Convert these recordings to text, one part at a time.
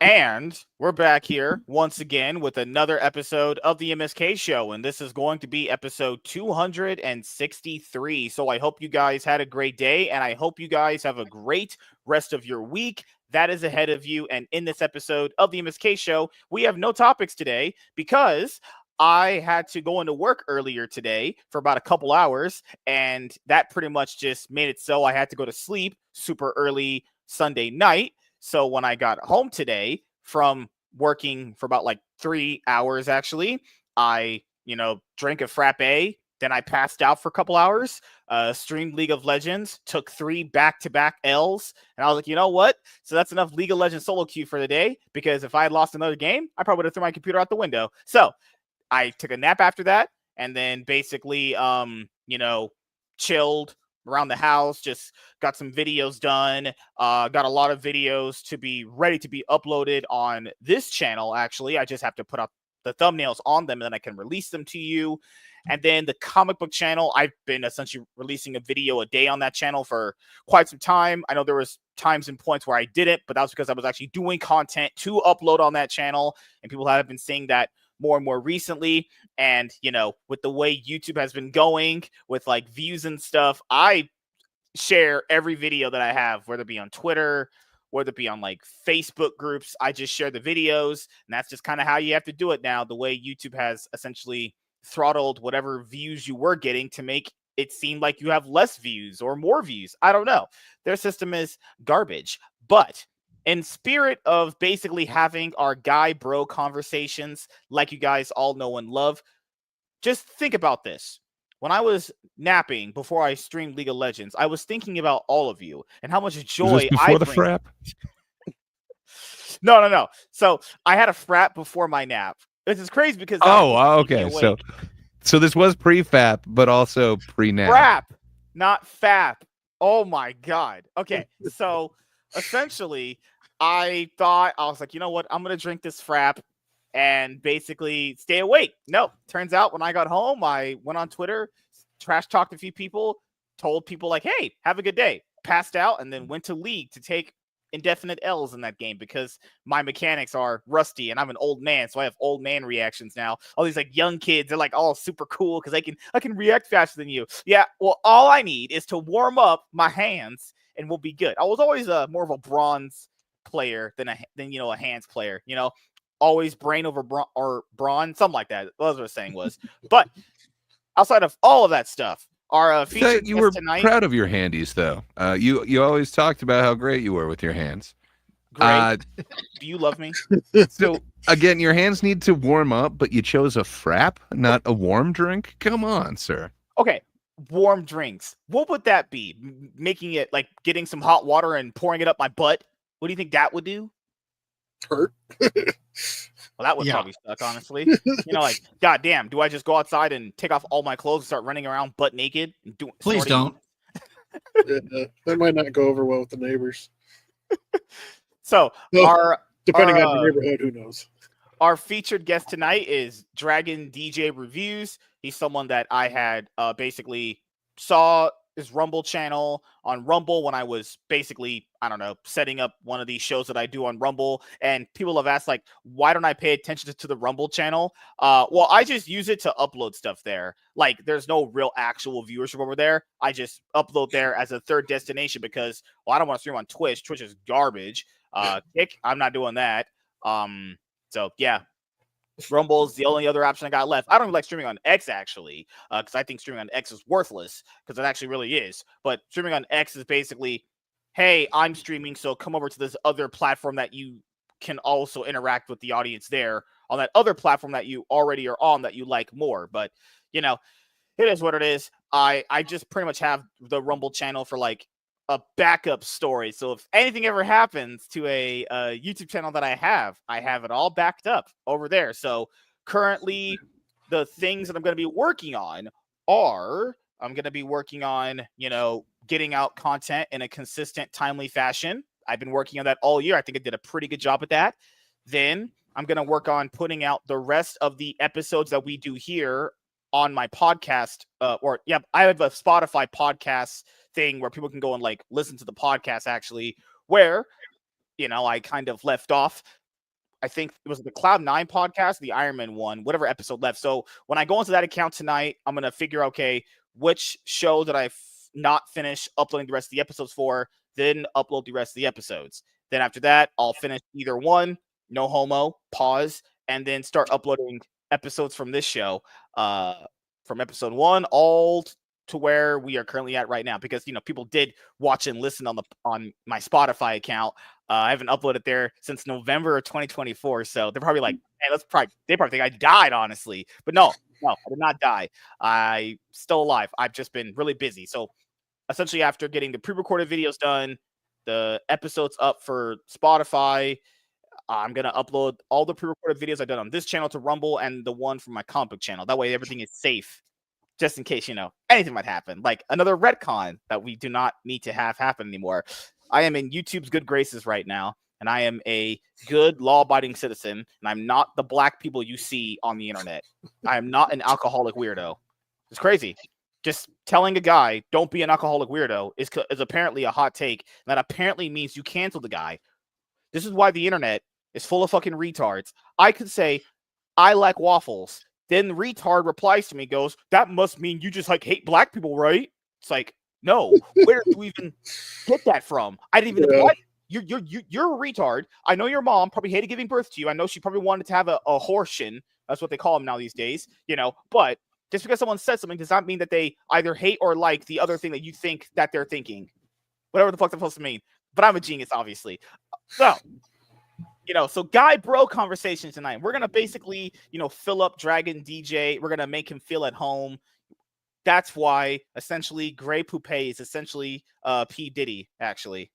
And we're back here once again with another episode of the MSK show. And this is going to be episode 263. So I hope you guys had a great day and I hope you guys have a great rest of your week that is ahead of you. And in this episode of the MSK show, we have no topics today because I had to go into work earlier today for about a couple hours. And that pretty much just made it so I had to go to sleep super early Sunday night. So when I got home today from working for about like 3 hours, actually, I, drank a frappe. Then I passed out for a couple hours, streamed League of Legends, took 3 back-to-back L's. And I was like, you know what? So that's enough League of Legends solo queue for the day, because if I had lost another game, I probably would have thrown my computer out the window. So I took a nap after that and then basically, chilled around the house, just got some videos done, got a lot of videos to be ready to be uploaded on this channel. Actually, I just have to put up the thumbnails on them and then I can release them to you. And then the comic book channel, I've been essentially releasing a video a day on that channel for quite some time. I know there was times and points where I didn't, but that was because I was actually doing content to upload on that channel, and people have been seeing that more and more recently. And, with the way YouTube has been going with like views and stuff, I share every video that I have, whether it be on Twitter, whether it be on like Facebook groups. I just share the videos, and that's just kind of how you have to do it now. The way YouTube has essentially throttled whatever views you were getting to make it seem like you have less views or more views. I don't know. Their system is garbage. But in spirit of basically having our guy bro conversations like you guys all know and love, just think about this. When I was napping before I streamed League of Legends, I was thinking about all of you and how much joy Was this before the frap? No. So I had a frap before my nap. This is crazy because okay. So this was pre-fap, but also pre-nap. Frap, not fap. Oh my god. Okay, so essentially, I was like, you know what? I'm gonna drink this frap and basically stay awake. No, turns out when I got home, I went on Twitter, trash talked a few people, told people like, hey, have a good day. Passed out and then went to League to take indefinite L's in that game because my mechanics are rusty and I'm an old man, so I have old man reactions now. All these like young kids, they're like all super cool because I can react faster than you. Yeah, well, all I need is to warm up my hands and we'll be good. I was always more of a bronze player than a hands player. Always brain over brawn, something like that. That's what I was saying was. But outside of all of that stuff, our featured you were tonight, proud of your handies, though. You always talked about how great you were with your hands. Great. Do you love me? So again, your hands need to warm up, but you chose a frap, not a warm drink. Come on, sir. Okay, warm drinks. What would that be? Making it like getting some hot water and pouring it up my butt. What do you think that would do? Hurt. Well, that would probably suck, honestly. Like, goddamn, do I just go outside and take off all my clothes and start running around butt naked? And Please don't. That might not go over well with the neighbors. So, depending on the neighborhood, who knows? Our featured guest tonight is Dragondj Reviews. He's someone that I had basically saw his Rumble channel on Rumble when I was basically, I don't know, setting up one of these shows that I do on Rumble. And people have asked, like, why don't I pay attention to the Rumble channel? Well, I just use it to upload stuff there. Like, there's no real actual viewership over there. I just upload there as a third destination because, well, I don't want to stream on Twitch. Twitch is garbage. Kick, I'm not doing that. So, yeah. Rumble's the only other option I got left. I don't even like streaming on X, actually, because I think streaming on X is worthless, because it actually really is. But streaming on X is basically, hey, I'm streaming, so come over to this other platform that you can also interact with the audience there on that other platform that you already are on that you like more. But, it is what it is. I just pretty much have the Rumble channel for, like, a backup story. So if anything ever happens to a YouTube channel that I have it all backed up over there. So currently the things that I'm going to be working on are getting out content in a consistent, timely fashion. I've been working on that all year. I think I did a pretty good job at that. Then I'm going to work on putting out the rest of the episodes that we do here on my podcast. I have a Spotify podcast thing where people can go and like listen to the podcast actually, where I kind of left off I think it was the Cloud9 podcast, the Iron Man one, whatever episode left. So when I go into that account tonight, I'm going to figure, okay, which show did I not finish uploading the rest of the episodes for, then upload the rest of the episodes. Then after that, I'll finish either one, no homo, pause, and then start uploading episodes from this show, from episode 1 all to where we are currently at right now, because people did watch and listen on my Spotify account. I haven't uploaded there since November of 2024, so they're probably like, "Hey, they probably think I died, honestly." But no, I did not die. I'm still alive. I've just been really busy. So essentially, after getting the pre-recorded videos done, the episodes up for Spotify, I'm going to upload all the pre-recorded videos I've done on this channel to Rumble and the one from my comic book channel. That way everything is safe, just in case, anything might happen. Like another retcon that we do not need to have happen anymore. I am in YouTube's good graces right now, and I am a good law-abiding citizen, and I'm not the black people you see on the internet. I am not an alcoholic weirdo. It's crazy. Just telling a guy, don't be an alcoholic weirdo, is apparently a hot take. That apparently means you cancel the guy. This is why the internet is full of fucking retards. I could say, I like waffles. Then the retard replies to me, goes, that must mean you just hate black people, right? It's like, no. Where do you even get that from? I didn't even apply. You're a retard. I know your mom probably hated giving birth to you. I know she probably wanted to have a horsion. That's what they call them now these days. But just because someone said something does not mean that they either hate or like the other thing that you think that they're thinking. Whatever the fuck that's supposed to mean. But I'm a genius, obviously. So, so guy bro conversation tonight. We're going to basically, fill up Dragondj. We're going to make him feel at home. That's why, essentially, Grey Poupée is essentially P. Diddy, actually.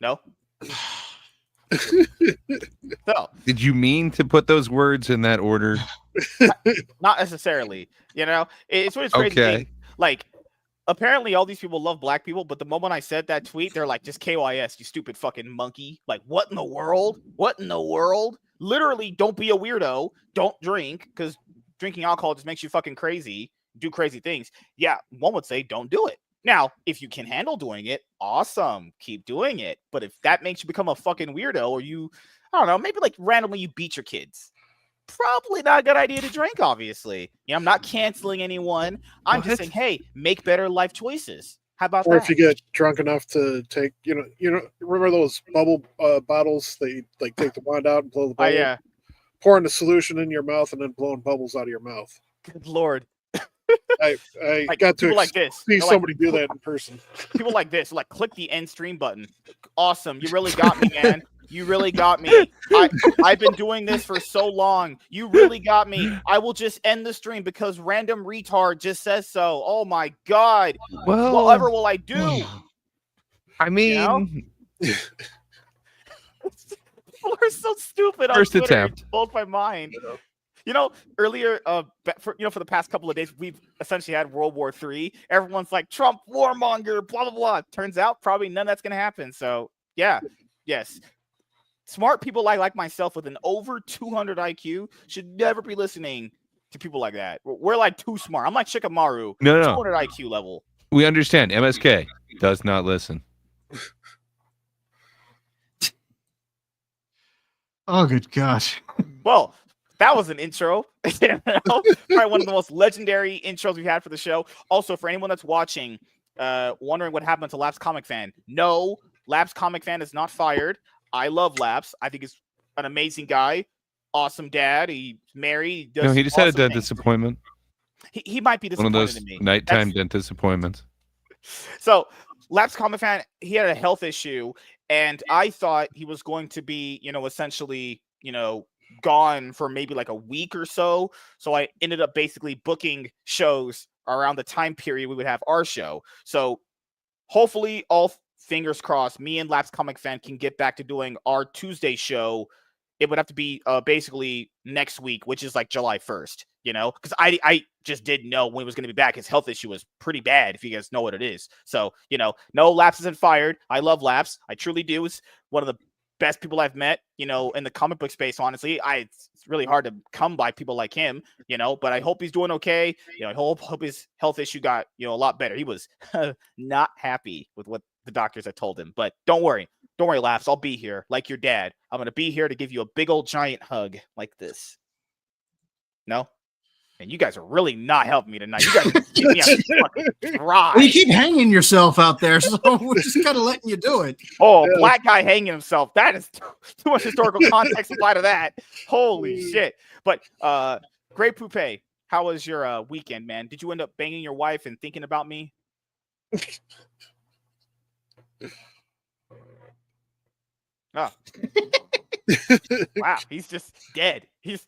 No? So, did you mean to put those words in that order? Not necessarily. It's what it's crazy. Okay. Like, apparently all these people love black people, but the moment I said that tweet, they're like, just KYS, you stupid fucking monkey. Like, what in the world? What in the world? Literally, don't be a weirdo. Don't drink, because drinking alcohol just makes you fucking crazy, do crazy things. Yeah, one would say don't do it. Now, if you can handle doing it, awesome, keep doing it. But if that makes you become a fucking weirdo, or I don't know, maybe like randomly you beat your kids, probably not a good idea to drink, obviously. I'm not canceling anyone. I'm just saying, hey, make better life choices. How about that? Or if you get drunk enough to take, remember those bubble bottles that you take the wine out and blow the bubble? Yeah. Pouring the solution in your mouth and then blowing bubbles out of your mouth. Good Lord. I got to like this. see somebody do that in person. People like this, like click the end stream button. Awesome. You really got me, man. You really got me. I've been doing this for so long. You really got me. I will just end the stream because random retard just says so. Oh my God. Well, whatever will I do? I mean, People are so stupid. First on Twitter. attempt. It blows my mind. Earlier, for the past couple of days, we've essentially had World War III. Everyone's like, Trump, warmonger, blah, blah, blah. Turns out probably none of that's going to happen. So, yeah, yes. Smart people like myself with an over 200 IQ should never be listening to people like that. We're like too smart. I'm like Shikamaru, No. 200 IQ level. We understand. MSK does not listen. Oh, good gosh. Well, that was an intro. Probably one of the most legendary intros we've had for the show. Also, for anyone that's watching, wondering what happened to Laps Comic Fan. No, Laps Comic Fan is not fired. I love Laps. I think he's an amazing guy. Awesome dad. He's married. He just had a dentist appointment. He might be disappointed One of those in me. nighttime dentist appointments. So, Laps Comic Fan, he had a health issue, and I thought he was going to be, essentially, gone for maybe like a week or so. So I ended up basically booking shows around the time period we would have our show. So hopefully, all fingers crossed, me and Laps Comic Fan can get back to doing our Tuesday show. It would have to be basically next week, which is like July 1st, because I just didn't know when he was going to be back. His health issue was pretty bad, if you guys know what it is. So, no, Laps isn't fired. I love Laps. I truly do. It's one of the best people I've met, in the comic book space, honestly. It's really hard to come by people like him, but I hope he's doing okay. I hope his health issue got, a lot better. He was not happy with what the doctors had told him, but don't worry. Don't worry, Laughs. I'll be here like your dad. I'm going to be here to give you a big old giant hug like this. No? And you guys are really not helping me tonight. You guys are keeping me fucking dry. Well, you keep hanging yourself out there, so we're just kind of letting you do it. Oh, black guy hanging himself. That is too much historical context applied to that. Holy shit. But Grey Poupée, how was your weekend, man? Did you end up banging your wife and thinking about me? Oh. Wow, he's just dead. He's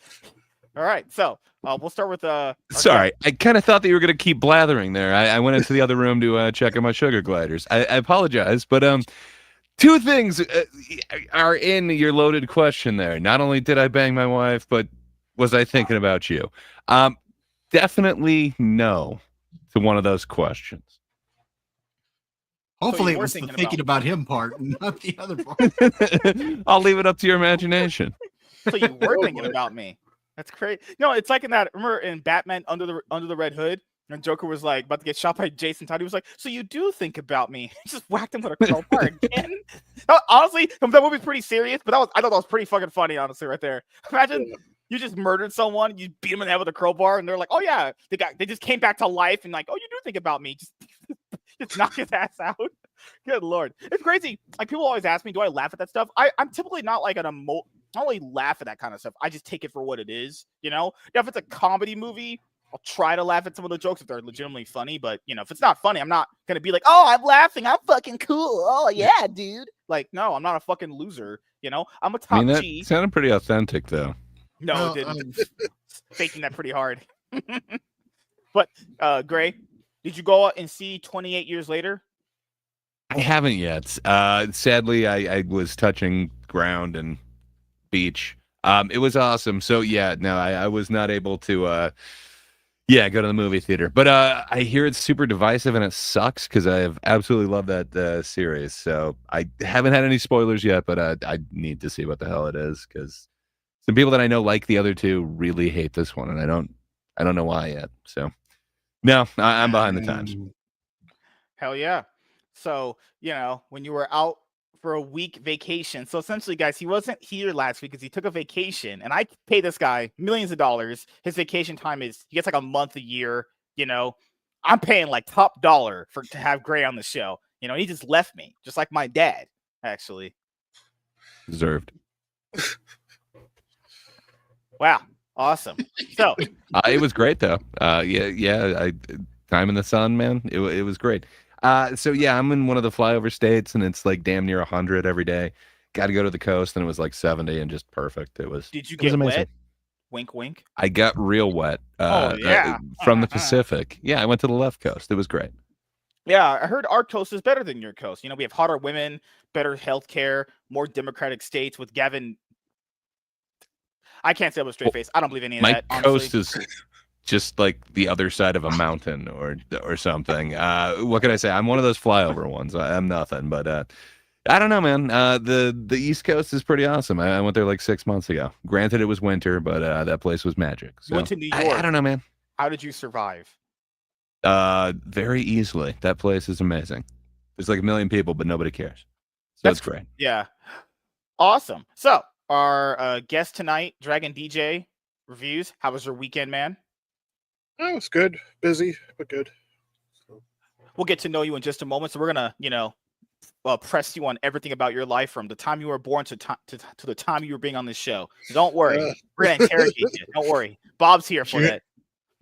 all right. So we'll start with Sorry, I kind of thought that you were going to keep blathering there. I went into the other room to check on my sugar gliders. I apologize, but two things are in your loaded question there. Not only did I bang my wife, but was I thinking about you? Definitely no to one of those questions. Hopefully, it was the thinking about him part, not the other part. I'll leave it up to your imagination. So you were thinking about me. That's crazy. No, it's like in that. Remember in Batman Under the Red Hood, and Joker was like about to get shot by Jason Todd. He was like, "So you do think about me?" He just whacked him with a crowbar again. Honestly, that movie's pretty serious, but I thought that was pretty fucking funny. Honestly, right there. Imagine you just murdered someone, you beat him in the head with a crowbar, and they're like, "Oh yeah, they just came back to life," and like, "Oh, you do think about me?" Just knock his ass out. Good Lord. It's crazy. Like, people always ask me, do I laugh at that stuff? I'm typically not like I don't really laugh at that kind of stuff. I just take it for what it is, you know? Yeah, if it's a comedy movie, I'll try to laugh at some of the jokes if they're legitimately funny. But, you know, if it's not funny, I'm not going to be like, oh, I'm laughing. I'm fucking cool. Oh, yeah, dude. Like, no, I'm not a fucking loser. You know? I'm a top G. That sounded pretty authentic, though. No, it didn't. Faking that pretty hard. But, Gray, did you go out and see 28 Years Later? I haven't yet. Sadly, I was touching ground and beach. It was awesome. So yeah, no, I was not able to go to the movie theater. But I hear it's super divisive and it sucks because I have absolutely loved that series. So I haven't had any spoilers yet, but I need to see what the hell it is because some people that I know like the other two really hate this one, and I don't know why yet. So no, I'm behind the times. Hell yeah. So, you know, when you were out for a week vacation. So essentially, guys, he wasn't here last week because he took a vacation, and I pay this guy millions of dollars. His vacation time he gets like a month a year. You know, I'm paying like top dollar to have Gray on the show. You know, he just left me, just like my dad, actually. Deserved. Wow. Awesome. So it was great though. Time in the sun, man. It was great. So yeah, I'm in one of the flyover states, and it's like damn near 100 every day. Got to go to the coast, and it was like 70 and just perfect. It was. Did you get wet? Wink, wink. I got real wet. From the Pacific. Yeah, I went to the left coast. It was great. Yeah, I heard our coast is better than your coast. You know, we have hotter women, better healthcare, more democratic states with Gavin. I can't say it with a straight face. I don't believe any of that. My coast is just like the other side of a mountain or something. What can I say? I'm one of those flyover ones. I'm nothing, but I don't know, man. The East Coast is pretty awesome. I went there like 6 months ago. Granted, it was winter, but that place was magic. So, you went to New York. I don't know, man. How did you survive? Very easily. That place is amazing. There's like 1 million people, but nobody cares. So that's great. Yeah. Awesome. So our guest tonight, Dragondj DJ reviews. How was your weekend, man? Oh, it's good. Busy, but good. We'll get to know you in just a moment. So we're going to, press you on everything about your life from the time you were born to the time you were being on this show. So don't worry. We're going to interrogate you. Don't worry. Bob's here for that.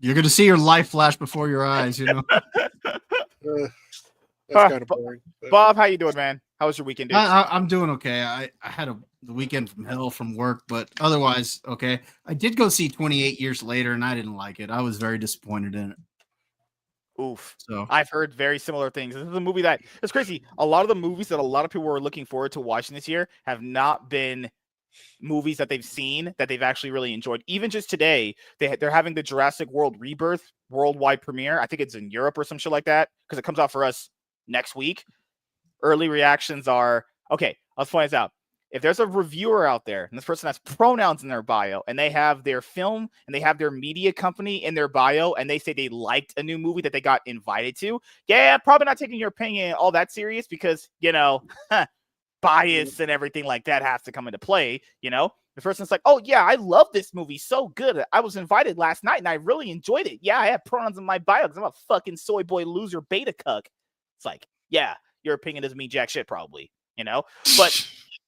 You're going to see your life flash before your eyes, you know. That's kind of boring. But... Bob, how you doing, man? How was your weekend, dude? I'm doing okay. I had the weekend from hell from work, but otherwise, okay. I did go see 28 Years Later, and I didn't like it. I was very disappointed in it. Oof. So I've heard very similar things. This is a movie that it's crazy. A lot of the movies that a lot of people were looking forward to watching this year have not been movies that they've seen that they've actually really enjoyed. Even just today, they're having the Jurassic World Rebirth worldwide premiere. I think it's in Europe or some shit like that because it comes out for us next week. Early reactions are, okay, let's point this out. If there's a reviewer out there and this person has pronouns in their bio and they have their film and they have their media company in their bio and they say they liked a new movie that they got invited to, yeah, probably not taking your opinion all that serious because, bias and everything like that has to come into play. The person's like, oh yeah, I love this movie so good. I was invited last night and I really enjoyed it. Yeah, I have pronouns in my bio because I'm a fucking soy boy loser beta cuck. It's like, yeah, your opinion doesn't mean jack shit probably, but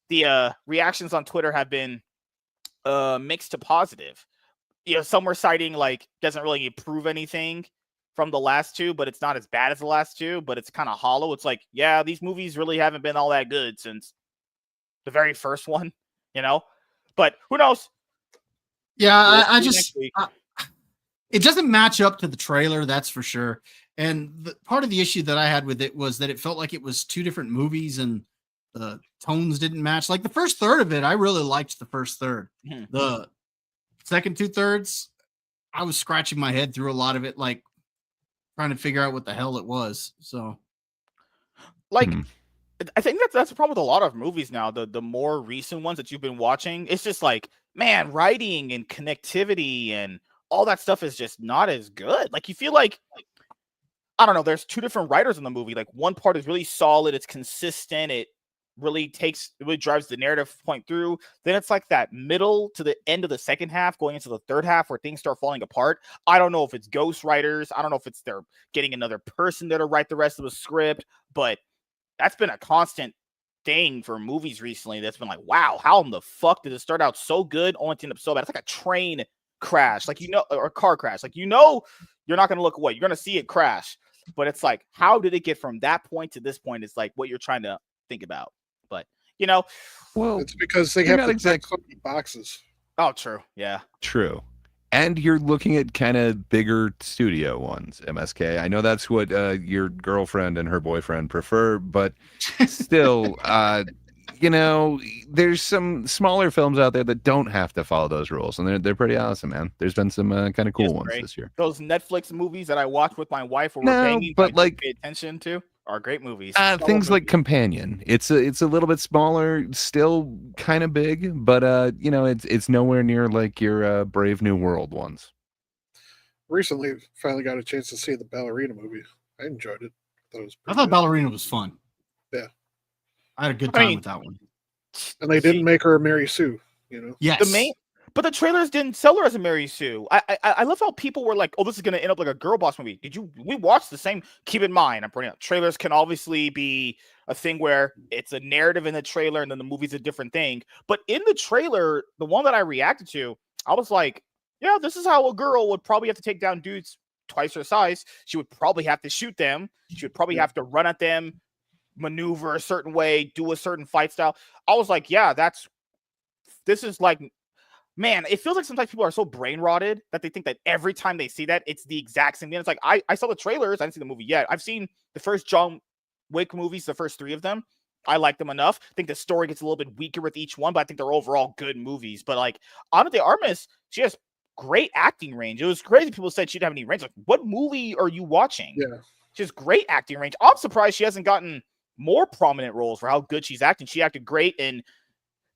the reactions on Twitter have been mixed to positive. Some were citing like doesn't really improve anything from the last two, but it's not as bad as the last two, but it's kind of hollow. It's like, yeah, these movies really haven't been all that good since the very first one, but who knows? Yeah, it doesn't match up to the trailer, that's for sure. And part of the issue that I had with it was that it felt like it was two different movies and the tones didn't match. Like the first third of it, I really liked the first third. Mm-hmm. The second 2/3, I was scratching my head through a lot of it, like trying to figure out what the hell it was. So, I think that's the problem with a lot of movies now. The more recent ones that you've been watching, it's just like, man, writing and connectivity and all that stuff is just not as good. Like you feel like I don't know. There's two different writers in the movie. Like one part is really solid, it's consistent, it really drives the narrative point through. Then it's like that middle to the end of the second half, going into the third half, where things start falling apart. I don't know if it's ghost writers. I don't know if it's they're getting another person there to write the rest of the script, but that's been a constant thing for movies recently. That's been like, wow, how in the fuck did it start out so good, only to end up so bad? It's like a train crash, like or a car crash. Like you're not going to look away. You're going to see it crash. But it's like, how did it get from that point to this point? It's like what you're trying to think about. But well, it's because they have to check so many boxes. Oh, true. Yeah, true. And you're looking at kind of bigger studio ones, MSK. I know that's what your girlfriend and her boyfriend prefer, but still, there's some smaller films out there that don't have to follow those rules, and they're pretty awesome, man. There's been some kind of cool ones this year. Those Netflix movies that I watched with my wife where we're banging, but like pay attention to are great movies. Things like Companion. It's a little bit smaller, still kind of big, but it's nowhere near like your Brave New World ones. Recently, finally got a chance to see the Ballerina movie. I enjoyed it. I thought Ballerina was fun. Yeah, I had a good time with that one. And they didn't make her a Mary Sue, Yes. But the trailers didn't sell her as a Mary Sue. I love how people were like, oh, this is going to end up like a girl boss movie. We watched the same. Keep in mind, I'm bringing up trailers can obviously be a thing where it's a narrative in the trailer and then the movie's a different thing. But in the trailer, the one that I reacted to, I was like, yeah, this is how a girl would probably have to take down dudes twice her size. She would probably have to shoot them. She would probably have to run at them, maneuver a certain way, do a certain fight style. I was like, yeah, this is like, man, it feels like sometimes people are so brain rotted that they think that every time they see that, it's the exact same thing. It's like, I saw the trailers. I didn't see the movie yet. I've seen the first John Wick movies, the first 3 of them. I like them enough. I think the story gets a little bit weaker with each one, but I think they're overall good movies. But like, Ana de Armas, she has great acting range. It was crazy. People said she didn't have any range. Like, what movie are you watching? Yeah. She has great acting range. I'm surprised she hasn't gotten more prominent roles for how good she's acting. She acted great in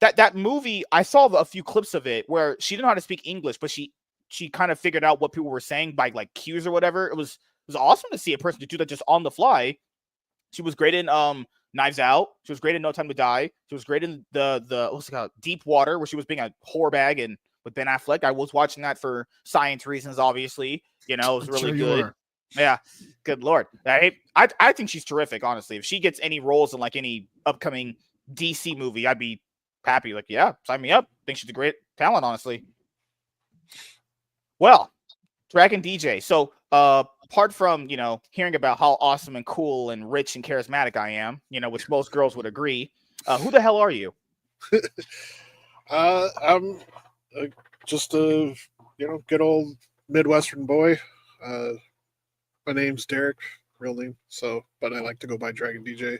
that movie. I saw a few clips of it where she didn't know how to speak English, but she kind of figured out what people were saying by like cues or whatever. It was awesome to see a person to do that just on the fly. She was great in Knives Out. She was great in No Time to Die. She was great in the what's it called, Deep Water, where she was being a whore bag and with Ben Affleck. I was watching that for science reasons, obviously. It was really good. Yeah, good Lord. I think she's terrific, honestly. If she gets any roles in like any upcoming DC movie, I'd be happy. Like, yeah, sign me up. I think she's a great talent, honestly. Well, Dragondj DJ. So, apart from, hearing about how awesome and cool and rich and charismatic I am, which most girls would agree, who the hell are you? I'm just a, good old Midwestern boy. My name's Derek, real name. But I like to go by Dragondj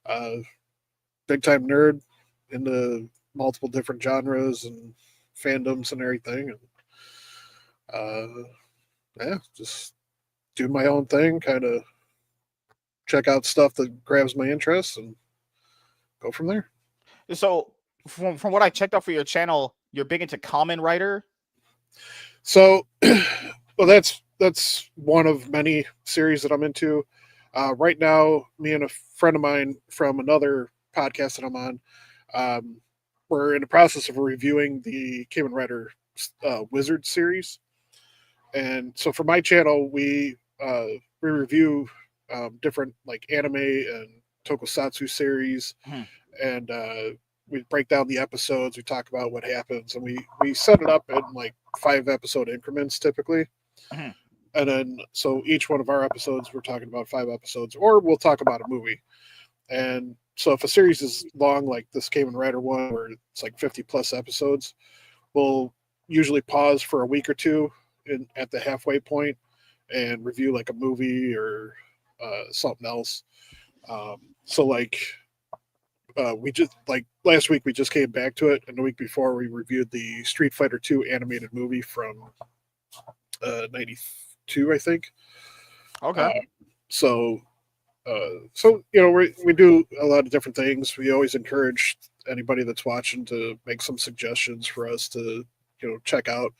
DJ. Big time nerd into multiple different genres and fandoms and everything. And just do my own thing, kind of check out stuff that grabs my interest and go from there. So from what I checked out for your channel, you're big into Kamen Rider. So, well, that's one of many series that I'm into. Right now, me and a friend of mine from another podcast that I'm on, we're in the process of reviewing the Kamen Rider Wizard series. And so for my channel, we review different like anime and tokusatsu series, and we break down the episodes. We talk about what happens, and we set it up in like 5-episode increments typically. And then so each one of our episodes, we're talking about 5 episodes, or we'll talk about a movie. And so if a series is long, like this Kamen Rider one, where it's like 50 plus episodes, we'll usually pause for a week or two at the halfway point and review like a movie or something else. So like we just like last week we just came back to it, and the week before we reviewed the Street Fighter 2 animated movie from 92, I think. Okay. So you know, we do a lot of different things. We always encourage anybody that's watching to make some suggestions for us to, you know, check out.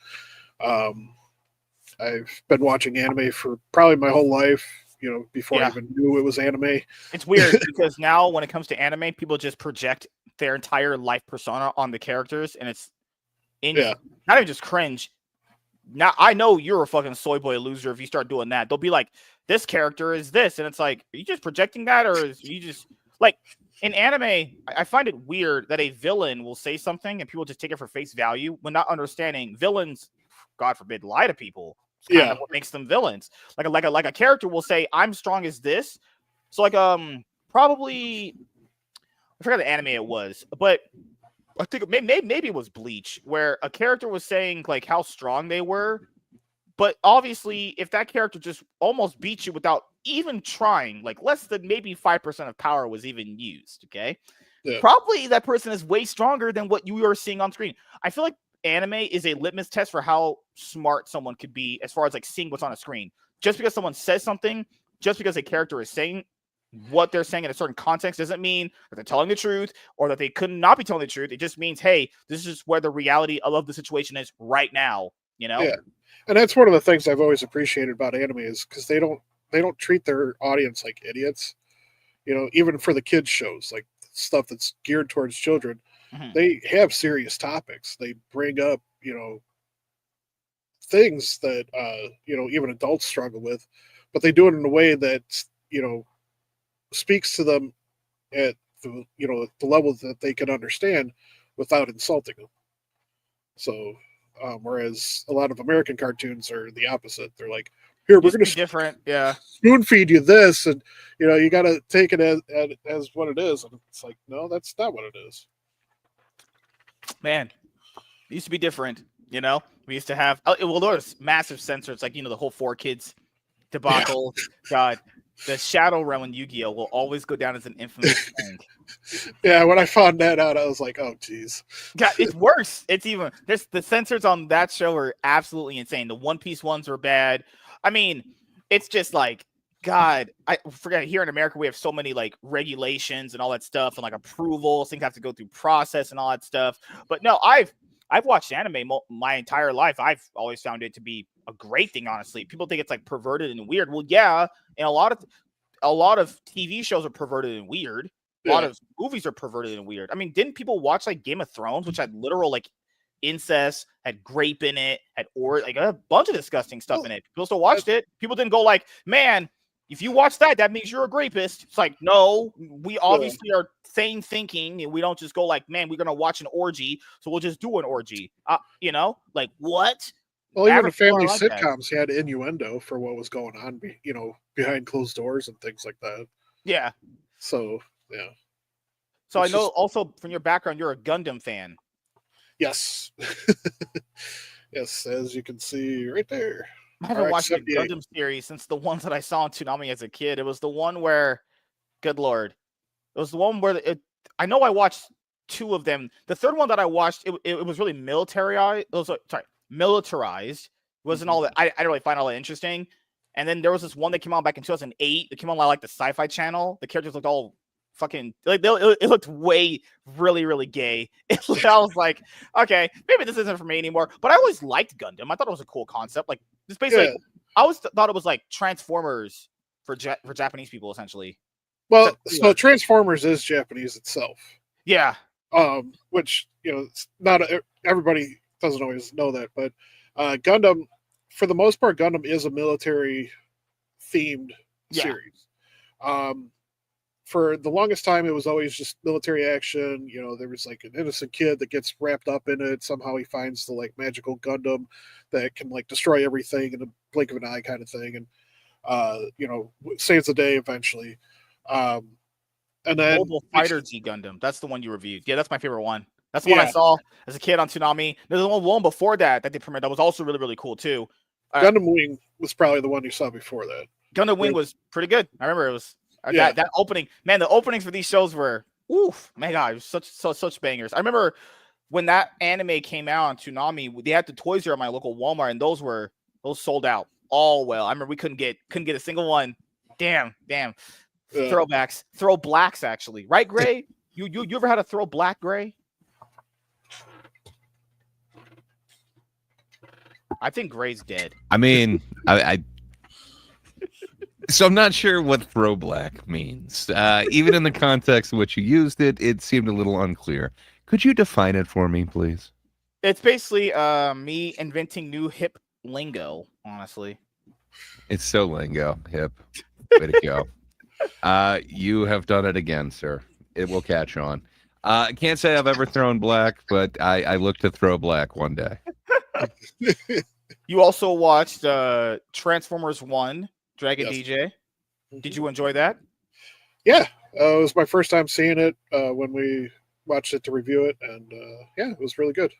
I've been watching anime for probably my whole life, you know, before I even knew it was anime. It's weird because now when it comes to anime, people just project their entire life persona on the characters, and it's not even just cringe. Now I know you're a fucking soy boy loser if you start doing that. They'll be like, this character is this, and it's like, are you just projecting that, or is you just like in anime? I find it weird that a villain will say something and people just take it for face value when not understanding villains, God forbid, lie to people. It's kind of what makes them villains. Like a character will say, I'm strong as this. So like probably I forgot the anime it was, but I think maybe it was Bleach, where a character was saying like how strong they were, but obviously if that character just almost beat you without even trying, like less than maybe 5% of power was even used, okay? Yeah. Probably that person is way stronger than what you are seeing on screen. I feel like anime is a litmus test for how smart someone could be as far as like seeing what's on a screen. Just because someone says something, just because a character is saying what they're saying in a certain context doesn't mean that they're telling the truth or that they could not be telling the truth. It just means, hey, this is where the reality of the situation is right now, you know? Yeah. And that's one of the things I've always appreciated about anime is because they don't treat their audience like idiots. You know, even for the kids shows, like stuff that's geared towards children, they have serious topics. They bring up, you know, things that you know, even adults struggle with, but they do it in a way that, you know, speaks to them at the, you know, the level that they can understand without insulting them. So whereas a lot of American cartoons are the opposite. They're like, here, we're going to different, spoon feed you this, and you know, you got to take it as what it is. And it's like, no, that's not what it is. Man, it used to be different. You know, we used to have well, there was massive censors, like, you know, the whole 4Kids debacle. God, the Shadow Realm in Yu-Gi-Oh will always go down as an infamous thing. Yeah, when I found that out, I was like, oh, geez. God, it's worse. It's even the censors on that show are absolutely insane. The One Piece ones were bad. I mean, it's just like, God, I forget, here in America, we have so many like regulations and all that stuff and like approvals. Things have to go through process and all that stuff. But no, I've watched anime my entire life. I've always found it to be a great thing, honestly. People think it's like perverted and weird. Well, yeah, and a lot of TV shows are perverted and weird. A lot of movies are perverted and weird. I mean, didn't people watch like Game of Thrones, which had literal like incest, had grape in it, had like a bunch of disgusting stuff in it? People still watched it. People didn't go like, man, if you watch that, that means you're a rapist. It's like, no, we obviously are sane thinking, and we don't just go like, man, we're gonna watch an orgy, so we'll just do an orgy. You know, like what? Well, even the family sitcoms had innuendo for what was going on, you know, behind closed doors and things like that. Yeah. So yeah. So I know also from your background, you're a Gundam fan. Yes. Yes, as you can see right there. I haven't watched the Gundam series since the ones that I saw on Toonami as a kid. It was the one where, good Lord, it was the one where I know I watched 2 of them. The third one that I watched, it was really militarized. Militarized. It wasn't all that. I didn't really find all that interesting. And then there was this one that came out back in 2008. It came on like the Sci-Fi Channel. The characters looked all fucking like it looked way really, really gay. I was like, okay, maybe this isn't for me anymore. But I always liked Gundam. I thought it was a cool concept. Like it's basically, I always thought it was like Transformers for Japanese people, essentially. Well, so Transformers is Japanese itself. Yeah. Which, it's not everybody doesn't always know that, but Gundam, for the most part, Gundam is a military themed series. For the longest time, it was always just military action. There was like an innocent kid that gets wrapped up in it. Somehow he finds the like magical Gundam that can like destroy everything in a blink of an eye, kind of thing, and saves the day eventually. And then Mobile Fighter G Gundam. That's the one you reviewed. Yeah, that's my favorite one. That's the one I saw as a kid on Toonami. There's one before that they premiered that was also really, really cool too. Gundam Wing was probably the one you saw before that. Gundam Wing was pretty good. I remember it was that opening. Man, the openings for these shows were my God, it was such bangers. I remember when that anime came out on Toonami, they had the toys here at my local Walmart, and those sold out all well. I remember we couldn't get a single one. Damn. Throwbacks, throw blacks actually, right, Gray? You ever had a throw black, Gray? I think Gray's dead. I mean, so I'm not sure what throw black means. Even in the context in which you used it, it seemed a little unclear. Could you define it for me, please? It's basically me inventing new hip lingo, honestly. It's so lingo, hip. Way to go. You have done it again, sir. It will catch on. I can't say I've ever thrown black, but I look to throw black one day. You also watched Transformers 1, Dragondj. Yes. Did you enjoy that? Yeah, it was my first time seeing it when we watched it to review it, and it was really good.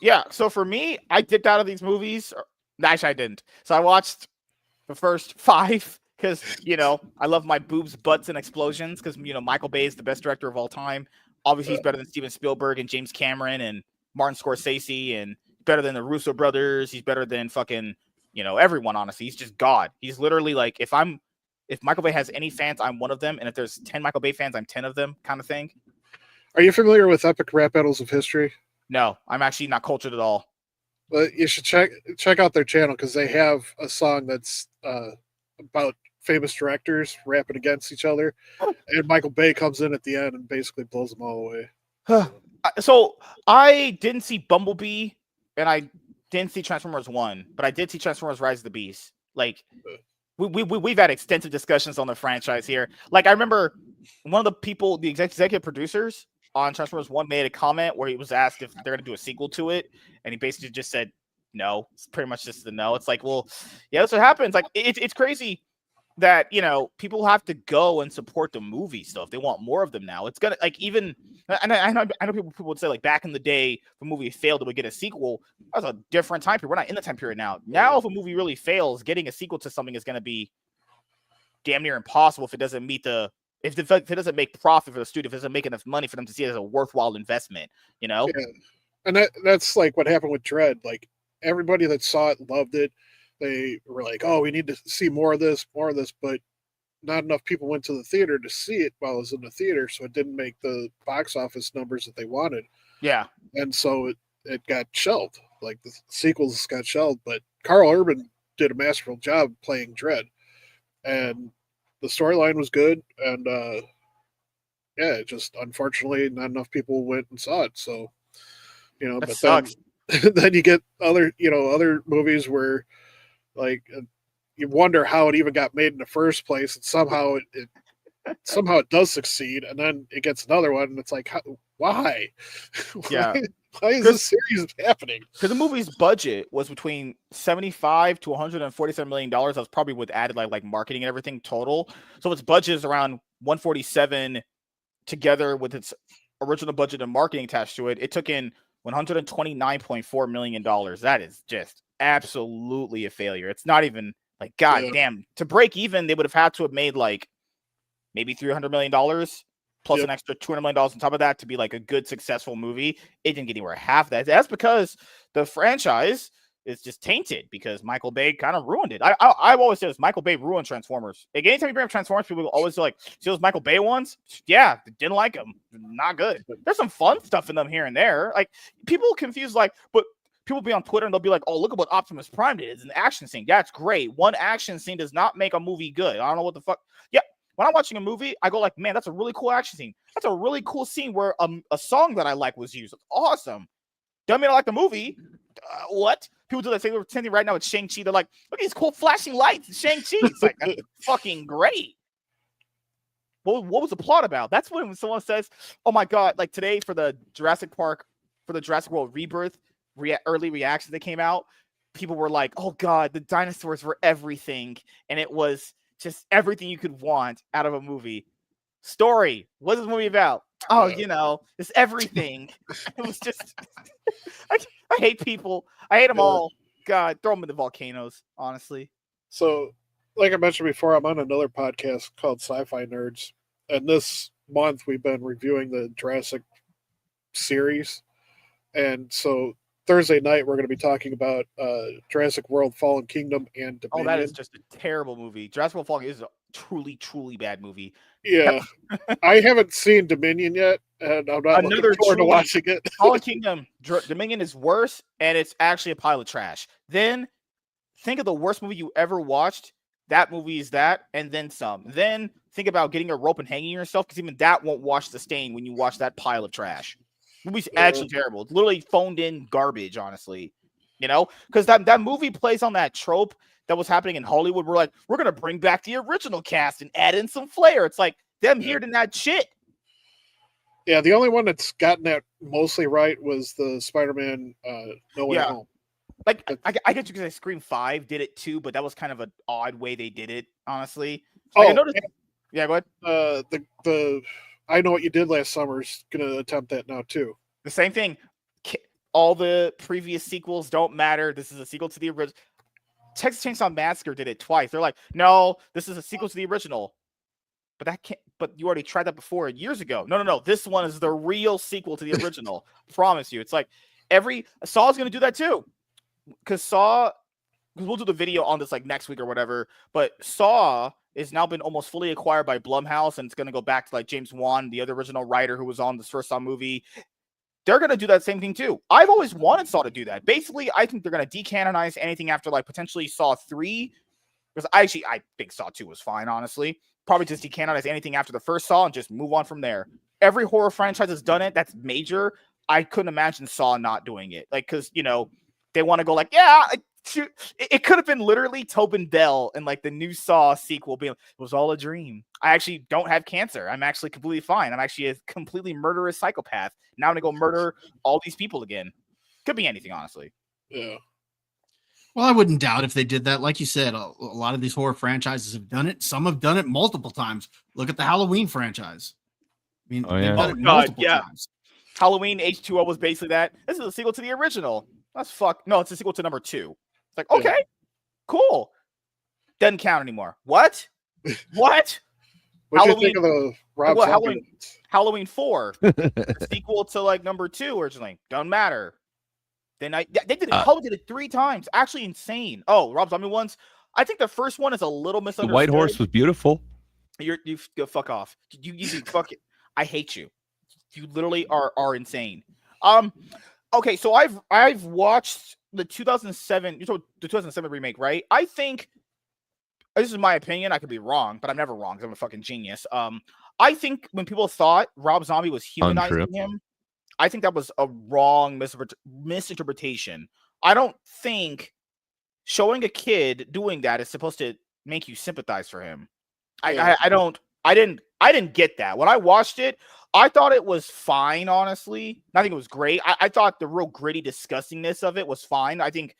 Yeah, so for me, I dipped out of these movies. Actually, I didn't. So I watched the first 5 because, I love my boobs, butts, and explosions because, Michael Bay is the best director of all time. Obviously, he's better than Steven Spielberg and James Cameron and Martin Scorsese, and better than the Russo brothers. He's better than fucking, everyone, honestly. He's just God. He's literally like, if Michael Bay has any fans, I'm one of them. And if there's 10 Michael Bay fans, I'm 10 of them, kind of thing. Are you familiar with Epic Rap Battles of History? No, I'm actually not cultured at all. Well, you should check out their channel because they have a song that's about famous directors rapping against each other. And Michael Bay comes in at the end and basically blows them all away. So I didn't see Bumblebee and I didn't see Transformers 1, but I did see Transformers Rise of the Beast. Like, we've had extensive discussions on the franchise here. Like, I remember one of the people, the executive producers on Transformers 1 made a comment where he was asked if they're going to do a sequel to it, and he basically just said no. It's pretty much just the no. It's like, well, yeah, that's what happens. Like, it's crazy that, people have to go and support the movie stuff. They want more of them now. It's gonna, like, even, and I know people would say, like, back in the day, if a movie failed, it would get a sequel. That was a different time period. We're not in the time period now. Now, if a movie really fails, getting a sequel to something is going to be damn near impossible if it doesn't meet if it doesn't make profit for the studio, if it doesn't make enough money for them to see it as a worthwhile investment, Yeah. And that's like what happened with Dredd. Like, everybody that saw it loved it. They were like, oh, we need to see more of this, but not enough people went to the theater to see it while it was in the theater, so it didn't make the box office numbers that they wanted. Yeah. And so it got shelved. Like, the sequels got shelved, but Carl Urban did a masterful job playing Dredd. And the storyline was good, and it just, unfortunately, not enough people went and saw it. So, that but sucks. then you get other movies where, like, you wonder how it even got made in the first place, and somehow it does succeed, and then it gets another one, and it's like, why? Yeah. Why is this series happening? Because the movie's budget was between $75 to $147 million. That's probably with added like marketing and everything total. So its budget is around 147 together with its original budget and marketing attached to it. It took in $129.4 million. That is just absolutely a failure. It's not even like, God damn, to break even, they would have had to have made like maybe $300 million plus an extra $200 million on top of that to be like a good, successful movie. It didn't get anywhere half that. That's because the franchise is just tainted because Michael Bay kind of ruined it. I've always said this, Michael Bay ruined Transformers. Like, anytime you bring up Transformers, people always like, see those Michael Bay ones? Yeah, didn't like them. Not good. There's some fun stuff in them here and there. Like, people confuse, like, but people be on Twitter and they'll be like, oh, look at what Optimus Prime did. It's an action scene. That's great. One action scene does not make a movie good. I don't know what the fuck. Yeah. when I'm watching a movie, I go like, man, that's a really cool action scene. That's a really cool scene where a song that I like was used. It's awesome. Doesn't mean I like the movie. What? People do that same thing right now with Shang-Chi. They're like, look at these cool flashing lights in Shang-Chi. It's like, that's fucking great. What was the plot about? That's when someone says, oh my God, like today for the Jurassic World Rebirth early reactions that came out, people were like, oh God, the dinosaurs were everything. And it was just everything you could want out of a movie. Story. What's this movie about? Oh, it's everything. It was just, I hate people. I hate them all. God, throw them in the volcanoes, honestly. So, like I mentioned before, I'm on another podcast called Sci-Fi Nerds. And this month we've been reviewing the Jurassic series. And so Thursday night we're going to be talking about Jurassic World Fallen Kingdom and Dominion. Oh, that is just a terrible movie. Jurassic World Fallen is a truly, truly bad movie. Yeah. I haven't seen Dominion yet, and I'm not looking forward to watching it. Fallen Kingdom, Dominion is worse, and it's actually a pile of trash. Then think of the worst movie you ever watched. That movie is that, and then some. Then think about getting a rope and hanging yourself, because even that won't wash the stain when you watch that pile of trash. The movie's actually terrible. It's literally phoned in garbage, honestly. Because that movie plays on that trope that was happening in Hollywood. We're like, we're gonna bring back the original cast and add in some flair. It's like them here to that shit. Yeah, the only one that's gotten that mostly right was the Spider-Man No Way Home. Like I get you because Scream 5 did it too, but that was kind of an odd way they did it, honestly. Like, I noticed. Yeah, go ahead. The I Know What You Did Last Summer is gonna attempt that now too. The same thing. All the previous sequels don't matter. This is a sequel to the original. Texas Chainsaw Massacre did it twice. They're like, no, this is a sequel to the original. But that can't. But you already tried that before years ago. No. This one is the real sequel to the original. Promise you. It's like Saw's gonna do that too. Because we'll do the video on this like next week or whatever. But Saw is now been almost fully acquired by Blumhouse, and it's gonna go back to like James Wan, the other original writer who was on this first Saw movie. They're gonna do that same thing too. I've always wanted Saw to do that. Basically, I think they're gonna decanonize anything after like potentially Saw 3. Because I think Saw 2 was fine, honestly. Probably just decanonize anything after the first Saw and just move on from there. Every horror franchise has done it. That's major. I couldn't imagine Saw not doing it. Like, because they want to go like, yeah, it could have been literally Tobin Bell and like the new Saw sequel being, it was all a dream. I actually don't have cancer. I'm actually completely fine. I'm actually a completely murderous psychopath. Now I'm going to go murder all these people again. Could be anything, honestly. Yeah. Well, I wouldn't doubt if they did that. Like you said, a lot of these horror franchises have done it. Some have done it multiple times. Look at the Halloween franchise. I mean, they've done it multiple times. Halloween H2O was basically that. This is a sequel to the original. That's fuck. No, it's a sequel to number 2. It's like, okay, cool. Doesn't count anymore. What? What? What do you think of the Rob Zombie? Halloween 4, the sequel to like number 2 originally. Don't matter. Then they did it. Probably did it 3 times. Actually, insane. Oh, Rob Zombie ones. I think the first one is a little misunderstood. The White Horse was beautiful. You go fuck off. You fuck it. I hate you. You literally are insane. Okay, so I've watched the 2007. You told the 2007 remake, right? I think this is my opinion. I could be wrong, but I'm never wrong because I'm a fucking genius. I think when people thought Rob Zombie was humanizing him, I think that was a wrong misinterpretation. I don't think showing a kid doing that is supposed to make you sympathize for him. I didn't get that. When I watched it, I thought it was fine, honestly. I think it was great. I thought the real gritty disgustingness of it was fine. I think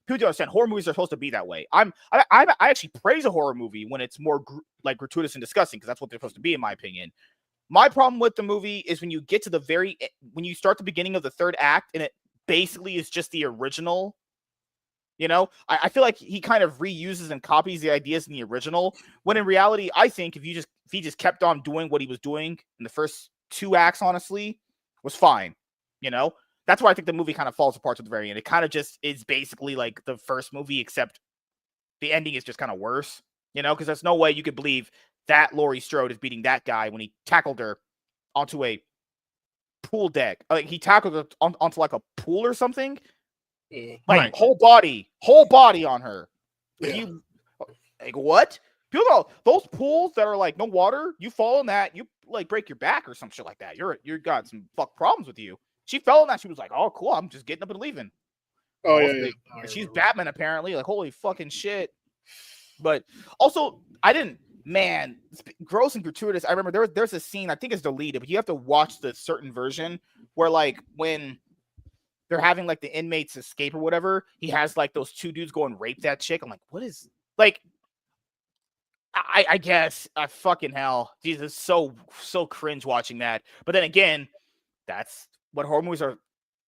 people don't understand horror movies are supposed to be that way. I actually praise a horror movie when it's more gratuitous and disgusting, because that's what they're supposed to be, in my opinion. My problem with the movie is when you get to when you start the beginning of the third act and it basically is just the original. I feel like he kind of reuses and copies the ideas in the original, when in reality, I think if he just kept on doing what he was doing in the first 2 acts, honestly, was fine. That's why I think the movie kind of falls apart at the very end. It kind of just is basically like the first movie, except the ending is just kind of worse, because there's no way you could believe that Laurie Strode is beating that guy when he tackled her onto a pool deck. Like he tackled her onto like a pool or something. Like whole body on her. Yeah. Like what? People know those pools that are like no water, you fall in that, you like break your back or some shit like that. You got some fuck problems with you. She fell in that. She was like, "Oh, cool. I'm just getting up and leaving." Oh yeah. And she's Batman apparently. Like, holy fucking shit. But also, man, gross and gratuitous. I remember there's a scene, I think it's deleted, but you have to watch the certain version where like when they're having like the inmates escape or whatever, he has like those two dudes go and rape that chick. I'm like, what is like? I guess fucking hell, Jesus, so cringe watching that. But then again, that's what horror movies are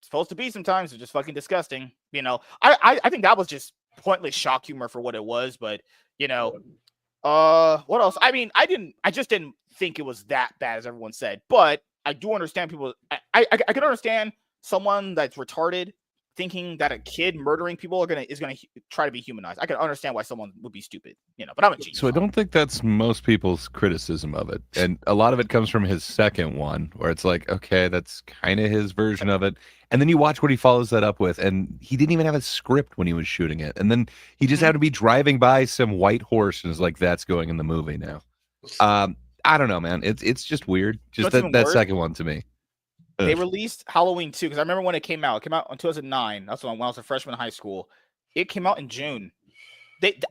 supposed to be. Sometimes they're just fucking disgusting. You know, I think that was just pointless shock humor for what it was. But you know, what else? I mean, I just didn't think it was that bad as everyone said. But I do understand people. I can understand someone that's retarded thinking that a kid murdering people is gonna try to be humanized. I can understand why someone would be stupid, you know. But I'm a genius. So I don't think that's most people's criticism of it, and a lot of it comes from his second one, where it's like, okay, that's kind of his version of it, and then you watch what he follows that up with, and he didn't even have a script when he was shooting it, and then he just had to be driving by some white horse, and is like, that's going in the movie now. I don't know, man. It's just weird. Just that second one to me. They released Halloween 2 because I remember when it came out. It came out in 2009. That's when I was a freshman in high school. It came out in June.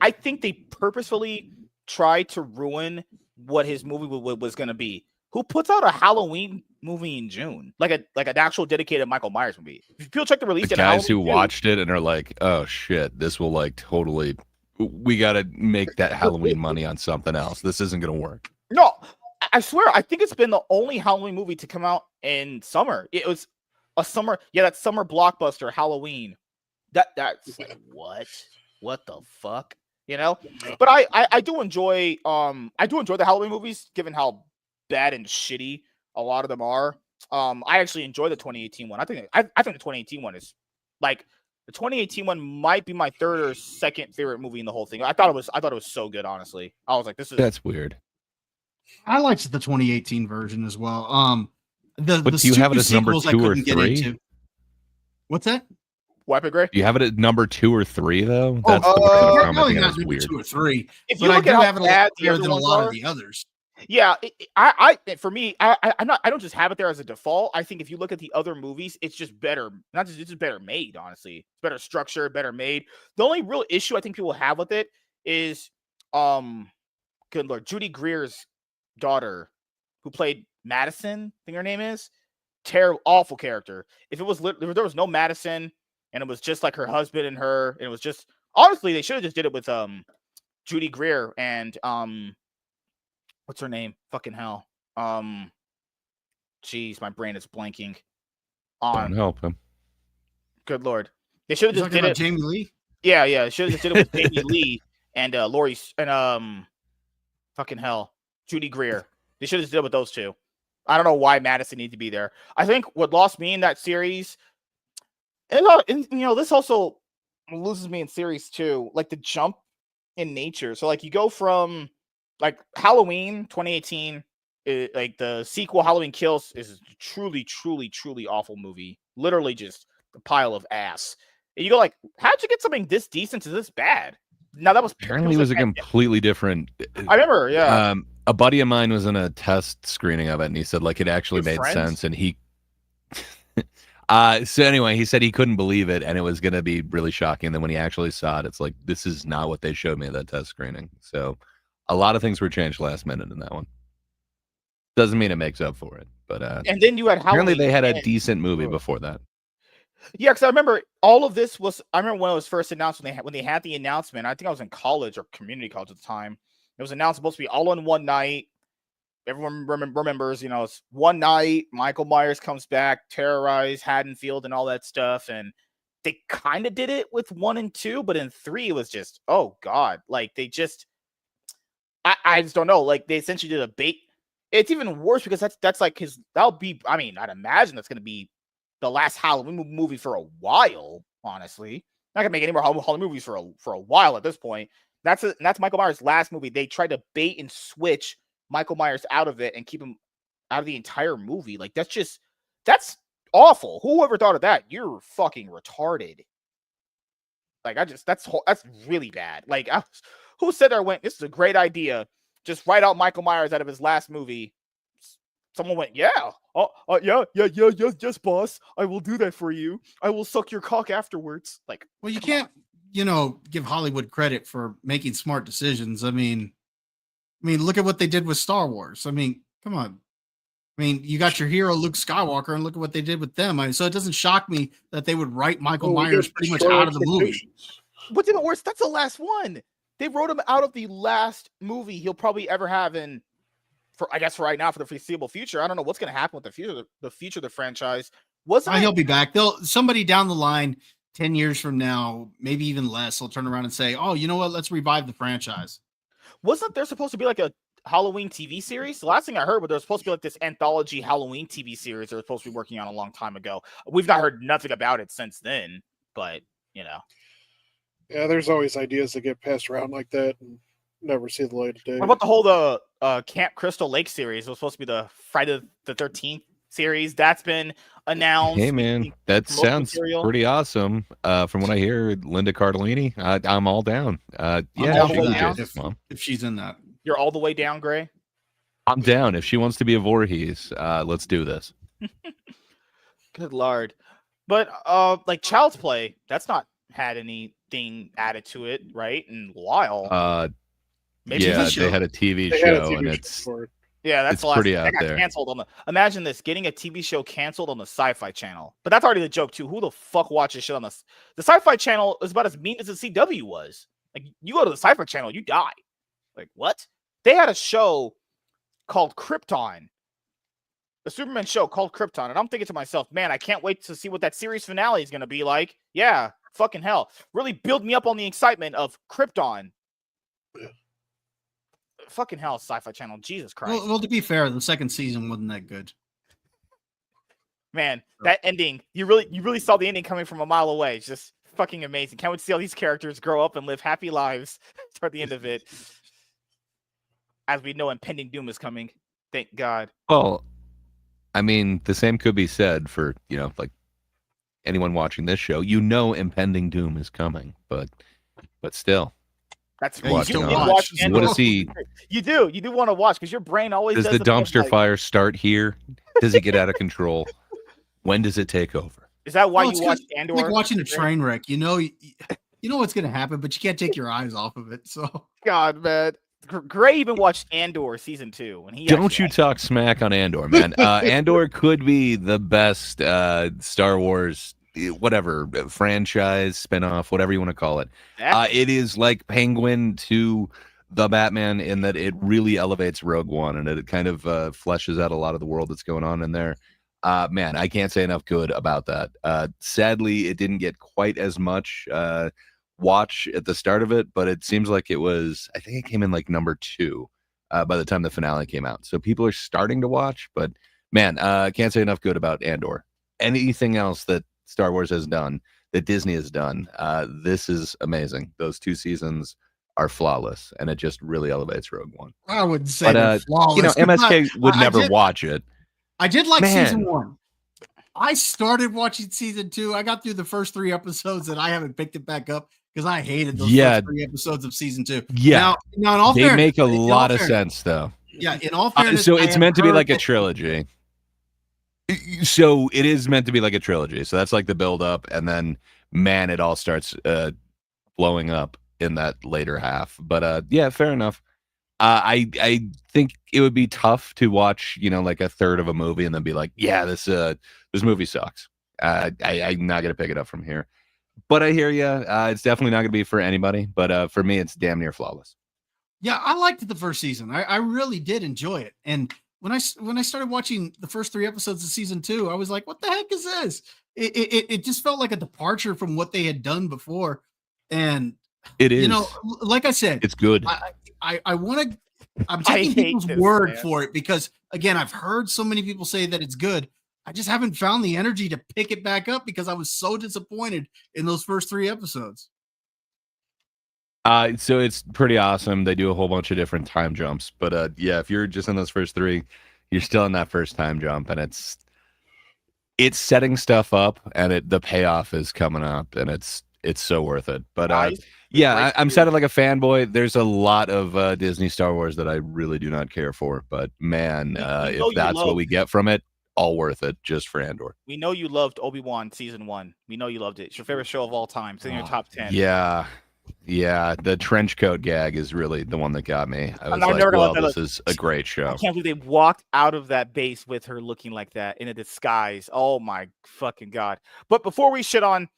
I think they purposefully tried to ruin what his movie was going to be. Who puts out a Halloween movie in June? Like an actual dedicated Michael Myers movie. If people check the release, the guys who watched it and are like, "Oh shit, this will like totally. We got to make that Halloween money on something else. This isn't going to work." No, I swear, I think it's been the only Halloween movie to come out in summer. It was a summer, that summer blockbuster, Halloween. That's like, what the fuck, you know? But I do enjoy the Halloween movies, given how bad and shitty a lot of them are. I actually enjoy the 2018 one. I think the 2018 one is like the 2018 one might be my third or second favorite movie in the whole thing. I thought it was so good, honestly. I was like, that's weird. I liked the 2018 version as well. But do you have it as number 2 or 3? What's that? What, Gray? Do you have it at number 2 or 3 though? That's the part I think that's weird. 2 or 3. If you look at how bad the other than a lot of the others. Yeah, for me, I don't just have it there as a default. I think if you look at the other movies, it's just better. It's just better made, honestly. It's better structured, better made. The only real issue I think people have with it is, good Lord, Judy Greer's daughter, who played Madison, I think her name is. Terrible, awful character. If there was no Madison and it was just like her husband and her, and it was just, honestly, they should have just did it with Judy Greer and what's her name? Fucking hell. Jeez, my brain is blanking. Don't help him. Good Lord. They should have just did it. Jamie Lee? Yeah. They should have just did it with Jamie Lee and Lori and fucking hell. Judy Greer. They should have just did it with those two. I don't know why Madison needed to be there. I think what lost me in that series, and this also loses me in series 2, like the jump in nature. So like you go from like Halloween 2018, like the sequel Halloween Kills is a truly awful movie. Literally just a pile of ass. And you go like, how'd you get something this decent to this bad? Now that was apparently it was a completely different. I remember, yeah. A buddy of mine was in a test screening of it, and he said like it actually made sense, and he. So anyway, he said he couldn't believe it, and it was going to be really shocking. And then when he actually saw it, it's like, this is not what they showed me at that test screening. So a lot of things were changed last minute in that one. Doesn't mean it makes up for it, but and then you had Halloween. Apparently they had a decent movie before that. Yeah, because I remember all of this was. I remember when it was first announced, when they had the announcement. I think I was in college or community college at the time. It was announced supposed to be all in one night. Everyone remembers, it's one night. Michael Myers comes back, terrorize Haddonfield and all that stuff. And they kind of did it with 1 and 2, but in 3, it was just, oh God. Like they just, I just don't know. Like they essentially did a bait. It's even worse because that's like that'll be, I mean, I'd imagine that's going to be the last Halloween movie for a while, honestly. Not going to make any more Halloween movies for a while at this point. That's Michael Myers' last movie. They tried to bait and switch Michael Myers out of it and keep him out of the entire movie. Like that's awful. Whoever thought of that? You're fucking retarded. Like that's really bad. Like Who said there went, this is a great idea. Just write out Michael Myers out of his last movie. Someone went, yeah. Yes, boss. I will do that for you. I will suck your cock afterwards. Like, well, you can't, give Hollywood credit for making smart decisions. I mean, look at what they did with Star Wars. I mean, come on. I mean, you got your hero Luke Skywalker, and look at what they did with them. So it doesn't shock me that they would write Michael Myers pretty much out of the movie. What's even worse? That's the last one. They wrote him out of the last movie he'll probably ever have for right now, for the foreseeable future. I don't know what's going to happen with the future of the franchise. He'll be back. Somebody down the line, 10 years from now, maybe even less, will turn around and say, oh, you know what? Let's revive the franchise. Wasn't there supposed to be like a Halloween TV series? The last thing I heard was there was supposed to be like this anthology Halloween TV series they were supposed to be working on a long time ago. We've not heard nothing about it since then, but Yeah, there's always ideas that get passed around like that and never see the light of day. What about the whole Camp Crystal Lake series? It was supposed to be the Friday the 13th series. That's been announced. Hey man, that sounds pretty awesome. From what I hear, Linda Cardellini, I'm all down. If she's in that. You're all the way down, Gray? I'm down. If she wants to be a Voorhees, let's do this. Good Lord. But like Child's Play, that's not had anything added to it, right? In a while. Maybe they had a TV show, and it's that's the last pretty thing. out Got there. canceled on imagine this, getting a TV show canceled on the Sci-Fi Channel. But that's already the joke too. Who the fuck watches shit on the Sci-Fi Channel? Is about as mean as the CW was. Like, you go to the Sci-Fi Channel, you die. Like, what? They had a show called Krypton. A Superman show called Krypton. And I'm thinking to myself, man, I can't wait to see what that series finale is going to be like. Yeah, fucking hell. Really build me up on the excitement of Krypton. Fucking hell, Sci-Fi Channel. Jesus Christ. Well, to be fair, the second season wasn't that good. Man, that ending, you really saw the ending coming from a mile away. It's just fucking amazing. Can't wait to see all these characters grow up and live happy lives toward the end of it. As we know, impending doom is coming. Thank God. Well, I mean, the same could be said for, like anyone watching this show. Impending doom is coming, but still. That's what you watch. What is he? You do want to watch because your brain always does the dumpster fire start here? Does it get out of control? When does it take over? Is that why you watch Andor? Like watching a train wreck. You know what's going to happen, but you can't take your eyes off of it. So God, man. Gray even watched Andor season 2, and he don't you talk smack on Andor, man. Andor could be the best Star Wars whatever franchise spinoff, whatever you want to call it. It is like Penguin to the Batman in that it really elevates Rogue One, and it kind of fleshes out a lot of the world that's going on in there. Man, I can't say enough good about that. Sadly, it didn't get quite as much watch at the start of it, but it seems like I think it came in like number 2 by the time the finale came out. So people are starting to watch, but man, can't say enough good about Andor. Anything else that Star Wars has done, that Disney has done, this is amazing. Those 2 seasons are flawless, and it just really elevates Rogue One. I wouldn't say they're flawless. MSK would never watch it. I did like season 1. I started watching season 2. I got through the first 3 episodes, and I haven't picked it back up because I hated those first 3 episodes of season 2. Yeah, now in all fairness, make a lot of sense, though. Yeah, in all fairness, so it's meant to be like a trilogy. So it is meant to be like a trilogy. So that's like the build up, and then man, it all starts blowing up in that later half. But yeah, fair enough. I think it would be tough to watch, like a third of a movie and then be like, yeah, this movie sucks. I'm not gonna pick it up from here. But I hear you. It's definitely not gonna be for anybody. But for me, it's damn near flawless. Yeah, I liked the first season. I really did enjoy it. And when I started watching the first 3 episodes of season 2, I was like, what the heck is this? It just felt like a departure from what they had done before. And it is, like I said, it's good. I'm taking people's word for it because, again, I've heard so many people say that it's good. I just haven't found the energy to pick it back up because I was so disappointed in those first 3 episodes. So it's pretty awesome. They do a whole bunch of different time jumps, but yeah, if you're just in those first 3, you're still in that first time jump, and it's setting stuff up, and the payoff is coming up, and it's so worth it. But Yeah, I'm sounding like a fanboy. There's a lot of Disney Star Wars that I really do not care for, but man, if that's what we get from it, all worth it just for Andor. We know you loved Obi-Wan season 1. We know you loved it. It's your favorite show of all time. It's in your top 10. Yeah. The trench coat gag is really the one that got me. I was like, well, this is a great show. I can't believe they walked out of that base with her looking like that in a disguise. Oh my fucking God. But before we shit on,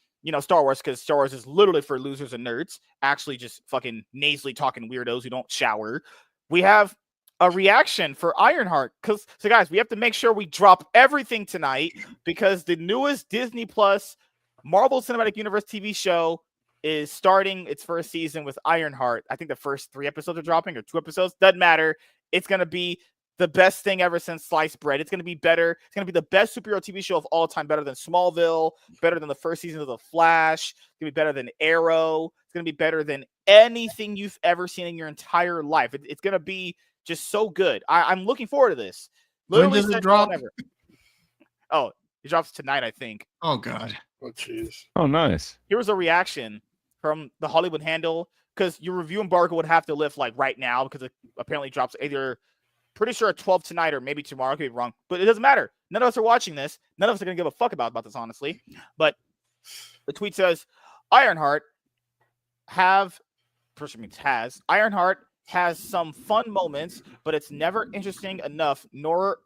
Star Wars, because Star Wars is literally for losers and nerds, actually just fucking nasally talking weirdos who don't shower, we have a reaction for Ironheart. So guys, we have to make sure we drop everything tonight because the newest Disney Plus Marvel Cinematic Universe TV show is starting its first season with Ironheart. I think the first 3 episodes are dropping, or 2 episodes. Doesn't matter. It's going to be the best thing ever since sliced bread. It's going to be better. It's going to be the best superhero TV show of all time. Better than Smallville. Better than the first season of The Flash. It's going to be better than Arrow. It's going to be better than anything you've ever seen in your entire life. It's going to be just so good. I'm looking forward to this. Literally, when does it drop? Oh, it drops tonight, I think. Oh, God. Oh, jeez. Oh, nice. Here was a reaction from the Hollywood Handle, because your review embargo would have to lift like right now, because it apparently drops either, pretty sure at 12 tonight or maybe tomorrow. I could be wrong, but it doesn't matter. None of us are watching this. None of us are going to give a fuck about this, honestly. But the tweet says, Ironheart Ironheart has some fun moments, but it's never interesting enough, nor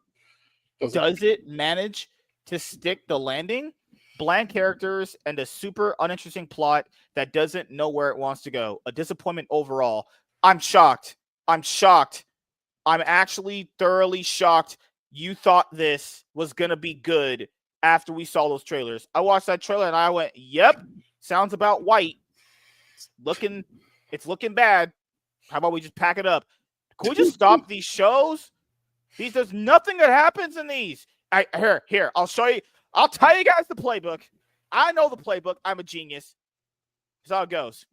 does it manage to stick the landing. Bland characters and a super uninteresting plot that doesn't know where it wants to go. A disappointment overall. I'm shocked. I'm actually thoroughly shocked you thought this was going to be good after we saw those trailers. I watched that trailer and I went, yep, sounds about white. It's looking bad. How about we just pack it up? Can we just stop these shows? There's nothing that happens in these. Here, I'll show you. I'll tell you guys the playbook. I know the playbook. I'm a genius. Here's how it goes.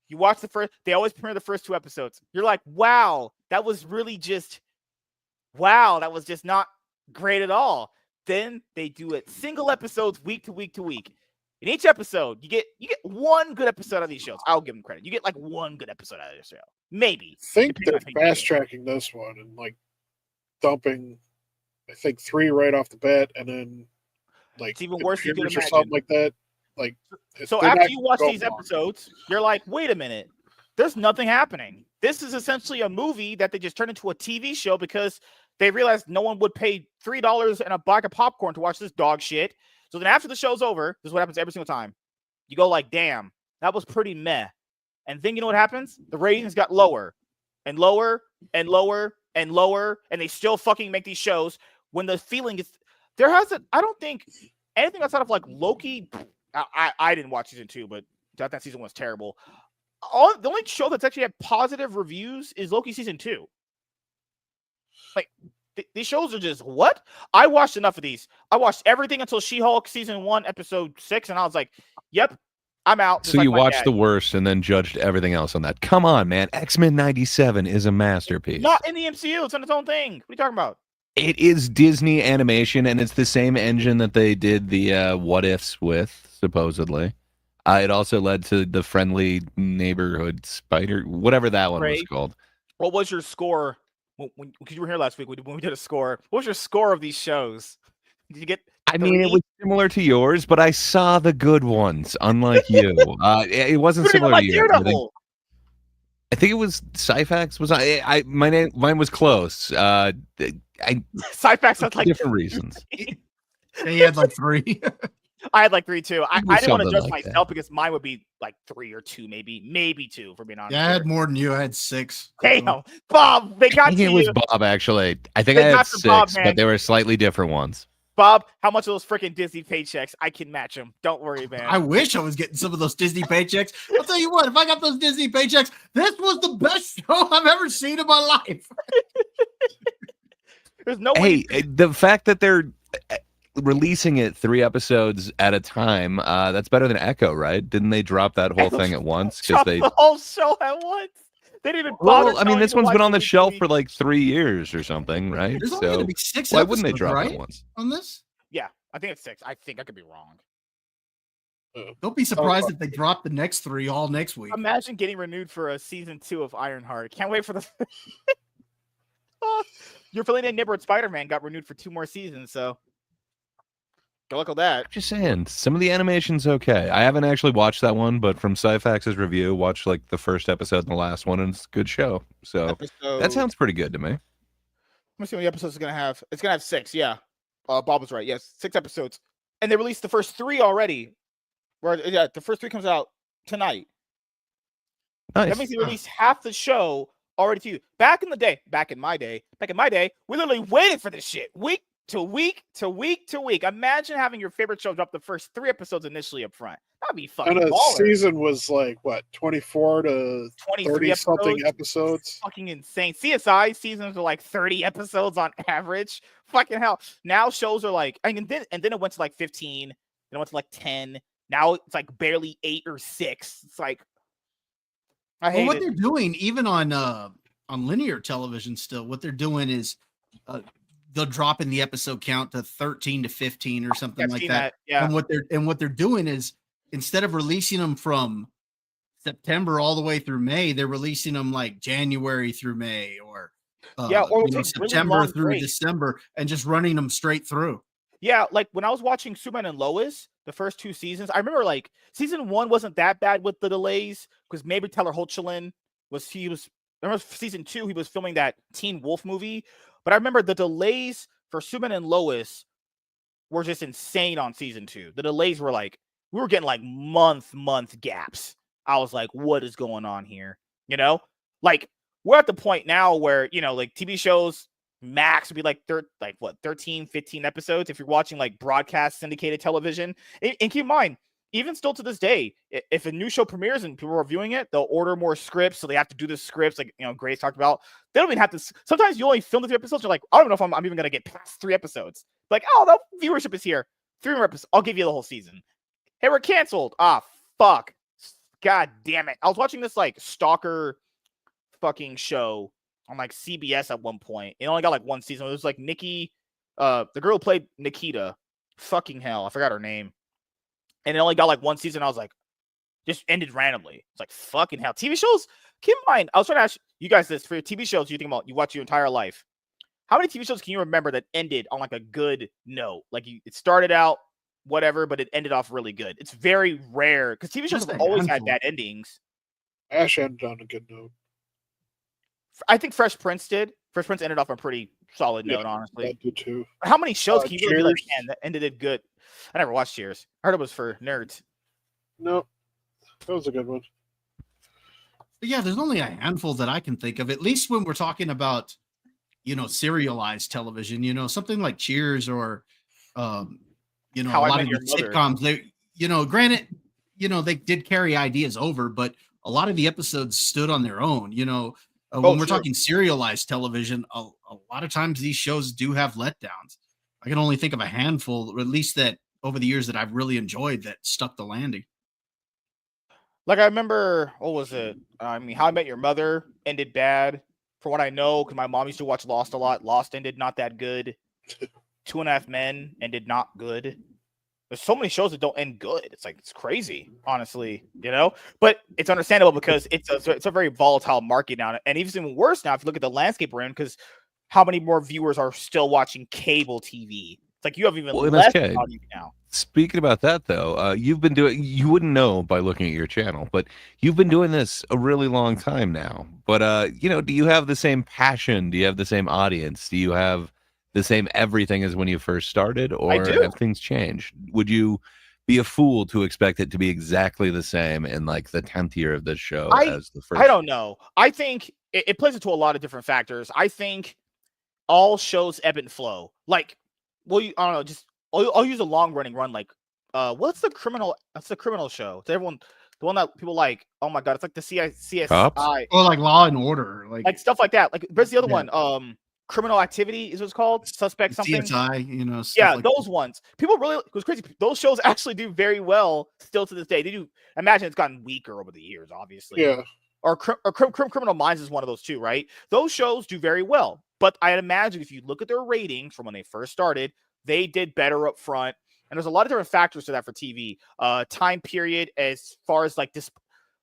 You watch they always premiere the first 2 episodes. You're like, wow, that was not great at all. Then they do it single episodes, week to week to week. In each episode, you get one good episode out of these shows. I'll give them credit. You get like one good episode out of this show. Maybe. I think they're fast tracking this one and like dumping, I think 3 right off the bat, and then like it's even worse than you could imagine. Or something like that. Like, so after you watch these episodes, you're like, wait a minute, there's nothing happening. This is essentially a movie that they just turned into a TV show because they realized no one would pay $3 and a bag of popcorn to watch this dog shit. So then after the show's over, this is what happens every single time. You go like, damn, that was pretty meh. And then you know what happens? The ratings got lower and lower and lower and lower, and they still fucking make these shows when the feeling is I don't think anything outside of like Loki. I didn't watch season 2, but that season was terrible. The only show that's actually had positive reviews is Loki season 2. Like these shows are just what? I watched enough of these. I watched everything until She-Hulk season 1, episode 6, and I was like, yep, I'm out. So you watched the worst and then judged everything else on that. Come on, man. X-Men 97 is a masterpiece. Not in the MCU. It's on its own thing. What are you talking about? It is Disney animation, and it's the same engine that they did the What Ifs with, supposedly. It also led to the Friendly Neighborhood Spider, whatever that one was called. What was your score? When you were here last week when we did a score, what was your score of these shows? Did you get? I mean, it was similar to yours, but I saw the good ones, unlike you. It wasn't similar to you. I think it was Syphax. Mine was close. Syphax had like different reasons. He had like 3. I had like 3 too. I didn't want to judge myself because mine would be like 3 or 2, maybe 2, for being honest. Yeah, I had more than you. I had 6. Damn, Bob, they got you. It was Bob, actually. I think I had 6, but they were slightly different ones. Bob, how much of those freaking Disney paychecks? I can match them. Don't worry, man. I wish I was getting some of those Disney paychecks. I'll tell you what, if I got those Disney paychecks, this was the best show I've ever seen in my life. There's no way. Hey, the fact that they're releasing it 3 episodes at a time, that's better than Echo, right? Didn't they drop that whole thing at once? Drop the whole show at once. They didn't even bother. Well, I mean, this one's been on the shelf for like 3 years or something, right? There's only going to be 6 why episodes, wouldn't they drop right? it once? On this? Yeah, I think it's 6. I think I could be wrong. Don't be surprised if they drop the next 3 all next week. Imagine getting renewed for a season 2 of Ironheart. Can't wait for the. Your affiliate Neighborhood Spider-Man got renewed for 2 more seasons, so good luck with that. I'm just saying, some of the animation's okay. I haven't actually watched that one, but from Syfax's review, watched like the first episode and the last one, and it's a good show. So that sounds pretty good to me. Let me see how many episodes it's gonna have. It's gonna have 6, yeah. Bob was right. Yes, 6 episodes, and they released the first 3 already. The first 3 comes out tonight. Nice. That means they released half the show already to you. Back in my day, we literally waited for this shit week to week to week to week. Imagine having your favorite show drop the first 3 episodes initially up front. That'd be fucking And a baller. season was like, what, 24 to 30-something episodes? Fucking insane. CSI seasons are like 30 episodes on average. Fucking hell. Now shows are like, and then it went to like 15, then it went to like 10. Now it's like barely 8 or 6. It's like, I hate what it. they're doing, even on linear television, still, what they're doing is they'll drop in the episode count to 13 to 15 or something like that. Yeah. And what they're doing is, instead of releasing them from September all the way through May, they're releasing them like January through May, or September really through December, and just running them straight through. Yeah, like when I was watching Superman and Lois, the first 2 seasons, I remember like season 1 wasn't that bad with the delays because maybe Taylor Hoechlin I remember season 2, he was filming that Teen Wolf movie, but I remember the delays for Superman and Lois were just insane on season 2. The delays were like, we were getting like month gaps. I was like, what is going on here? You know, like we're at the point now where, you know, like TV shows max would be like 13, 15 episodes if you're watching like broadcast syndicated television. And keep in mind, even still to this day, if a new show premieres and people are viewing it, they'll order more scripts, so they have to do the scripts, like, you know, Grace talked about. They don't even have to. Sometimes you only film the 3 episodes. You're like, I don't know if I'm even gonna get past 3 episodes. Like, oh, the viewership is here. 3 more episodes. I'll give you the whole season. Hey, we're canceled. Ah, fuck. God damn it. I was watching this like stalker fucking show on like CBS at one point. It only got like 1 season. It was like Nikki, the girl who played Nikita. Fucking hell, I forgot her name. And it only got like 1 season. I was like, just ended randomly. It's like, fucking hell. TV shows, keep in mind, I was trying to ask you guys this. For your TV shows you think about, you watch your entire life, how many TV shows can you remember that ended on like a good note? Like it started out whatever, but it ended off really good. It's very rare because TV shows have always had bad endings. Ash ended on a good note. I think Fresh Prince did. Fresh Prince ended off on a pretty solid note, honestly. I did too. How many shows can you really be like, Cheers. man, that ended it good? I never watched Cheers. I heard it was for nerds. No, that was a good one. But yeah, there's only a handful that I can think of, at least when we're talking about, you know, serialized television, you know, something like Cheers or, you know, How a I lot Met of Your the Mother. sitcoms, they, you know, granted, you know, they did carry ideas over, but a lot of the episodes stood on their own, you know. When we're talking serialized television, a lot of times these shows do have letdowns. I can only think of a handful, or at least that over the years that I've really enjoyed that stuck the landing. Like I remember, what was it? I mean, How I Met Your Mother ended bad, for what I know, because my mom used to watch Lost a lot. Lost ended not that good. 2.5 Men ended not good. There's so many shows that don't end good. It's like, it's crazy, honestly, you know? But it's understandable because it's a very volatile market now. And even worse now, if you look at the landscape we're in, because how many more viewers are still watching cable TV? It's like you have even less MSK, audience now. Speaking about that, though, you wouldn't know by looking at your channel, but you've been doing this a really long time now. But, you know, do you have the same passion? Do you have the same audience? Do you have the same everything as when you first started, or have things changed? Would you be a fool to expect it to be exactly the same in like the 10th year of this show as the first? I don't know. I think it plays into a lot of different factors. I think all shows ebb and flow. Like, well, I don't know. Just I'll use a long running run. Like, what's the criminal? That's the criminal show. To everyone, the one that people like. Oh my god, it's like the CSI. Or like Law and Order, like stuff like that. Like, where's the other one? Criminal Activity is what it's called. Suspect something. CSI, you know. Yeah, like those ones. People really, it was crazy. Those shows actually do very well still to this day. They do. Imagine it's gotten weaker over the years, obviously. Yeah. Or Criminal Minds is one of those too, right? Those shows do very well. But I'd imagine if you look at their ratings from when they first started, they did better up front. And there's a lot of different factors to that for TV. Time period, as far as like this.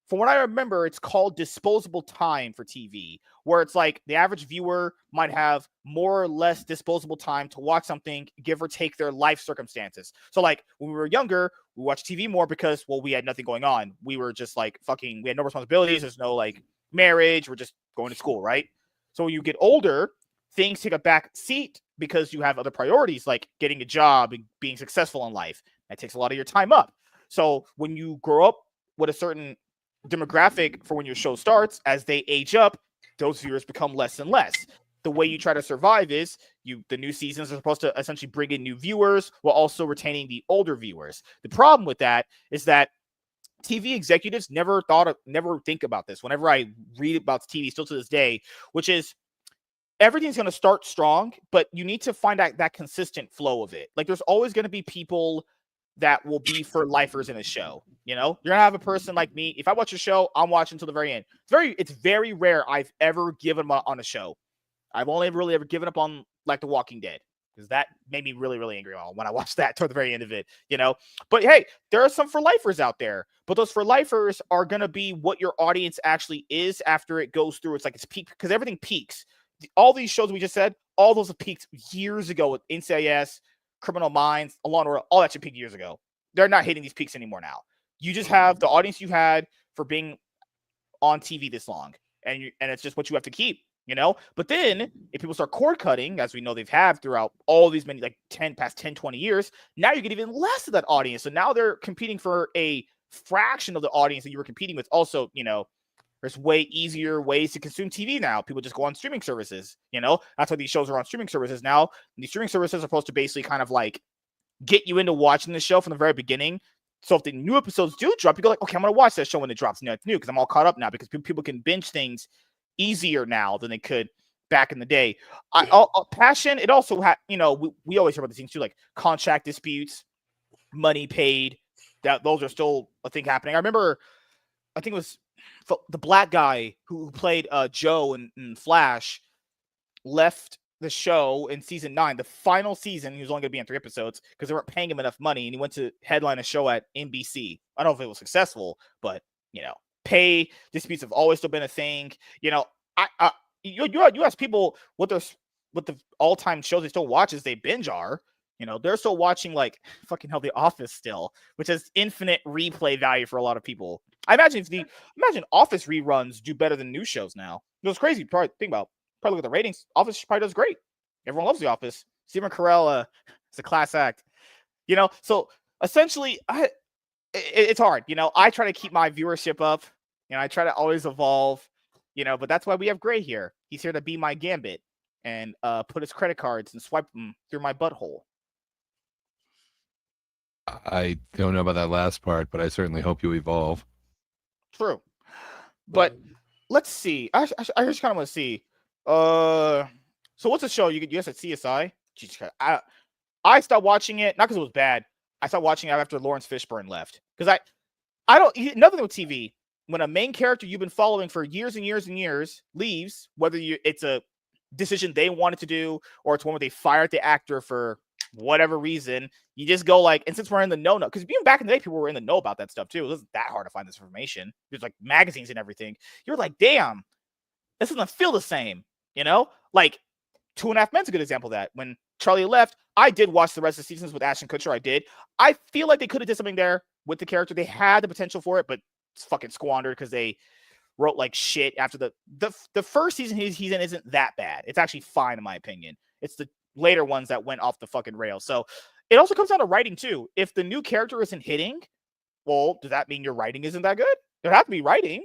From what I remember, it's called disposable time for TV, where it's like the average viewer might have more or less disposable time to watch something, give or take their life circumstances. So like when we were younger, we watched TV more because, well, we had nothing going on. We were just like we had no responsibilities. There's no like marriage. We're just going to school, right? So when you get older, things take a back seat because you have other priorities like getting a job and being successful in life. That takes a lot of your time up. So when you grow up with a certain demographic for when your show starts, as they age up, those viewers become less and less. The way you try to survive is the new seasons are supposed to essentially bring in new viewers while also retaining the older viewers. The problem with that is that TV executives never think about this. Whenever I read about TV still to this day, which is everything's going to start strong, but you need to find out that consistent flow of it. Like there's always going to be people that will be for lifers in a show. You know, you're gonna have a person like me. If I watch a show, I'm watching until the very end. It's very rare I've ever given up on a show. I've only really ever given up on like The Walking Dead, because that made me really, really angry when I watched that toward the very end of it, you know. But hey, there are some for lifers out there, but those for lifers are gonna be what your audience actually is after it goes through. It's like it's peak, because everything peaks. All these shows we just said, all those have peaked years ago with NCIS, Criminal Minds, Law and Order, all that should peak years ago. They're not hitting these peaks anymore now. You just have the audience you had for being on TV this long, and it's just what you have to keep, you know. But then if people start cord cutting, as we know they've had throughout all these many past 10, 20 years, now you get even less of that audience. So now they're competing for a fraction of the audience that you were competing with. Also, you know, there's way easier ways to consume TV now. People just go on streaming services, you know. That's why these shows are on streaming services now. And these streaming services are supposed to basically kind of like get you into watching the show from the very beginning. So if the new episodes do drop, you go like, okay, I'm going to watch that show when it drops. It's new because I'm all caught up now, because people can binge things easier now than they could back in the day. Passion, it also had, you know, we always hear about these things too, like contract disputes, money paid. Those are still a thing happening. I remember, I think it was the black guy who played Joe in Flash left the show in season 9, the final season. He was only going to be in 3 episodes because they weren't paying him enough money, and he went to headline a show at NBC. I don't know if it was successful, but you know, pay disputes have always still been a thing. You know, you ask people what the all-time shows they still watch as they binge are. You know, they're still watching like fucking hell The Office still, which has infinite replay value for a lot of people. I imagine imagine Office reruns do better than new shows now. It was crazy. Probably look at the ratings. Office probably does great. Everyone loves The Office. Stephen Carell is a class act. You know, so essentially, it's hard. You know, I try to keep my viewership up. You know, I try to always evolve. You know, but that's why we have Gray here. He's here to be my Gambit and put his credit cards and swipe them through my butthole. I don't know about that last part, but I certainly hope you evolve. True. But let's see. I just kind of want to see. So what's the show? You guys at CSI? Jeez, I stopped watching it, not because it was bad. I stopped watching it after Lawrence Fishburne left. Because I don't, nothing with TV. When a main character you've been following for years and years and years leaves, whether it's a decision they wanted to do or it's one where they fired the actor for whatever reason, you just go like, and since we're in the know, because being back in the day, people were in the know about that stuff too. It wasn't that hard to find this information. There's like magazines and everything. You're like, damn, this doesn't feel the same, you know? Like 2.5 Men's a good example of that. When Charlie left, I did watch the rest of the seasons with Ashton Kutcher. I did. I feel like they could have did something there with the character. They had the potential for it, but it's fucking squandered because they wrote like shit after the first season he's in isn't that bad. It's actually fine in my opinion. It's the later ones that went off the fucking rails. So it also comes down to writing too. If the new character isn't hitting, well, does that mean your writing isn't that good? There have to be writing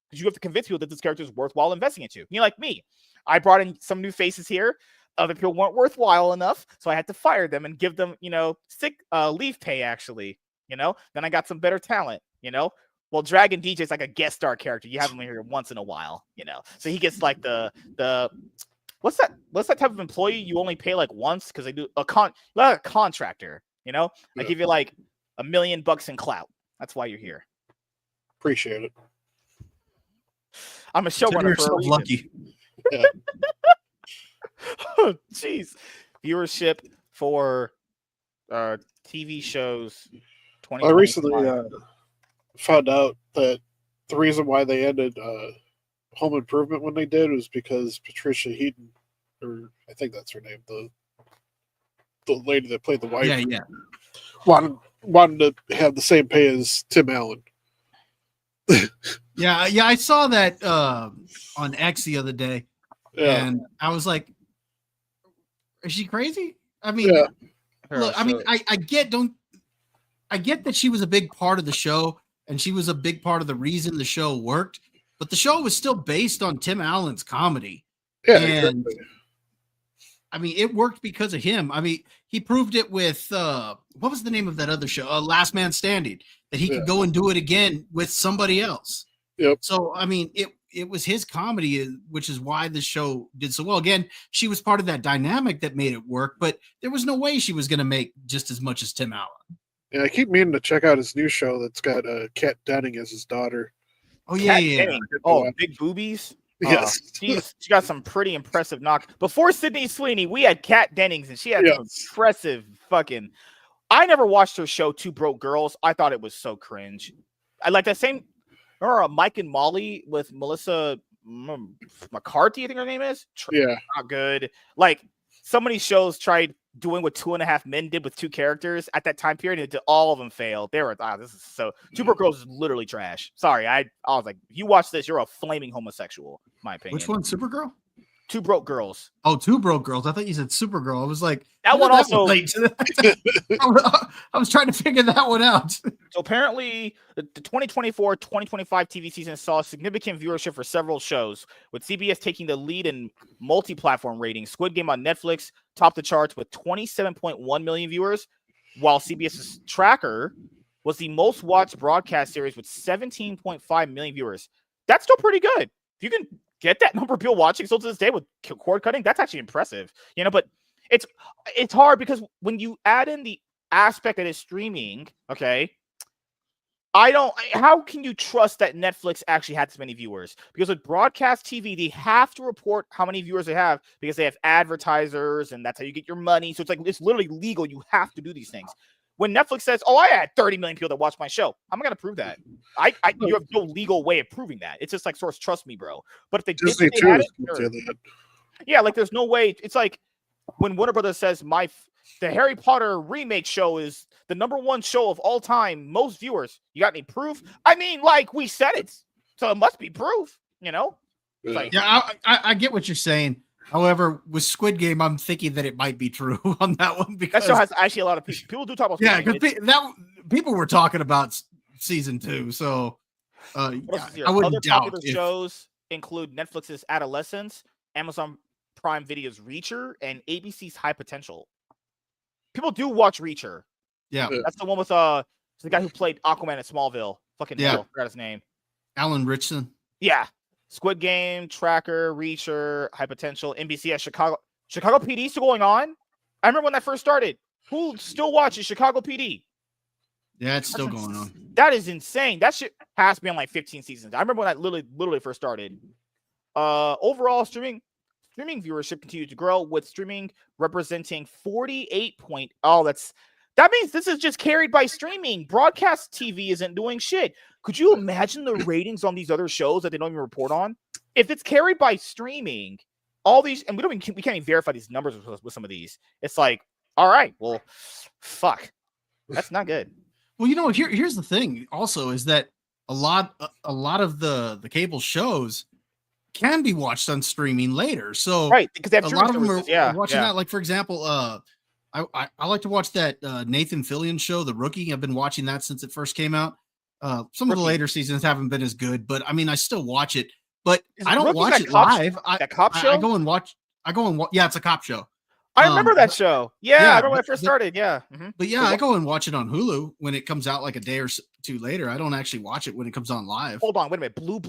because you have to convince people that this character is worthwhile investing into. You know, like me, I brought in some new faces here. Other people weren't worthwhile enough, so I had to fire them and give them, you know, sick leave pay actually. You know, then I got some better talent. You know, well, Dragondj is like a guest star character. You have him here once in a while. You know, so he gets like the what's that type of employee you only pay like once because they do like a contractor, you know? I give you like $1 million in clout. That's why you're here. Appreciate it. I'm a showrunner for a reason. Lucky. Yeah. Oh, jeez. Viewership for TV shows. I recently found out that the reason why they ended Home Improvement when they did was because Patricia Heaton, or I think that's her name, the lady that played the wife, wanted to have the same pay as Tim Allen. Yeah, I saw that on X the other day, and I was like, "Is she crazy?" I mean, look, I mean, I get that she was a big part of the show, and she was a big part of the reason the show worked, but the show was still based on Tim Allen's comedy, and exactly. I mean, it worked because of him. I mean, he proved it with what was the name of that other show? Last Man Standing. That he could go and do it again with somebody else. Yep. So I mean, it was his comedy, which is why the show did so well. Again, she was part of that dynamic that made it work, but there was no way she was going to make just as much as Tim Allen. Yeah, I keep meaning to check out his new show that's got Kat Denning as his daughter. Oh yeah, Denning. Oh, big boobies. Yes, she got some pretty impressive knock. Before Sydney Sweeney, we had Kat Dennings, and she had some impressive fucking. I never watched her show Two Broke Girls. I thought it was so cringe. I like that same. Remember Mike and Molly with Melissa McCarthy, I think her name is. Not good. Like some of these shows tried doing what 2.5 Men did with 2 characters at that time period, and all of them failed. They were this is so. Two Broke Girls is literally trash. Sorry, I was like, if you watch this, you're a flaming homosexual. In my opinion. Which one, Supergirl? Two Broke Girls. Oh, Two Broke Girls. I thought you said Supergirl. I was like, that one also. I was trying to figure that one out. So apparently, the 2024-2025 TV season saw significant viewership for several shows, with CBS taking the lead in multi-platform ratings. Squid Game on Netflix topped the charts with 27.1 million viewers, while CBS's Tracker was the most watched broadcast series with 17.5 million viewers. That's still pretty good. If you can get that number of people watching still to this day with cord cutting, that's actually impressive. But it's hard because when you add in the aspect that is streaming, okay, how can you trust that Netflix actually had this many viewers? Because with broadcast TV, they have to report how many viewers they have because they have advertisers, and that's how you get your money. So it's literally legal. You have to do these things. When Netflix says, "Oh, I had 30 million people that watch my show," how am I going to prove that? You have no legal way of proving that. It's just like, source, trust me, bro. But if they Disney did, had it, yeah, like there's no way. It's like when Warner Brothers says the Harry Potter remake show is the #1 show of all time, most viewers. You got any proof? I mean, like we said it, so it must be proof. Like, I get what you're saying. However, with Squid Game, I'm thinking that it might be true on that one because that show has actually a lot of people. People do talk about. Yeah, because people were talking about season 2, so I wouldn't doubt. Popular shows include Netflix's Adolescence, Amazon Prime Video's Reacher, and ABC's High Potential. People do watch Reacher. Yeah, that's the one with the guy who played Aquaman at Smallville. Fucking hell, forgot his name. Alan Richson. Yeah. Squid Game, Tracker, Reacher, High Potential, NBC, Chicago PD still going on. I remember when that first started. Who still watches Chicago PD? Yeah, it's still going on. That is insane. That shit has been like 15 seasons. I remember when that literally first started. Overall, streaming viewership continued to grow, with streaming representing 48 point. Oh, that means this is just carried by streaming. Broadcast TV isn't doing shit. Could you imagine the ratings on these other shows that they don't even report on? If it's carried by streaming, all these, and we can't even verify these numbers with some of these. It's like, all right, well, fuck, that's not good. Well, here's the thing. Also, is that a lot of the cable shows can be watched on streaming later. So right, because they have a lot of them are watching that. Like for example, I like to watch that Nathan Fillion show, The Rookie. I've been watching that since it first came out. Some of the later seasons haven't been as good, but I mean, I still watch it. But I don't watch it live. That cop show? I go and watch. Yeah, it's a cop show. I remember that show. Yeah, I remember when I first started. Yeah, but yeah, I go and watch it on Hulu when it comes out like a day or two later. I don't actually watch it when it comes on live. Hold on, wait a minute. Blue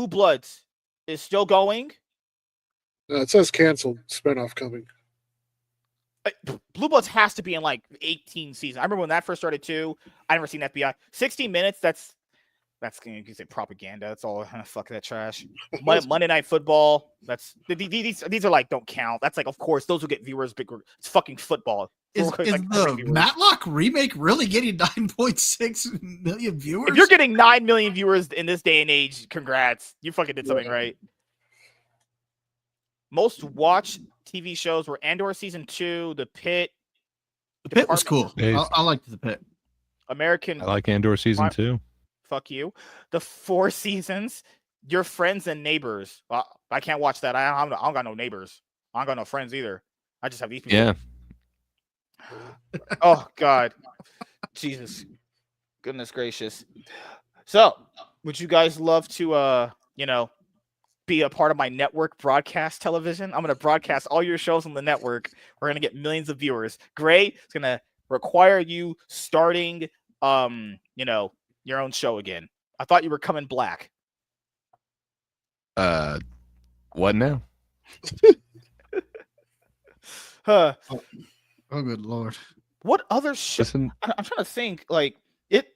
Bloods is still going. It says canceled. Spinoff coming. Blue Bloods has to be in like 18 seasons. I remember when that first started too. I never seen FBI. 60 Minutes. That's That's you can say propaganda. That's all. Fuck that trash. Monday Night Football. That's these are like don't count. That's like of course those who get viewers big. It's fucking football. Is the Matlock remake really getting 9.6 million viewers? If you're getting 9 million viewers in this day and age, congrats. You fucking did something right. Most watched TV shows were Andor season 2, The Pit. The Pit was cool. I liked The Pit. American. I like Andor season 2. Fuck you. The 4 seasons. Your Friends and Neighbors. Well, I can't watch that. I don't got no neighbors. I don't got no friends either. I just have these people. Yeah. Oh God, Jesus, goodness gracious. So, would you guys love to, be a part of my network broadcast television? I'm gonna broadcast all your shows on the network. We're gonna get millions of viewers. Gray, it's gonna require you starting, your own show again. I thought you were coming black. What now? Huh. Oh, good Lord. What other show? Listen, I'm trying to think. Like it.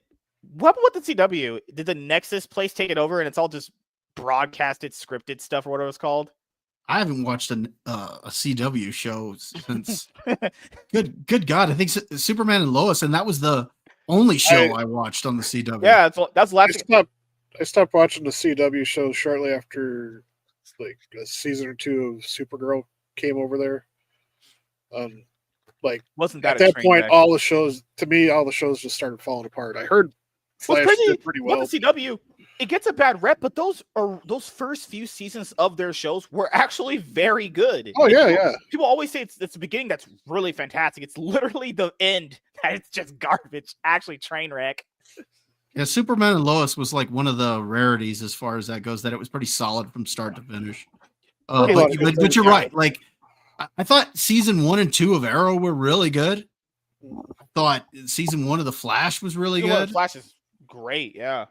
What happened with the CW? Did the Nexus place take it over, and it's all just broadcasted, scripted stuff, or whatever it's called? I haven't watched a CW show since. good God! I think Superman and Lois, and that was the only show I watched on the CW. Yeah, that's the last. I stopped watching the CW shows shortly after, like a season or 2 of Supergirl came over there. Wasn't that at that point, all the shows just started falling apart. I heard Flash did pretty well. With the CW, it gets a bad rep, but those first few seasons of their shows were actually very good. Oh yeah. People always say it's the beginning that's really fantastic. It's literally the end that it's just garbage. Actually, train wreck. Yeah, Superman and Lois was like one of the rarities as far as that goes. That it was pretty solid from start to finish. But you're right. Like, I thought season 1 and 2 of Arrow were really good. I thought season 1 of The Flash was really good. Flash is great, yeah.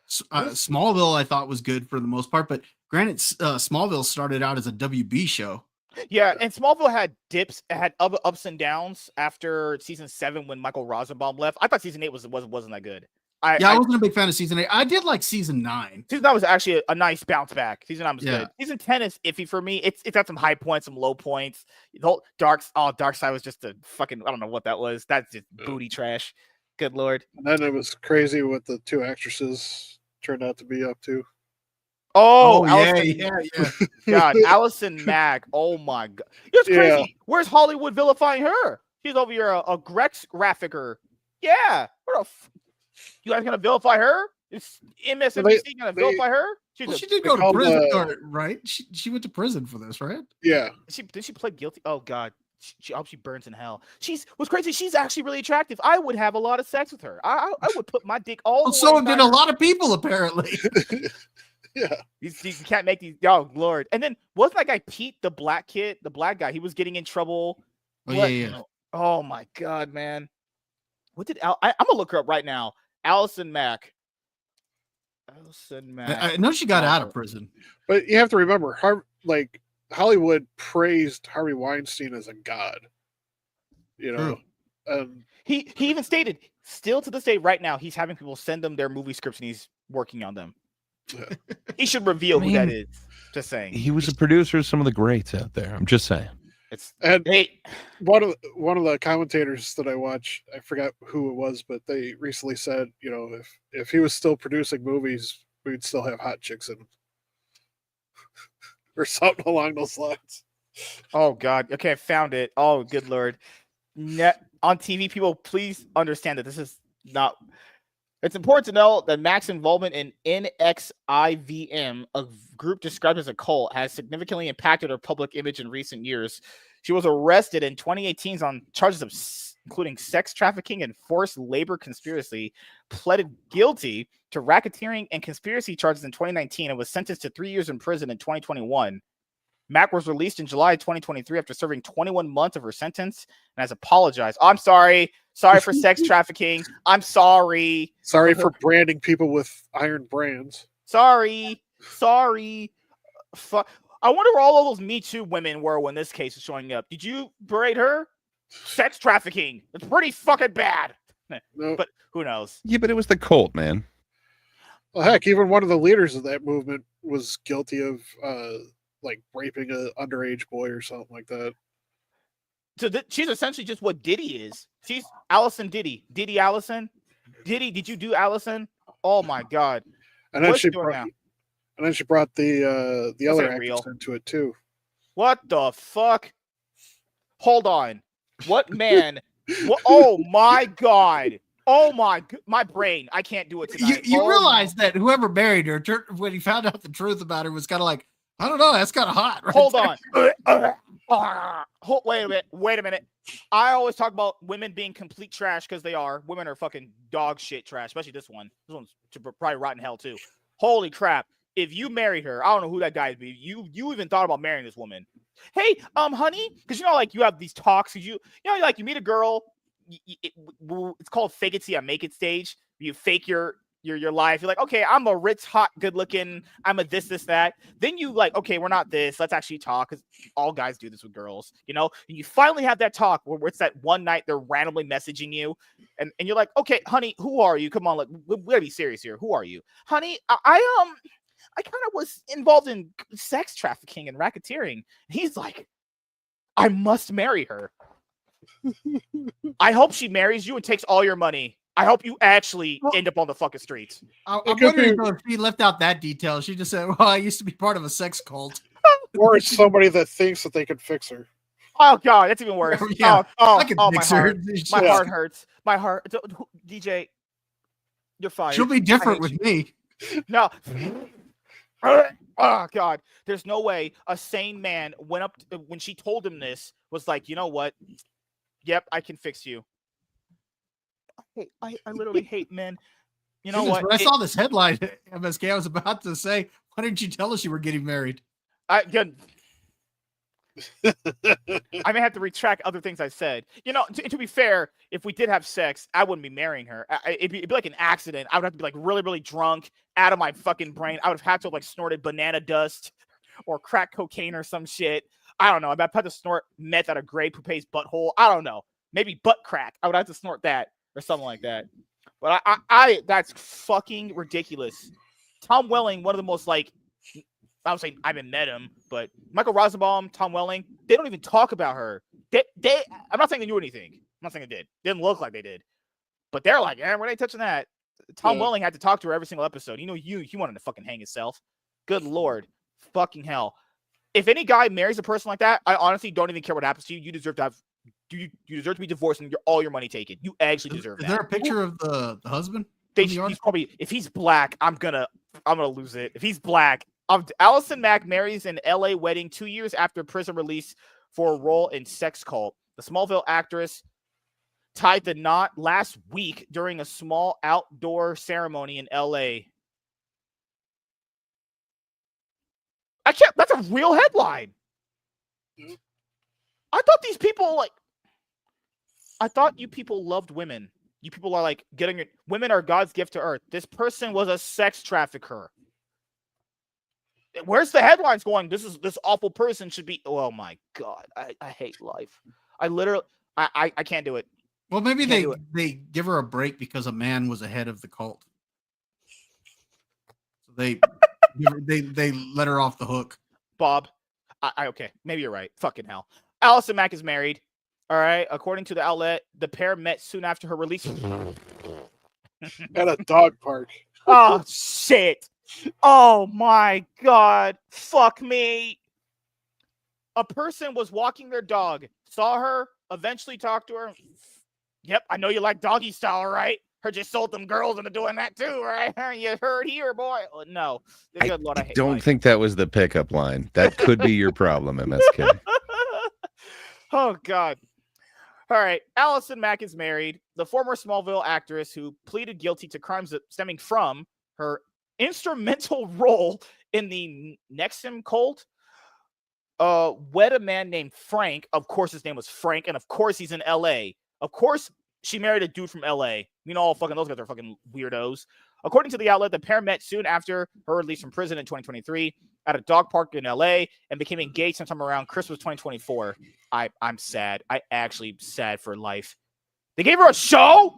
Smallville I thought was good for the most part, but granted, Smallville started out as a WB show. Yeah, and Smallville had dips, it had ups and downs after season 7 when Michael Rosenbaum left. I thought season 8 wasn't that good. I wasn't a big fan of season 8. I did like season 9. Season 9 was actually a nice bounce back. Season 9 was good. Season 10 is iffy for me. It's got some high points, some low points. The whole Darkseid was just a fucking, I don't know what that was. That's just booty trash. Good Lord. And then it was crazy what the 2 actresses turned out to be up to. Oh yeah. God, Allison Mack. Oh my God. It's crazy. Yeah. Where's Hollywood vilifying her? She's over here a Grex graphicer. Yeah. You guys gonna vilify her? Is MSNBC gonna vilify her? She did go to prison, right? She went to prison for this, right? Yeah. Did she plead guilty? Oh God. I hope she burns in hell. What's crazy. She's actually really attractive. I would have a lot of sex with her. I would put my dick all. Well, so did a lot of people apparently. Yeah. You can't make these. Oh Lord. And then wasn't that guy Pete, the black guy? He was getting in trouble. Oh yeah. Oh my God, man. What did I'm gonna look her up right now. Allison Mack. I know she got out of prison, but you have to remember, Hollywood praised Harvey Weinstein as a god. He even stated, still to this day, right now, he's having people send him their movie scripts and he's working on them. Yeah. He should reveal who that is. Just saying. He was a producer of some of the greats out there. I'm just saying. One of the commentators that I watch, I forgot who it was, but they recently said, if he was still producing movies, we'd still have hot chicks in him. Or something along those lines. Oh God. Okay, I found it. Oh, good Lord. On TV, people, please understand that this is not. It's important to know that Mac's involvement in NXIVM, a group described as a cult, has significantly impacted her public image in recent years. She was arrested in 2018 on charges of including sex trafficking and forced labor conspiracy, pleaded guilty to racketeering and conspiracy charges in 2019, and was sentenced to 3 years in prison in 2021. Mac was released in July 2023 after serving 21 months of her sentence and has apologized. I'm sorry. Sorry for sex trafficking. I'm sorry. Sorry for branding people with iron brands. Sorry. I wonder where all of those Me Too women were when this case is showing up. Did you berate her? Sex trafficking. It's pretty fucking bad. No. But who knows? Yeah, but it was the cult, man. Well, heck, even one of the leaders of that movement was guilty of like raping an underage boy or something like that. So she's essentially just what Diddy is. She's Allison Diddy. Diddy Allison. Diddy, did you do Allison? Oh my God. And then What's she doing brought, now? and then she brought the other ain't actress real. into it too. What the fuck? Hold on. What man? What? Oh my God. Oh my brain. I can't do it tonight. You realize that whoever married her, when he found out the truth about her, was kind of like, I don't know, that's kind of hot. Right Hold there. on. Wait a minute. I always talk about women being complete trash because they are. Women are fucking dog shit trash, especially this one. This one's probably rotten hell too. Holy crap. If you married her, I don't know who that guy would be. You even thought about marrying this woman. Hey, honey, because like you have these talks. You like you meet a girl. It's called fake it till you make it stage. You fake your life. You're like, okay, I'm a rich, hot, good looking. I'm a this, that. Then you like, okay, we're not this. Let's actually talk, because all guys do this with girls, And you finally have that talk where it's that one night they're randomly messaging you, and you're like, okay, honey, who are you? Come on, like we gotta be serious here. Who are you, honey? I kind of was involved in sex trafficking and racketeering. He's like, I must marry her. I hope she marries you and takes all your money. I hope you actually end up on the fucking streets. I'm wondering if she left out that detail. She just said, well, I used to be part of a sex cult. Or it's somebody that thinks that they could fix her. Oh God, that's even worse. Yeah, my heart. My heart hurts. My heart. DJ, you're fired. She'll be different with me. No. Oh God, there's no way a sane man went up when she told him this, was like, you know what? Yep, I can fix you. I literally hate men. You know what? When I saw this headline, MSK, I was about to say, why didn't you tell us you were getting married? I may have to retract other things I said. To be fair, if we did have sex, I wouldn't be marrying her. It'd be like an accident. I would have to be like really, really drunk, out of my fucking brain. I would have had to have like snorted banana dust or crack cocaine or some shit. I don't know. I'd have to snort meth out of Grey Poupe's butthole. I don't know. Maybe butt crack. I would have to snort that or something like that. But I that's fucking ridiculous. Tom Welling, one of the most like, I would say I haven't met him, but Michael Rosenbaum, Tom Welling, they don't even talk about her. I'm not saying they knew anything. I'm not saying they did. They didn't look like they did. But they're like, we ain't touching that. Tom Welling had to talk to her every single episode. He wanted to fucking hang himself. Good Lord. Fucking hell. If any guy marries a person like that, I honestly don't even care what happens to you. You deserve to have you deserve to be divorced and all your money taken. You actually deserve that. Is there a picture of the husband? He's probably, if he's black, I'm gonna lose it. If he's black. Allison Mack marries an LA wedding 2 years after prison release for a role in Sex Cult. The Smallville actress tied the knot last week during a small outdoor ceremony in LA. That's a real headline. I thought these people I thought you people loved women. You people are like women are God's gift to earth. This person was a sex trafficker. Where's the headlines going? This awful person should be. Oh my God. I hate life. I can't do it. Well, maybe they give her a break because a man was ahead of the cult. So they let her off the hook. Bob, okay, maybe you're right. Fucking hell. Allison Mack is married. All right. According to the outlet, the pair met soon after her release. At a dog park. Oh shit. Oh my God. Fuck me. A person was walking their dog, saw her, eventually talked to her. Yep, I know you like doggy style, right? Heard you sold them girls into doing that too, right? You heard here, boy. Oh, no. Good Lord, I hate don't life. think that was the pickup line. That could be your problem, MSK. Oh, God. All right. Allison Mack is married. The former Smallville actress who pleaded guilty to crimes stemming from her instrumental role in the Nexium cult wed a man named Frank. Of course, his name was Frank, and of course, he's in L.A. Of course, she married a dude from L.A. All fucking those guys are fucking weirdos. According to the outlet, the pair met soon after her release from prison in 2023 at a dog park in L.A. and became engaged sometime around Christmas 2024. I'm sad. I actually sad for life. They gave her a show?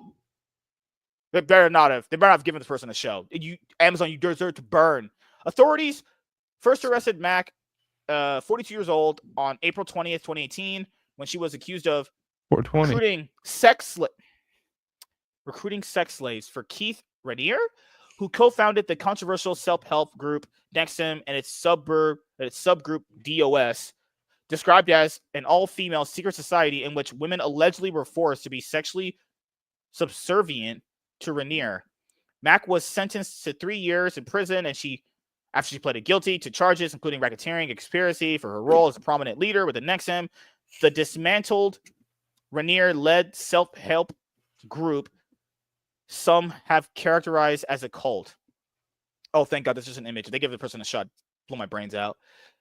They better not have given this person a show. Amazon, you deserve to burn. Authorities first arrested Mac, 42 years old, on April 20th, 2018, when she was accused of 420. recruiting sex slaves for Keith Raniere, who co-founded the controversial self-help group Nexim and its subgroup DOS, described as an all-female secret society in which women allegedly were forced to be sexually subservient to Raniere. Mac was sentenced to 3 years in prison, and after she pleaded guilty to charges including racketeering, conspiracy for her role as a prominent leader with the Nexim, the dismantled Raniere-led self-help group some have characterized as a cult. Oh, thank God, this is an image. They give the person a shot. Blow my brains out.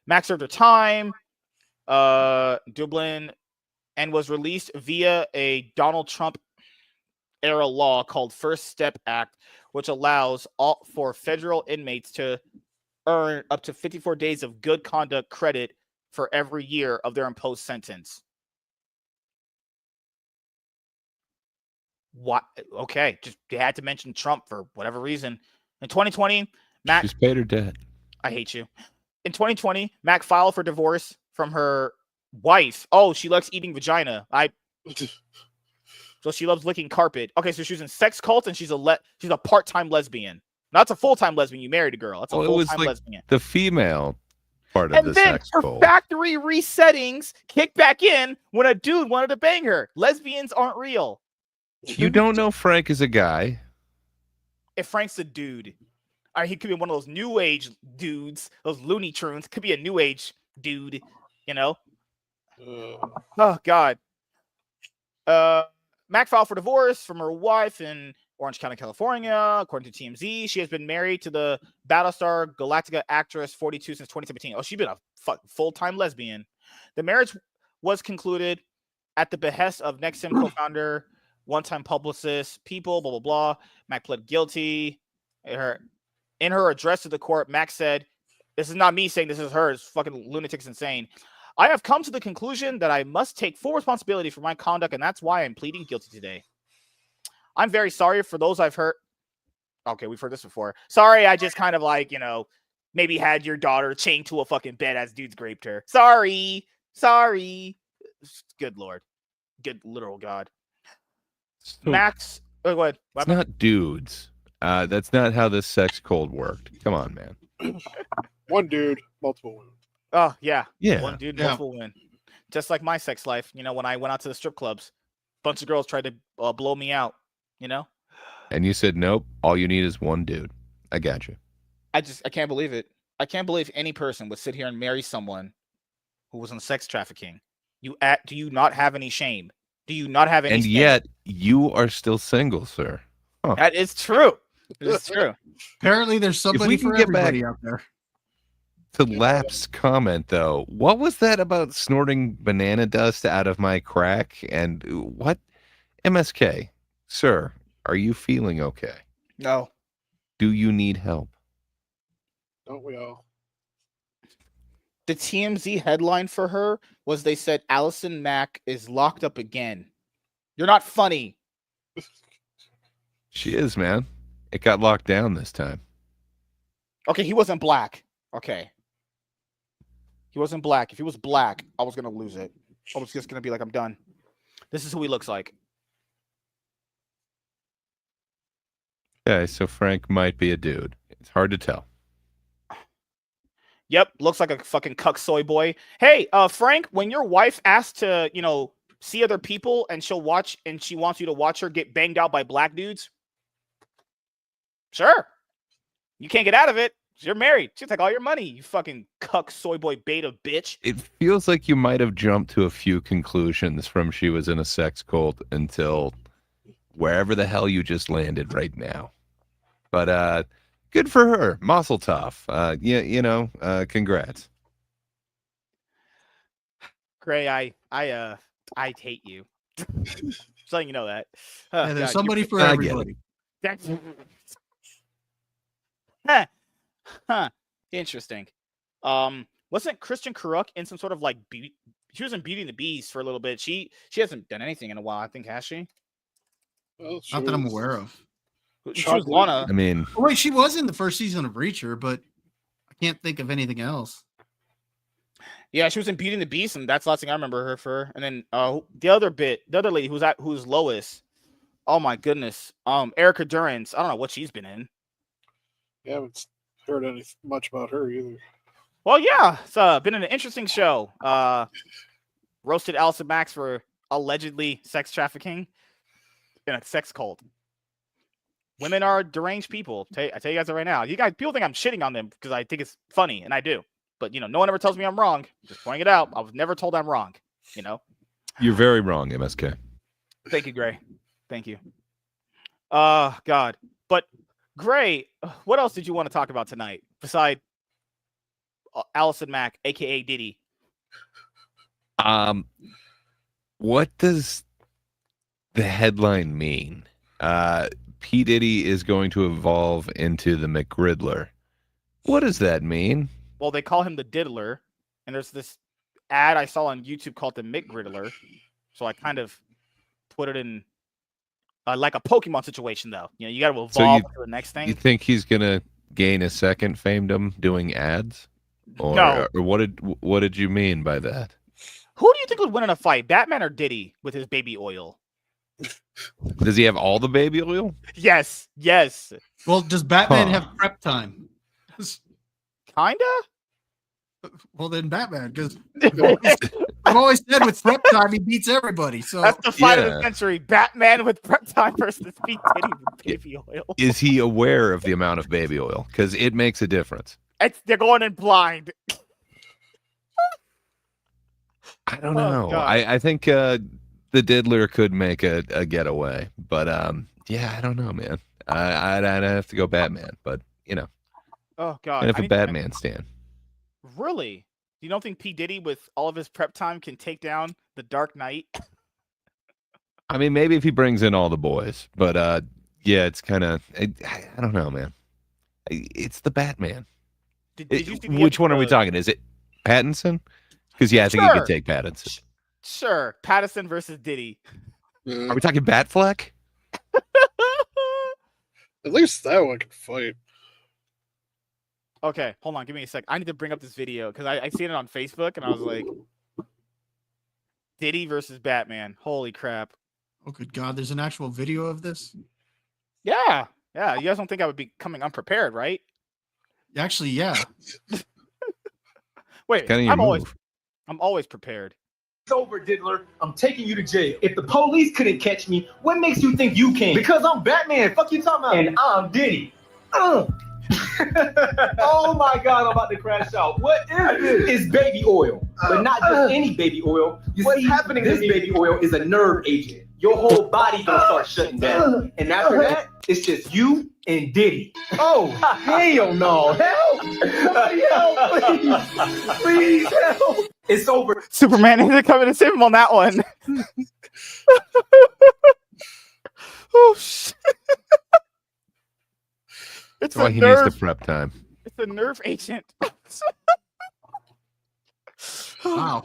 Mac served her time, Dublin, and was released via a Donald Trump era law called First Step Act, which allows for federal inmates to earn up to 54 days of good conduct credit for every year of their imposed sentence. What? Okay, just you had to mention Trump for whatever reason. In 2020, Mac... She's paid her debt. I hate you. In 2020, Mac filed for divorce from her wife. Oh, she likes eating vagina. So she loves licking carpet. Okay, so she was in sex cult, and she's a part-time lesbian. Not a full-time lesbian. You married a girl. That's a full-time lesbian. The female part of the sex cult. And then her factory resettings kicked back in when a dude wanted to bang her. Lesbians aren't real. You don't know Frank is a guy. If Frank's a dude, he could be one of those new age dudes, those Looney Tunes. Could be a new age dude, you know? Oh, God. Mac filed for divorce from her wife in Orange County, California. According to TMZ, she has been married to the Battlestar Galactica actress 42 since 2017. Oh, she's been a full-time lesbian. The marriage was concluded at the behest of Nexim co-founder, one-time publicist, people, blah, blah, blah. Mac pled guilty. In her address to the court, Mac said, this is not me saying this is her. It's fucking lunatic's insane. I have come to the conclusion that I must take full responsibility for my conduct, and that's why I'm pleading guilty today. I'm very sorry for those I've hurt. Okay, we've heard this before. Sorry, I just kind of maybe had your daughter chained to a fucking bed as dudes raped her. Sorry. Good Lord. Good literal God. So Max, go ahead. It's not dudes. That's not how this sex cult worked. Come on, man. One dude, multiple women. Oh, yeah. Yeah. One dude, multiple women. Just like my sex life. You know, when I went out to the strip clubs, a bunch of girls tried to blow me out, you know? And you said, nope, all you need is one dude. I got you. I can't believe it. I can't believe any person would sit here and marry someone who was on sex trafficking. Do you not have any shame? Do you not have any And shame? yet, you are still single, sir. Huh. That is true. It is true. Apparently, there's somebody for everybody out there. To Lap's comment, though, what was that about snorting banana dust out of my crack? And what? MSK, sir, are you feeling okay? No. Do you need help? Don't we all? The TMZ headline for her was they said Allison Mack is locked up again. You're not funny. She is, man. It got locked down this time. Okay, he wasn't black. Okay. He wasn't black. If he was black, I was going to lose it. I was just going to be like, I'm done. This is who he looks like. Okay, so Frank might be a dude. It's hard to tell. Yep, looks like a fucking cuck soy boy. Hey, Frank, when your wife asks to, see other people and she wants you to watch her get banged out by black dudes, sure. You can't get out of it. You're married. She'll take all your money, you fucking cuck soy boy beta bitch. It feels like you might have jumped to a few conclusions from she was in a sex cult until wherever the hell you just landed right now. But good for her. Mazel tov. Congrats. Gray, I hate you. Just letting you know that. There's somebody for everybody. That's interesting. Wasn't Christian Kuruk in some sort of she was in Beauty and the Beast for a little bit. She hasn't done anything in a while, I think, has she? Well, Not that I'm aware of. She was Lana. I mean, Oh, wait, she was in the first season of Reacher, but I can't think of anything else. Yeah, she was in Beauty and the Beast, and that's the last thing I remember her for. And then the other lady who's Lois. Oh my goodness. Erica Durance. I don't know what she's been in. Yeah, I haven't heard much about her either. Well, yeah, it's been an interesting show. Roasted Allison Max for allegedly sex trafficking in a sex cult. Women are deranged people. I tell you guys that right now. People think I'm shitting on them because I think it's funny, and I do. But no one ever tells me I'm wrong. Just pointing it out. I was never told I'm wrong. you're very wrong, MSK. Thank you, Gray. Thank you. God. But Gray, what else did you want to talk about tonight besides Allison Mack, aka Diddy? What does the headline mean? P. Diddy is going to evolve into the Mcgriddler. What does that mean? Well, they call him the Diddler, and there's this ad I saw on YouTube called the Mcgriddler. So I kind of put it in like a Pokemon situation, though. You got to evolve to the next thing. You think he's gonna gain a second famedom doing ads? Or, No. Or what did you mean by that? Who do you think would win in a fight, Batman or Diddy with his baby oil? Does he have all the baby oil? Yes. Well, does Batman have prep time? Kinda. Well, then Batman, because I've always said with prep time he beats everybody. So that's the fight of the century: Batman with prep time versus P. Diddy with baby oil. Is he aware of the amount of baby oil? Because it makes a difference. They're going in blind. I don't know. I think the Diddler could make a getaway, but yeah, I don't know, man. I'd have to go Batman, but Oh God! and if a Batman stand. Really? You don't think P. Diddy, with all of his prep time, can take down the Dark Knight? I mean, maybe if he brings in all the boys, but yeah, it's kind of I don't know, man. It's the Batman. Did you see which one are we talking? Is it Pattinson? Because I think he could take Pattinson. Sure, Pattinson versus Diddy. Are we talking Batfleck? At least that one can fight. Okay, hold on. Give me a sec. I need to bring up this video because I seen it on Facebook and I was like, Diddy versus Batman. Holy crap. Oh, good God. There's an actual video of this? Yeah. You guys don't think I would be coming unprepared, right? Actually, yeah. Wait, I'm always prepared. It's over, Diddler. I'm taking you to jail. If the police couldn't catch me, what makes you think you can? Because I'm Batman. Fuck you talking about? And I'm Diddy. Oh my God, I'm about to crash out. What is this? It's baby oil, but not just any baby oil. What's happening? This baby oil is a nerve agent. Your whole body gonna start shutting down, and after that, it's just you and Diddy. Oh hell no! Help! Help! Please help! It's over. Superman isn't coming to save him on that one. Oh shit! That's why he needs the prep time. It's a nerve agent. Wow.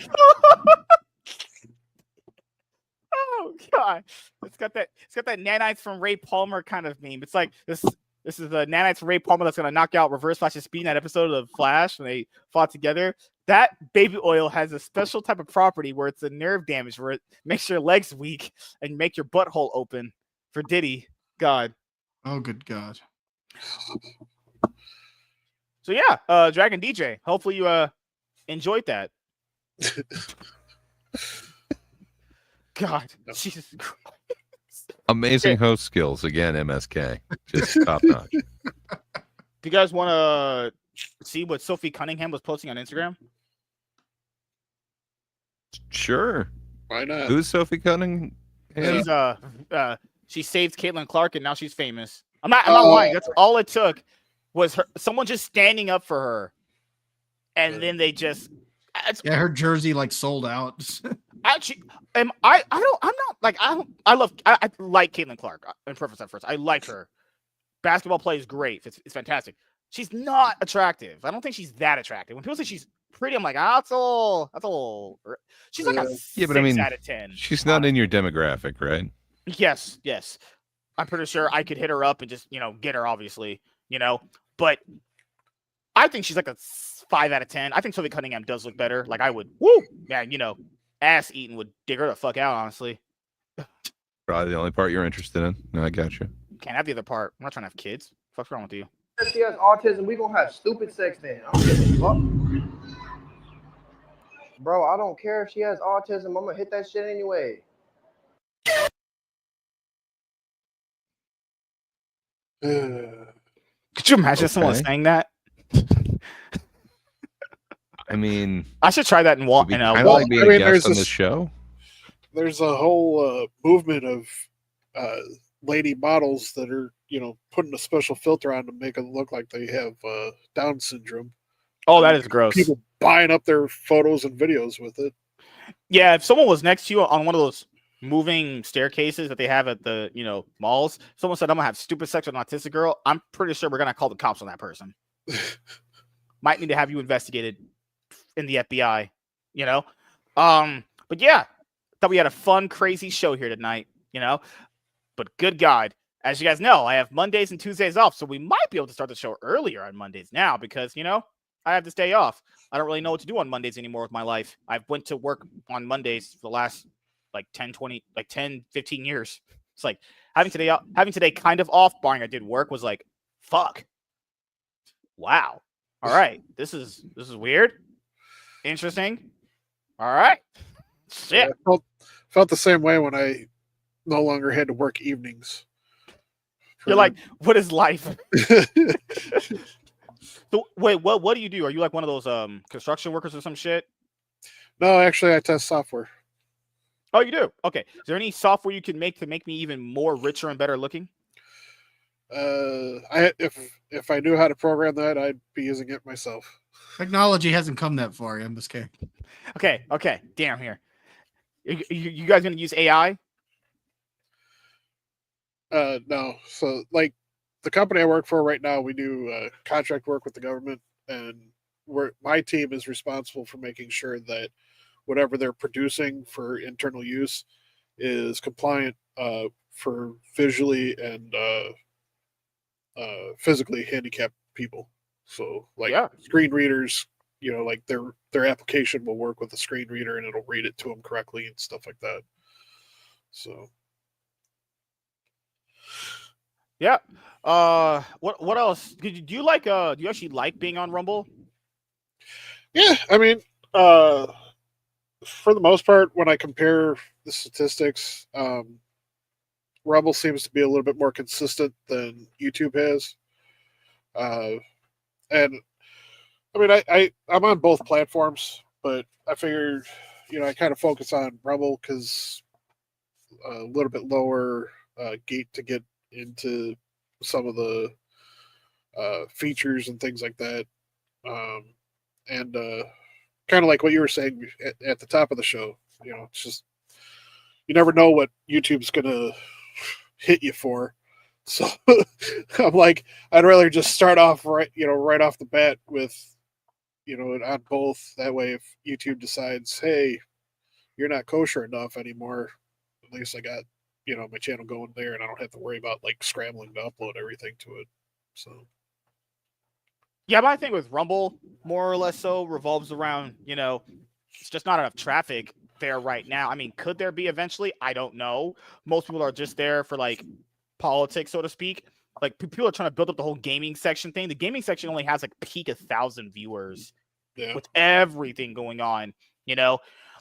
Oh God! It's got that nanites from Ray Palmer kind of meme. It's like this is the nanites from Ray Palmer that's gonna knock out Reverse Flash's speed in that episode of Flash when they fought together. That baby oil has a special type of property where it's a nerve damage where it makes your legs weak and make your butthole open. For Diddy, God. Oh, good God. So yeah, Dragondj DJ. Hopefully you enjoyed that. God, Jesus Christ. Amazing host skills again, MSK. Just top notch. Do you guys want to see what Sophie Cunningham was posting on Instagram? Sure. Why not? Who's Sophie Cunningham? She's she saved Caitlin Clark and now she's famous. I'm not lying. That's all it took was someone just standing up for her, and then they just her jersey like sold out. Actually, I like Caitlin Clark in Preference at First. I like her. Basketball play is great. It's fantastic. She's not attractive. I don't think she's that attractive. When people say she's pretty, I'm like, that's all. She's like a 6 out of 10. She's not in your demographic, right? Yes. I'm pretty sure I could hit her up and just, get her, obviously, but I think she's like a 5 out of 10. I think Sophie Cunningham does look better. Like I would, man, ass eating would dig her the fuck out, honestly. Probably the only part you're interested in. No, I got you. Can't have the other part. I'm not trying to have kids. What's wrong with you? If she has autism, we gonna have stupid sex then. I don't give a fuck. Bro, I don't care if she has autism. I'm gonna hit that shit anyway. Could you imagine someone saying that? I mean, I should try that in walk. Kind of like being a guest on the show. There's a whole movement of lady models that are, putting a special filter on to make it look like they have Down syndrome. Oh, that is gross. People buying up their photos and videos with it. Yeah, if someone was next to you on one of those moving staircases that they have at the, malls, someone said, I'm going to have stupid sex with an autistic girl, I'm pretty sure we're going to call the cops on that person. Might need to have you investigated in the FBI, But yeah, thought we had a fun, crazy show here tonight, But good God, as you guys know, I have Mondays and Tuesdays off, so we might be able to start the show earlier on Mondays now because, I have this day off. I don't really know what to do on Mondays anymore with my life. I've went to work on Mondays for the last 10, 15 years. It's like having today kind of off, barring I did work, was like, fuck. Wow. All right. This is weird. Interesting. All right. Shit. Yeah, I felt the same way when I no longer had to work evenings. You're like, what is life? So, wait, what do you do? Are you like one of those construction workers or some shit? No, actually, I test software. Oh, you do? Okay. Is there any software you can make to make me even more richer and better looking? If I knew how to program that, I'd be using it myself. Technology hasn't come that far, MSK. Okay. Damn here. You guys gonna use AI? No. So, like, the company I work for right now, we do contract work with the government, and my team is responsible for making sure that whatever they're producing for internal use is compliant for visually and physically handicapped people. So, like, screen readers, like their application will work with a screen reader and it'll read it to them correctly and stuff like that. So, yeah. What else? Do you like? Do you actually like being on Rumble? Yeah, I mean, for the most part, when I compare the statistics, Rumble seems to be a little bit more consistent than YouTube has. And I mean, I'm on both platforms, but I figured, I kind of focus on Rumble because a little bit lower gate to get into some of the features and things like that. And kind of like what you were saying at the top of the show, it's just, you never know what YouTube's going to hit you for. So I'm like, I'd rather just start off right off the bat with, on both. That way, if YouTube decides, hey, you're not kosher enough anymore, at least I got, my channel going there and I don't have to worry about like scrambling to upload everything to it. So. Yeah, my thing with Rumble, more or less so, revolves around, it's just not enough traffic there right now. I mean, could there be eventually? I don't know. Most people are just there for like politics, so to speak. Like people are trying to build up the whole gaming section thing. The gaming section only has like peak 1,000 viewers with everything going on,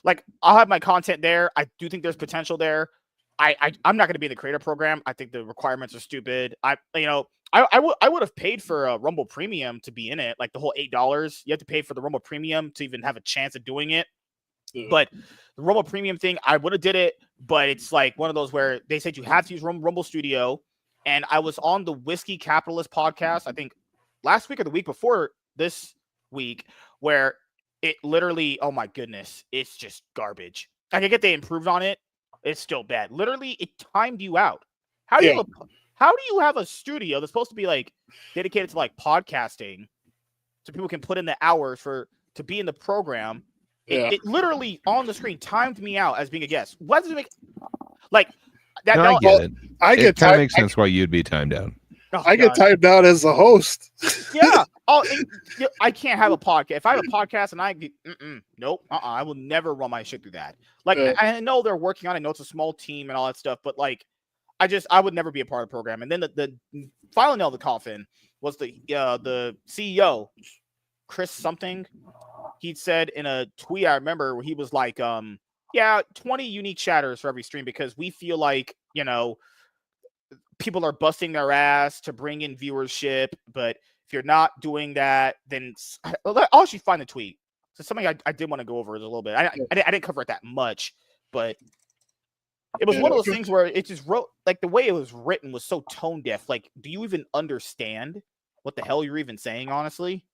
Like I'll have my content there. I do think there's potential there. I'm not going to be in the creator program. I think the requirements are stupid. I would have paid for a Rumble Premium to be in it, like the whole $8. You have to pay for the Rumble Premium to even have a chance of doing it. But the Rumble Premium thing, I would have did it, but it's like one of those where they said you have to use Rumble Studio. And I was on the Whiskey Capitalist podcast, I think last week or the week before this week, where it literally, oh my goodness, it's just garbage. I get they improved on it. It's still bad. Literally, it timed you out. How do you have a studio that's supposed to be like dedicated to like podcasting, so people can put in the hours to be in the program? It literally on the screen timed me out as being a guest. What does it make? Like No, I get it. I It get kind of timed. makes sense why you'd be timed out. Oh, I get God. timed out as the host. Yeah. Oh, I can't have a podcast. If I have a podcast and nope. I will never run my shit through that. Like, Yeah. I know they're working on it. I know it's a small team and all that stuff, but like, I would never be a part of the program. And then the final nail in the coffin was the CEO, Chris something. He'd said in a tweet, I remember, where he was like, 20 unique chatters for every stream, because we feel like, people are busting their ass to bring in viewership, but if you're not doing that, then I'll actually find the tweet. So something I did want to go over it a little bit. I didn't cover it that much, but it was one of those things where it just wrote, like, the way it was written was so tone deaf. Like, do you even understand what the hell you're even saying, honestly?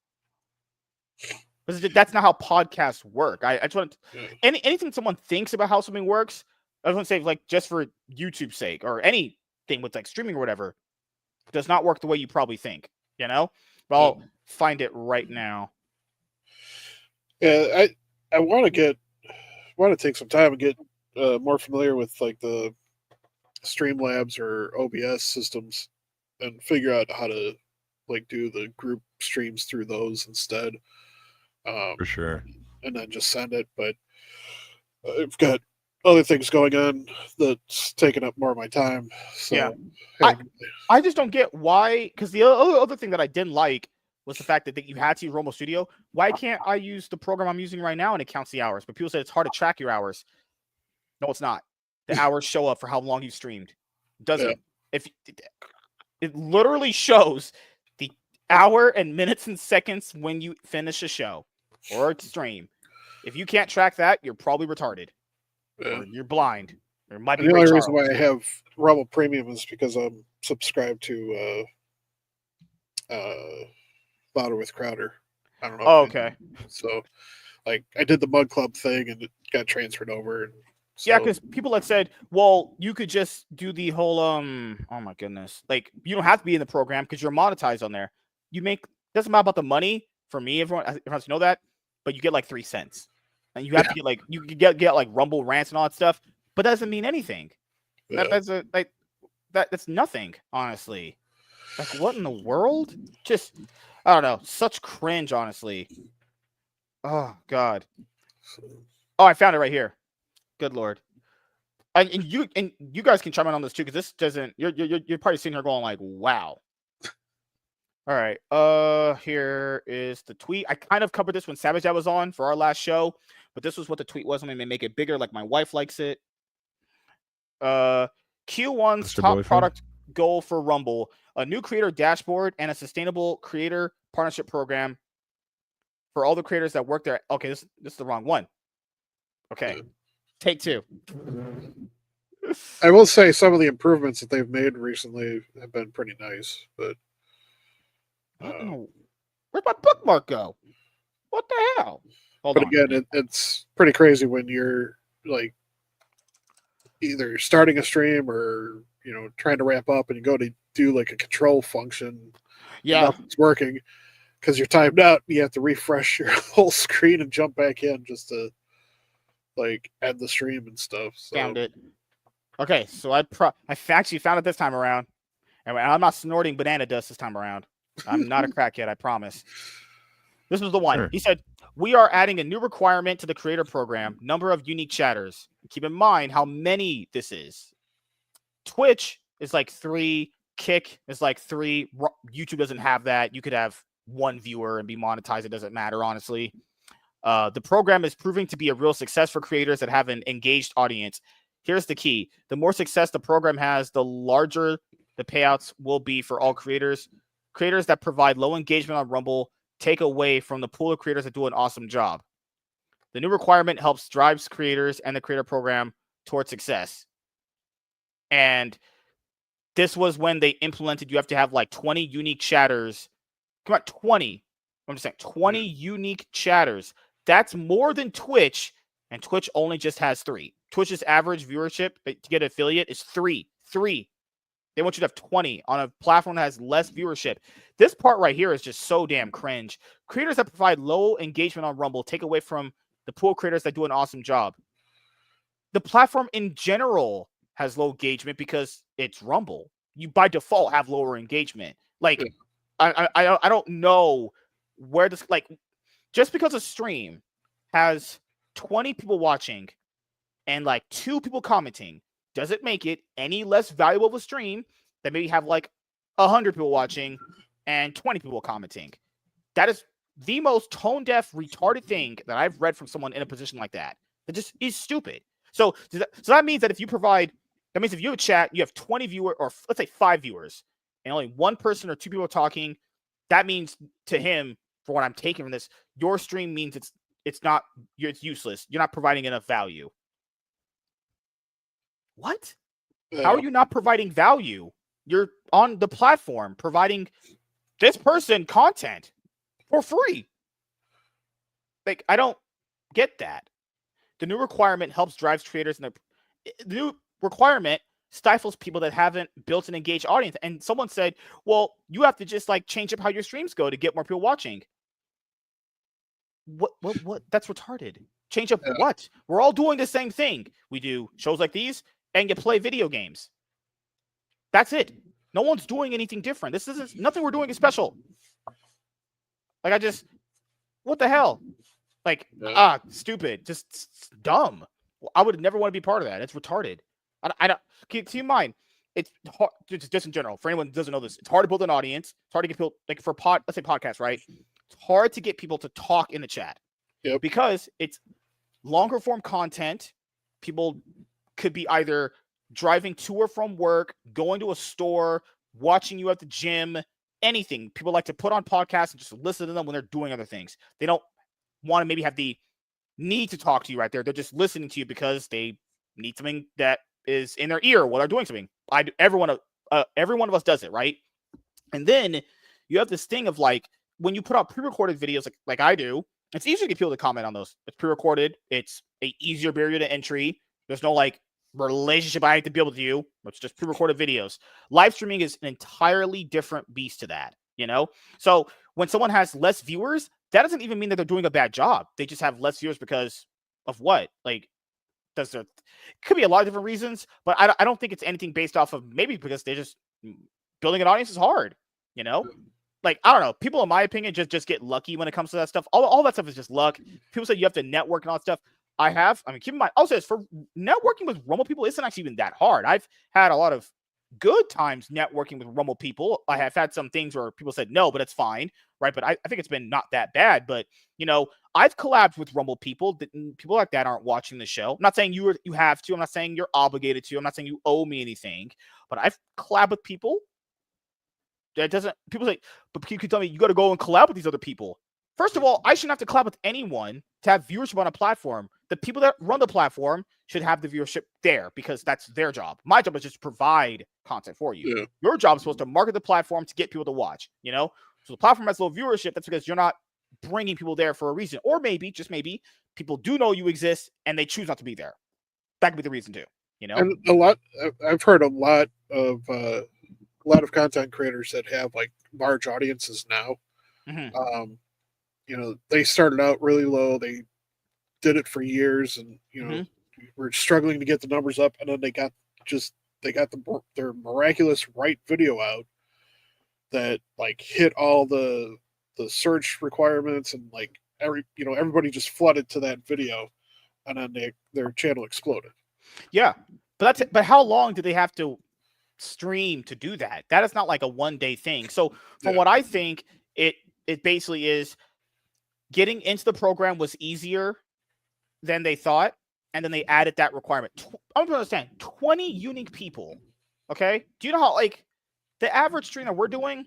Because that's not how podcasts work. I just want anything someone thinks about how something works, I just want to say, like, just for YouTube's sake, or anything with like streaming or whatever, does not work the way you probably think, But I'll find it right now. Yeah, I want to take some time and get more familiar with like the Streamlabs or OBS systems and figure out how to like do the group streams through those instead. For sure. And then just send it. But I've got other things going on that's taking up more of my time. So Yeah. I just don't get why, because the other thing that I didn't like was the fact that you had to use Romo Studio. Why can't I use the program I'm using right now and it counts the hours? But people said it's hard to track your hours. No, it's not. The hours show up for how long you've streamed. It doesn't. Yeah. If it literally shows the hour and minutes and seconds when you finish a show or a stream. If you can't track that, you're probably retarded. Or you're blind. There might be the only reason why I have Rumble Premium is because I'm subscribed to Louder with Crowder. I don't know. Oh, okay. So, like, I did the Mug Club thing and it got transferred over. And so, yeah, because people had said, well, you could just do the whole oh my goodness, like, you don't have to be in the program because you're monetized on there. You make, doesn't matter about the money for me. Everyone has to know that, but you get like 3 cents, and you have to get like, you could get like Rumble rants and all that stuff, but that doesn't mean anything. That's nothing, honestly. Like, what in the world? Just, I don't know, such cringe, honestly. Oh God. Oh, I found it right here. Good Lord. And you guys can chime in on this too, because this doesn't, you're probably sitting here going like, wow. All right. Here is the tweet. I kind of covered this when Savage Dad was on for our last show, but this was what the tweet was. Let me make it bigger, like my wife likes it. Q1's top product goal for Rumble: a new creator dashboard and a sustainable creator partnership program for all the creators that work there. Okay, this is the wrong one. Okay. Take 2. I will say some of the improvements that they've made recently have been pretty nice, but where'd my bookmark go? What the hell? Hold on. Again, it's pretty crazy when you're like either starting a stream or trying to wrap up and you go to do like a control function. Yeah, nothing's working because you're timed out. You have to refresh your whole screen and jump back in just to like end the stream and stuff. So. Found it. Okay, so I actually found it this time around, and I'm not snorting banana dust this time around. I'm not a crackhead, I promise. This was the one. Sure. He said, we are adding a new requirement to the creator program: number of unique chatters. Keep in mind how many this is. Twitch is like 3. Kick is like 3. YouTube doesn't have that. You could have 1 viewer and be monetized. It doesn't matter, honestly. The program is proving to be a real success for creators that have an engaged audience. Here's the key. The more success the program has, the larger the payouts will be for all creators. Creators that provide low engagement on Rumble take away from the pool of creators that do an awesome job. The new requirement helps drive creators and the creator program towards success. And this was when they implemented, you have to have like 20 unique chatters. Come on, 20. I'm just saying 20 unique chatters. That's more than Twitch, and Twitch only just has 3. Twitch's average viewership to get an affiliate is 3. 3. They want you to have 20 on a platform that has less viewership. This part right here is just so damn cringe. Creators that provide low engagement on Rumble take away from the pool of creators that do an awesome job. The platform in general has low engagement because it's Rumble. You by default have lower engagement. Like, I don't know where this, like, just because a stream has 20 people watching and like 2 people commenting, does it make it any less valuable of a stream that maybe have like 100 people watching and 20 people commenting? That is the most tone deaf, retarded thing that I've read from someone in a position like that. That just is stupid. So that means that if you provide, that means if you have a chat, you have 20 viewers, or let's say 5 viewers, and only 1 person or 2 people are talking, that means to him, for what I'm taking from this, your stream means it's useless. You're not providing enough value. What? How are you not providing value? You're on the platform providing this person content for free. Like, I don't get that. The new requirement helps drive creators, and the new requirement stifles people that haven't built an engaged audience. And someone said, well, you have to just like change up how your streams go to get more people watching. What? That's retarded. Change up what? We're all doing the same thing. We do shows like these and you play video games. That's it. No one's doing anything different. This isn't, nothing we're doing is special. Like, what the hell? Like, stupid, just dumb. I would never want to be part of that. It's retarded. I don't. Keep in mind, it's hard, just in general. For anyone who doesn't know this, it's hard to build an audience. It's hard to get people, like for let's say podcast, right? It's hard to get people to talk in the chat. Yep. Because it's longer form content. People could be either driving to or from work, going to a store, watching you at the gym, anything. People like to put on podcasts and just listen to them when they're doing other things. They don't want to maybe have the need to talk to you right there. They're just listening to you because they need something that is in their ear while they're doing something. Every one of us does it, right? And then you have this thing of like, when you put out pre-recorded videos like I do, it's easier to get people to comment on those. It's pre-recorded. It's a easier barrier to entry. There's no like relationship I have to build with you. It's just pre-recorded videos. Live streaming is an entirely different beast to that, you know? So when someone has less viewers, that doesn't even mean that they're doing a bad job. They just have less viewers because of what? Like, could be a lot of different reasons, but I don't think it's anything based off of, maybe because they're just building an audience is hard, you know? Like, I don't know. People, in my opinion, just get lucky when it comes to that stuff. All that stuff is just luck. People say you have to network and all that stuff. Keep in mind, also, for networking with Rumble people isn't actually even that hard. I've had a lot of good times networking with Rumble people. I have had some things where people said no, but it's fine, right? But I think it's been not that bad. But, you know, I've collabed with Rumble people. People like that aren't watching the show. I'm not saying you have to. I'm not saying you're obligated to. I'm not saying you owe me anything. But I've collabed with people. People say, but you can tell me you got to go and collab with these other people. First of all, I shouldn't have to collab with anyone to have viewership on a platform. The people that run the platform should have the viewership there because that's their job. My job is just to provide content for you. Yeah. Your job is supposed to market the platform to get people to watch, you know? So the platform has low viewership. That's because you're not bringing people there for a reason. Or maybe, just maybe, people do know you exist and they choose not to be there. That could be the reason too, you know? And I've heard a lot of content creators that have like large audiences now. Mm-hmm. You know, they started out really low. They did it for years, and you know, were struggling to get the numbers up, and then they got their miraculous right video out that like hit all the search requirements, and like everybody just flooded to that video, and then their channel exploded. Yeah, but how long did they have to stream to do that? That is not like a one-day thing. So from what I think, it basically is getting into the program was easier than they thought, and then they added that requirement. I don't understand. 20 unique people. Okay, do you know how like the average stream that we're doing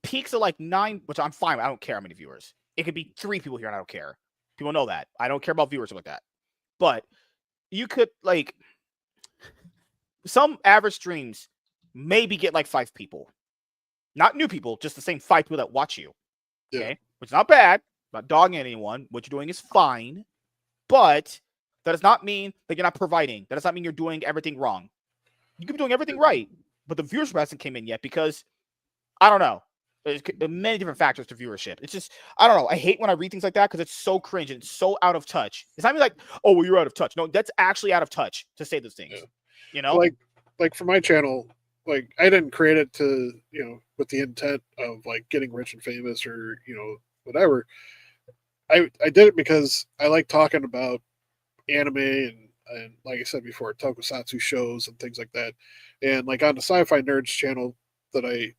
peaks at like 9, which I'm fine. I don't care how many viewers. It could be 3 people here, and I don't care. People know that. I don't care about viewership like that. But you could like some average streams maybe get like 5 people, not new people, just the same 5 people that watch you. Okay, which is not bad. I'm not dogging anyone. What you're doing is fine, but that does not mean that you're not providing. That does not mean you're doing everything wrong. You could be doing everything right, but the viewership hasn't came in yet because I don't know. There's many different factors to viewership. It's just, I don't know. I hate when I read things like that because it's so cringe and it's so out of touch. It's not even like, oh, well, you're out of touch. No, that's actually out of touch to say those things. You know, like for my channel, like I didn't create it to, with the intent of like getting rich and famous or, whatever. I did it because I like talking about anime and like I said before, tokusatsu shows and things like that. And like on the Sci-Fi Nerds channel that I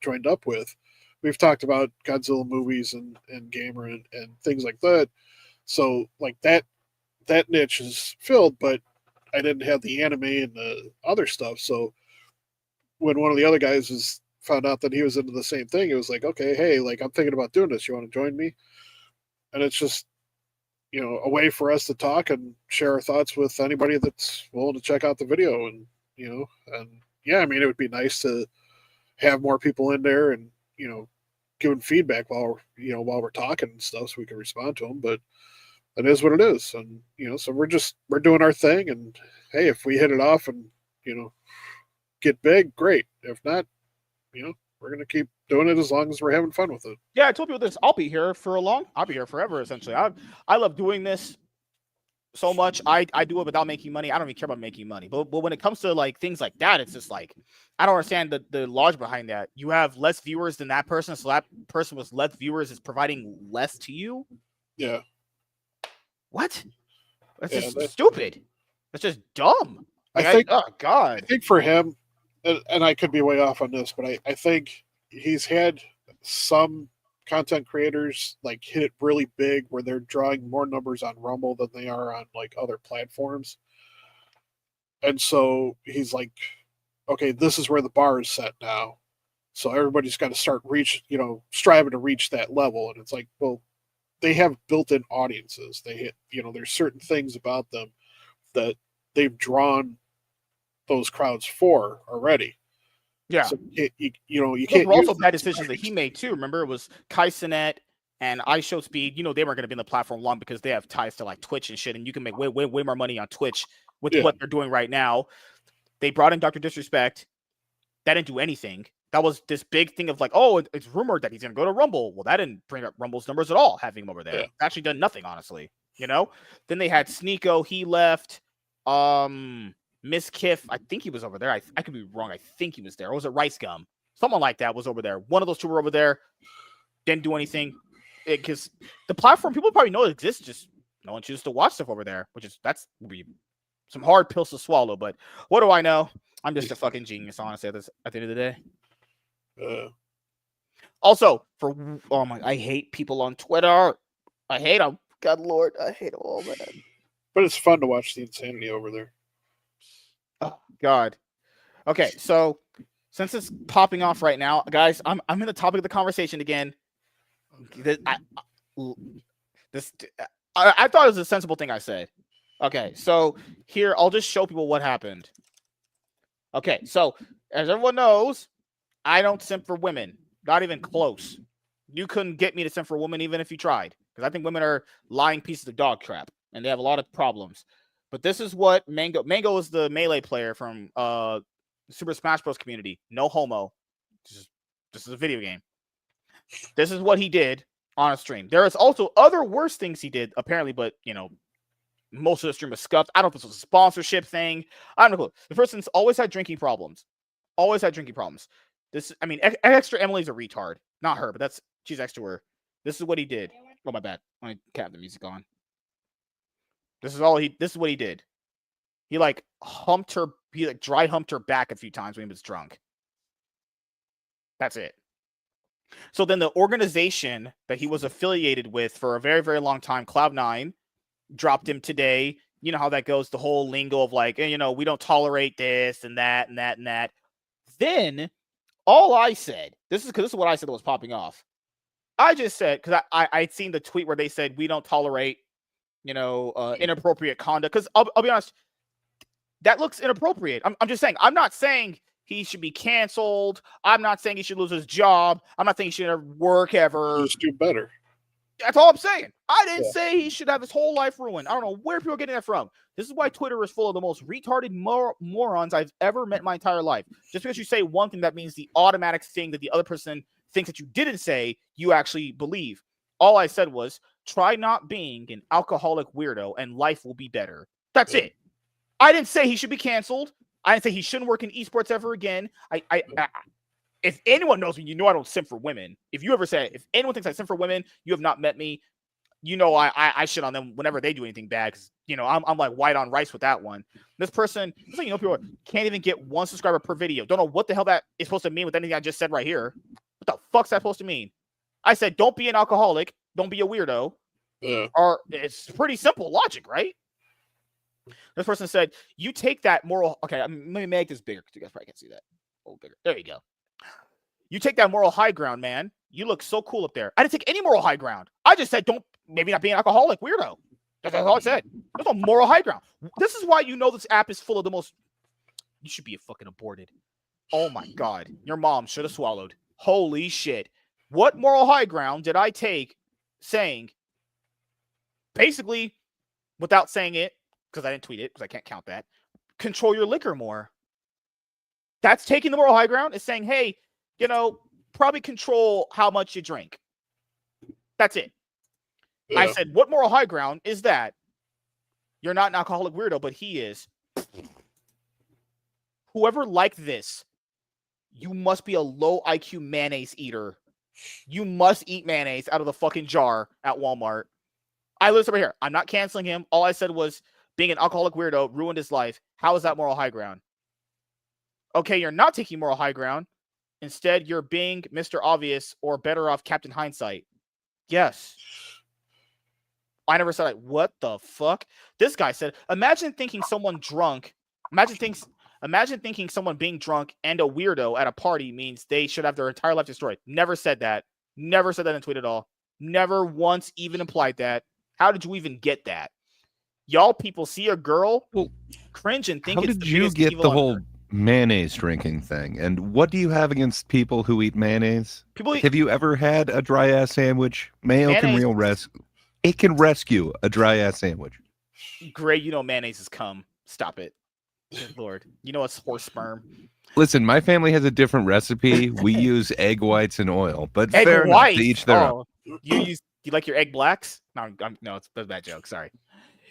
joined up with, we've talked about Godzilla movies and Gamer and things like that. So like that niche is filled, but I didn't have the anime and the other stuff. So when one of the other guys found out that he was into the same thing, it was like, okay, hey, like I'm thinking about doing this. You want to join me? And it's just, a way for us to talk and share our thoughts with anybody that's willing to check out the video. And, and yeah, I mean, it would be nice to have more people in there and, giving feedback while we're talking and stuff so we can respond to them. But it is what it is. And, so we're doing our thing. And hey, if we hit it off and, get big, great. If not, we're going to keep doing it as long as we're having fun with it. Yeah, I told people this. I'll be here forever, essentially. I love doing this so much. I do it without making money. I don't even care about making money. But when it comes to like things like that, it's just like I don't understand the logic behind that. You have less viewers than that person, so that person with less viewers is providing less to you. Yeah. What? That's just stupid. That's just dumb. Like, oh God. I think for him, and I could be way off on this, but I think he's had some content creators like hit it really big where they're drawing more numbers on Rumble than they are on like other platforms. And so he's like, okay, this is where the bar is set now. So everybody's got to start striving to reach that level. And it's like, well, they have built-in audiences. They hit, there's certain things about them that they've drawn those crowds for already. Yeah. So you can't. Those were also bad decisions that he made too. Remember, it was Kaisenet and iShowSpeed. They weren't going to be in the platform long because they have ties to like Twitch and shit, and you can make way more money on Twitch with what they're doing right now. They brought in Dr. Disrespect. That didn't do anything. That was this big thing of like, oh, it's rumored that he's going to go to Rumble. Well, that didn't bring up Rumble's numbers at all, having him over there. It's actually done nothing, honestly. Then they had Sneeko. He left. Miss Kiff, I think he was over there. I could be wrong. I think he was there. Or was it Rice Gum? Someone like that was over there. One of those two were over there. Didn't do anything. Because the platform, people probably know it exists. Just no one chooses to watch stuff over there, that's some hard pills to swallow. But what do I know? I'm just a fucking genius, honestly, at the end of the day. Also, I hate people on Twitter. I hate them. God Lord, I hate them all, man. But it's fun to watch the insanity over there. Oh God. Okay, so since it's popping off right now, guys, I'm in the topic of the conversation again. I thought it was a sensible thing I said. Okay, so here I'll just show people what happened. Okay, so as everyone knows, I don't simp for women, not even close. You couldn't get me to simp for a woman even if you tried, because I think women are lying pieces of dog crap, and they have a lot of problems. But this is what Mango is the Melee player from Super Smash Bros. Community. No homo. This is a video game. This is what he did on a stream. There is also other worse things he did, apparently, but, most of the stream was scuffed. I don't know if this was a sponsorship thing. I don't know. The person's always had drinking problems. Extra Emily's a retard. Not her, but she's extra her. This is what he did. Oh, my bad. I can't have the music on. This is what he did. He humped her. He dry humped her back a few times when he was drunk. That's it. So then the organization that he was affiliated with for a very, very long time, Cloud9, dropped him today. You know how that goes, the whole lingo of we don't tolerate this and that and that and that. Then all I said, this is what I said that was popping off. I just said, because I'd seen the tweet where they said we don't tolerate inappropriate conduct. Because I'll be honest, that looks inappropriate. I'm just saying. I'm not saying he should be canceled. I'm not saying he should lose his job. I'm not saying he should never work ever. Just do better. That's all I'm saying. I didn't say he should have his whole life ruined. I don't know where people are getting that from. This is why Twitter is full of the most retarded morons I've ever met in my entire life. Just because you say one thing, that means the automatic thing that the other person thinks that you didn't say, you actually believe. All I said was, try not being an alcoholic weirdo and life will be better. That's it. I didn't say he should be canceled. I didn't say he shouldn't work in esports ever again. I if anyone knows me, you know I don't simp for women. If you ever say, if anyone thinks I simp for women, you have not met me. You know I shit on them whenever they do anything bad, because I'm like white on rice with that one. This person, people can't even get 1 subscriber per video. Don't know what the hell that is supposed to mean with anything I just said right here. What the fuck's that supposed to mean? I said, don't be an alcoholic, don't be a weirdo. Yeah. Or it's pretty simple logic, right? This person said, you take that moral. Okay, let me make this bigger because you guys probably can't see that. A little bigger. There you go. You take that moral high ground, man. You look so cool up there. I didn't take any moral high ground. I just said, maybe not be an alcoholic, weirdo. That's all I said. There's no moral high ground. This is why this app is full of the most. You should be fucking aborted. Oh my God. Your mom should have swallowed. Holy shit. What moral high ground did I take saying, basically, without saying it, because I didn't tweet it, because I can't count that, control your liquor more. That's taking the moral high ground, is saying, hey, probably control how much you drink. That's it. Yeah. I said, what moral high ground is that? You're not an alcoholic weirdo, but he is. Whoever liked this, you must be a low IQ mayonnaise eater. You must eat mayonnaise out of the fucking jar at Walmart. I live over here. I'm not canceling him. All I said was being an alcoholic weirdo ruined his life. How is that moral high ground? Okay, you're not taking moral high ground. Instead, you're being Mr. Obvious or better off Captain Hindsight. Yes. I never said, what the fuck? This guy said, imagine thinking someone being drunk and a weirdo at a party means they should have their entire life destroyed. Never said that. Never said that in a tweet at all. Never once even implied that. How did you even get that? Y'all people see a girl, cringe and think how it's did the you biggest get evil the on whole earth. Mayonnaise drinking thing? And what do you have against people who eat mayonnaise? Have you ever had a dry ass sandwich? Mayo can rescue a dry ass sandwich. Gray, mayonnaise has come. Stop it. Good Lord. It's horse sperm. Listen, my family has a different recipe. We use egg whites and oil, but egg fair whites. enough. To each their own. You like your egg blacks? No, it's a bad joke. Sorry.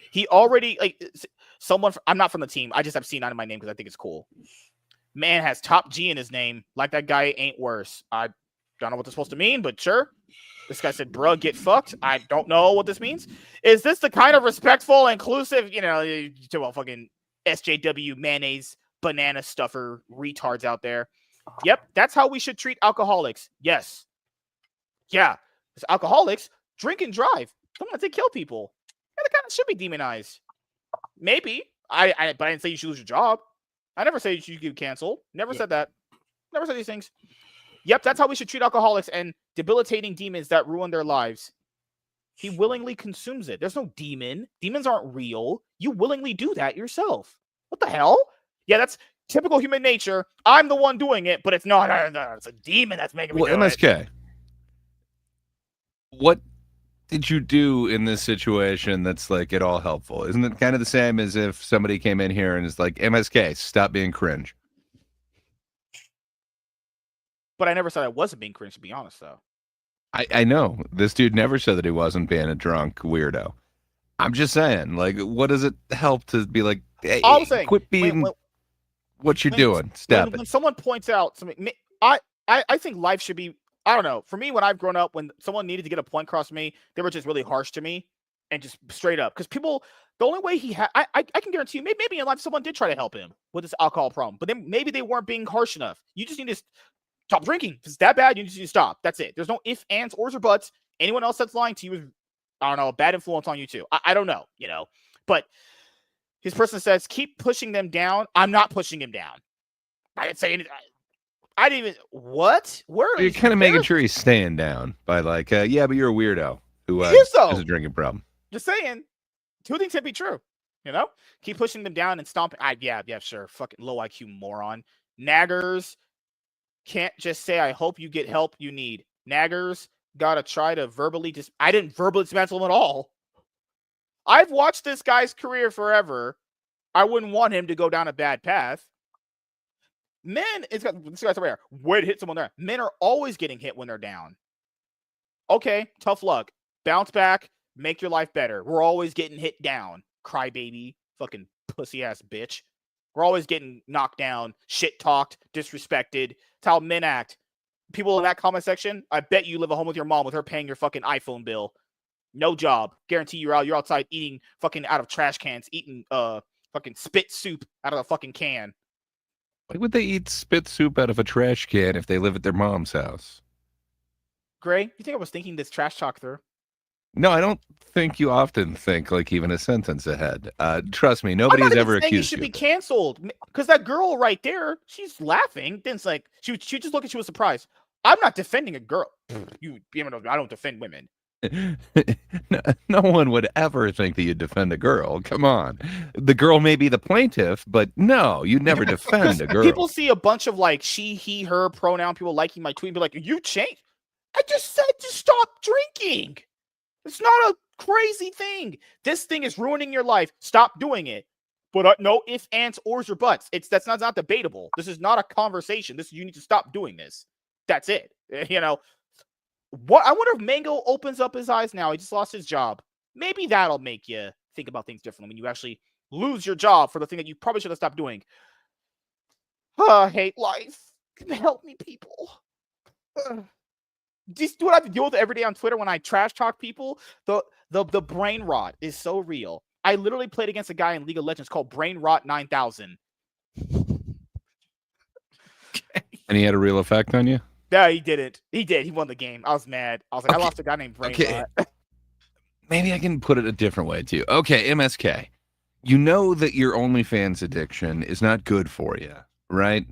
He already I'm not from the team. I just have C9 in my name because I think it's cool. Man has top G in his name. Like that guy ain't worse. I don't know what that's supposed to mean, but sure. This guy said, bruh, get fucked. I don't know what this means. Is this the kind of respectful, inclusive, fucking SJW mayonnaise banana stuffer retards out there? Yep, that's how we should treat alcoholics. Yes. Yeah. As alcoholics, drink and drive. Don't let they kill people. Yeah, that kind of should be demonized. Maybe. But I didn't say you should lose your job. I never said you should get canceled. Never said that. Never said these things. Yep, that's how we should treat alcoholics and debilitating demons that ruin their lives. He willingly consumes it. There's no demon. Demons aren't real. You willingly do that yourself. What the hell? Yeah, that's typical human nature. I'm the one doing it, but it's not. It's a demon that's making me do MSK, it. What did you do in this situation that's like at all helpful? Isn't it kind of the same as if somebody came in here and is like, MSK, stop being cringe? But I never said I wasn't being cringe, to be honest, though. I know. This dude never said that he wasn't being a drunk weirdo. I'm just saying, like, what does it help to be like, hey, all I'm saying, quit being what you're doing? Stop it. When someone points out something, I think life should be, I don't know. For me, when I've grown up, when someone needed to get a point across to me, they were just really harsh to me and just straight up. Because people, the only way I can guarantee you, maybe in life, someone did try to help him with this alcohol problem, but then maybe they weren't being harsh enough. You just need to stop drinking. If it's that bad, you just need to stop. That's it. There's no ifs, ands, ors, or buts. Anyone else that's lying to you is, I don't know, a bad influence on you too. I don't know, But his person says, keep pushing them down. I'm not pushing him down. I didn't say anything. I didn't even, what? Where you're kind of making sure he's staying down by like, yeah, but you're a weirdo who has a drinking problem. Just saying, two things can be true. Keep pushing them down and stomping. Yeah, sure. Fucking low IQ moron. Naggers can't just say, I hope you get help you need. Naggers gotta try to verbally I didn't verbally dismantle him at all. I've watched this guy's career forever. I wouldn't want him to go down a bad path. Men, this guy's over here. Way to hit someone there. Men are always getting hit when they're down. Okay, tough luck. Bounce back. Make your life better. We're always getting hit down. Crybaby. Fucking pussy ass bitch. We're always getting knocked down, shit talked, disrespected. It's how men act. People in that comment section, I bet you live at home with your mom with her paying your fucking iPhone bill. No job. Guarantee you're outside eating fucking out of trash cans, eating fucking spit soup out of a fucking can. Why would they eat spit soup out of a trash can if they live at their mom's house? Gray, you think I was thinking this trash talk through? No, I don't think you often think like even a sentence ahead. Trust me, nobody has ever accused you. You should be canceled because that girl right there, she's laughing. Then it's like she just looked and she was surprised. I'm not defending a girl. I don't defend women. No one would ever think that you'd defend a girl. Come on. The girl may be the plaintiff, but no, you'd never defend a girl. People see a bunch of like she, he, her pronoun people liking my tweet and be like, you changed. I just said to stop drinking. It's not a crazy thing. This thing is ruining your life. Stop doing it. But no ifs, ands, ors, or buts. That's not debatable. This is not a conversation. You need to stop doing this. That's it. You know, what? I wonder if Mango opens up his eyes now. He just lost his job. Maybe that'll make you think about things differently when you actually lose your job for the thing that you probably should have stopped doing. I hate life. Help me, people. Just what I have to deal with every day on Twitter when I trash talk people. The brain rot is so real. I literally played against a guy in League of Legends called Brain Rot 9000. And he had a real effect on you? No, he didn't. He did. He won the game. I was mad. I was like, okay. I lost a guy named Brain Rot. Maybe I can put it a different way too. Okay, MSK. You know that your OnlyFans addiction is not good for you, right?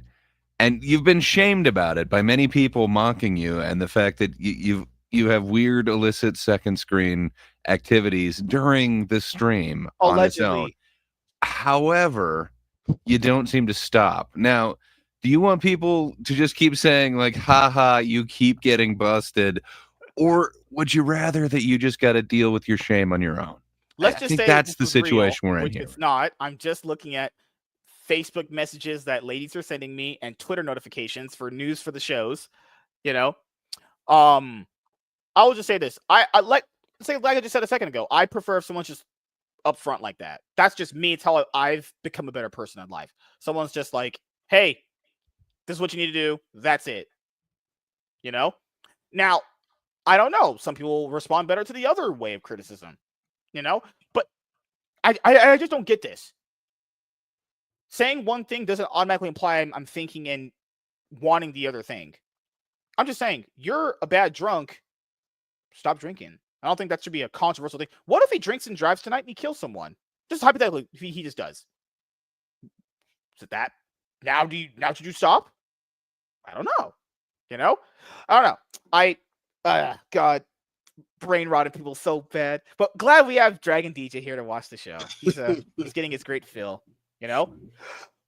And you've been shamed about it by many people mocking you and the fact that you have weird illicit second screen activities during the stream on its own. However, you don't seem to stop. Now, do you want people to just keep saying like, haha, you keep getting busted? Or would you rather that you just got to deal with your shame on your own? Let's just say that's the situation we're in here. It's not. I'm just looking at Facebook messages that ladies are sending me and Twitter notifications for news for the shows. You know, I will just say this. I like I just said a second ago. I prefer if someone's just upfront like that. That's just me. It's how I've become a better person in life. Someone's just like, hey, this is what you need to do. That's it. You know? Now, I don't know. Some people respond better to the other way of criticism. You know? But I just don't get this. Saying one thing doesn't automatically imply I'm thinking and wanting the other thing. I'm just saying, you're a bad drunk. Stop drinking. I don't think that should be a controversial thing. What if he drinks and drives tonight and he kills someone? Just hypothetically, he just does. Is it that? Now should you stop? I don't know. You know? I don't know. God, brain rotting people so bad. But glad we have Dragondj here to watch the show. He's getting his great fill. You know?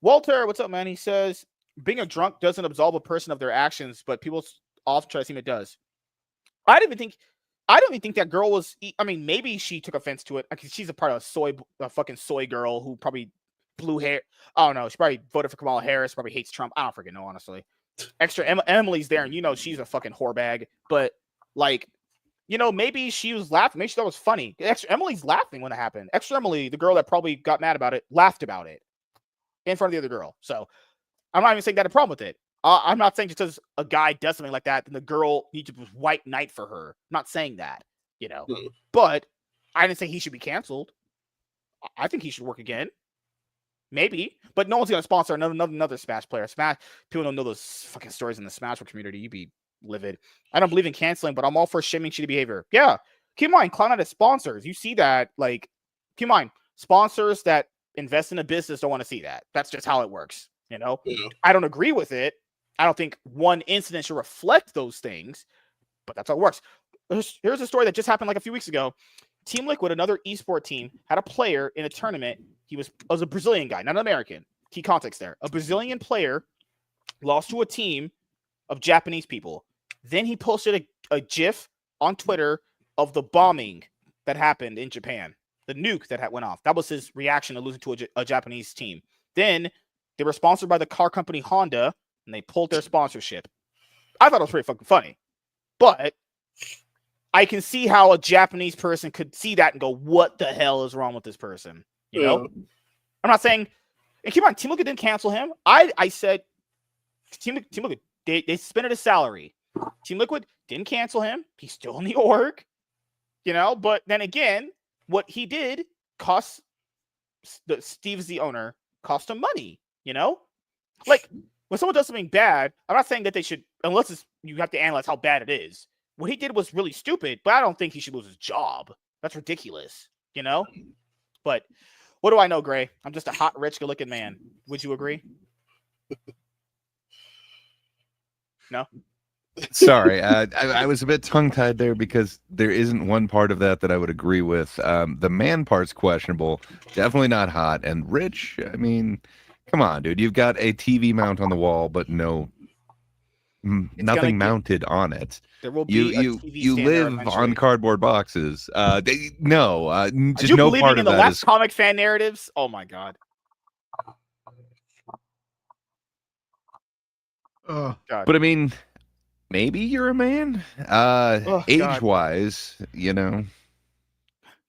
Walter, what's up, man? He says, being a drunk doesn't absolve a person of their actions, but people often try to seem it does. I don't even think that girl was. I mean, maybe she took offense to it. She's a part of a fucking soy girl who probably blue hair. I don't know. She probably voted for Kamala Harris. Probably hates Trump. I don't freaking know, honestly. Extra Emily's there, and you know she's a fucking whore bag. But like, you know, maybe she was laughing. Maybe she thought it was funny. Extra Emily's laughing when it happened. Extra Emily, the girl that probably got mad about it, laughed about it in front of the other girl. So I'm not even saying that a problem with it. I'm not saying just because a guy does something like that, then the girl needs to white knight for her. I'm not saying that, you know. But I didn't say he should be canceled. I think he should work again. Maybe. But no one's going to sponsor another Smash player. People don't know those fucking stories in the Smash community. You'd be livid. I don't believe in canceling, but I'm all for shaming shitty behavior. Yeah. Keep in mind, clown out as sponsors. You see that, like, keep in mind, sponsors that invest in a business don't want to see that. That's just how it works, you know? Yeah. I don't agree with it. I don't think one incident should reflect those things, but that's how it works. Here's a story that just happened like a few weeks ago. Team Liquid, another esport team, had a player in a tournament. He was a Brazilian guy, not an American. Key context there. A Brazilian player lost to a team of Japanese people. Then he posted a GIF on Twitter of the bombing that happened in Japan. The nuke that went off. That was his reaction to losing to a Japanese team. Then they were sponsored by the car company Honda, and they pulled their sponsorship. I thought it was pretty fucking funny. But I can see how a Japanese person could see that and go, what the hell is wrong with this person? You know? I'm not saying And keep on, Team Liquid didn't cancel him. I said Team Liquid, they suspended his salary. Team Liquid didn't cancel him. He's still in the org, But then again, what he did cost Steve's the owner, cost him money, Like when someone does something bad, I'm not saying that they should, unless you have to analyze how bad it is. What he did was really stupid, but I don't think he should lose his job. That's ridiculous, But what do I know, Gray? I'm just a hot, rich, good-looking man. Would you agree? No? Sorry, I was a bit tongue-tied there because there isn't one part of that I would agree with. The man part's questionable. Definitely not hot. And rich, I mean, come on, dude. You've got a TV mount on the wall, but nothing mounted on it. There will be you live on cardboard boxes. Just Are you no believing part in of the that last is. comic fan narratives? Oh my god. God. But I mean, maybe you're a man. Age-wise,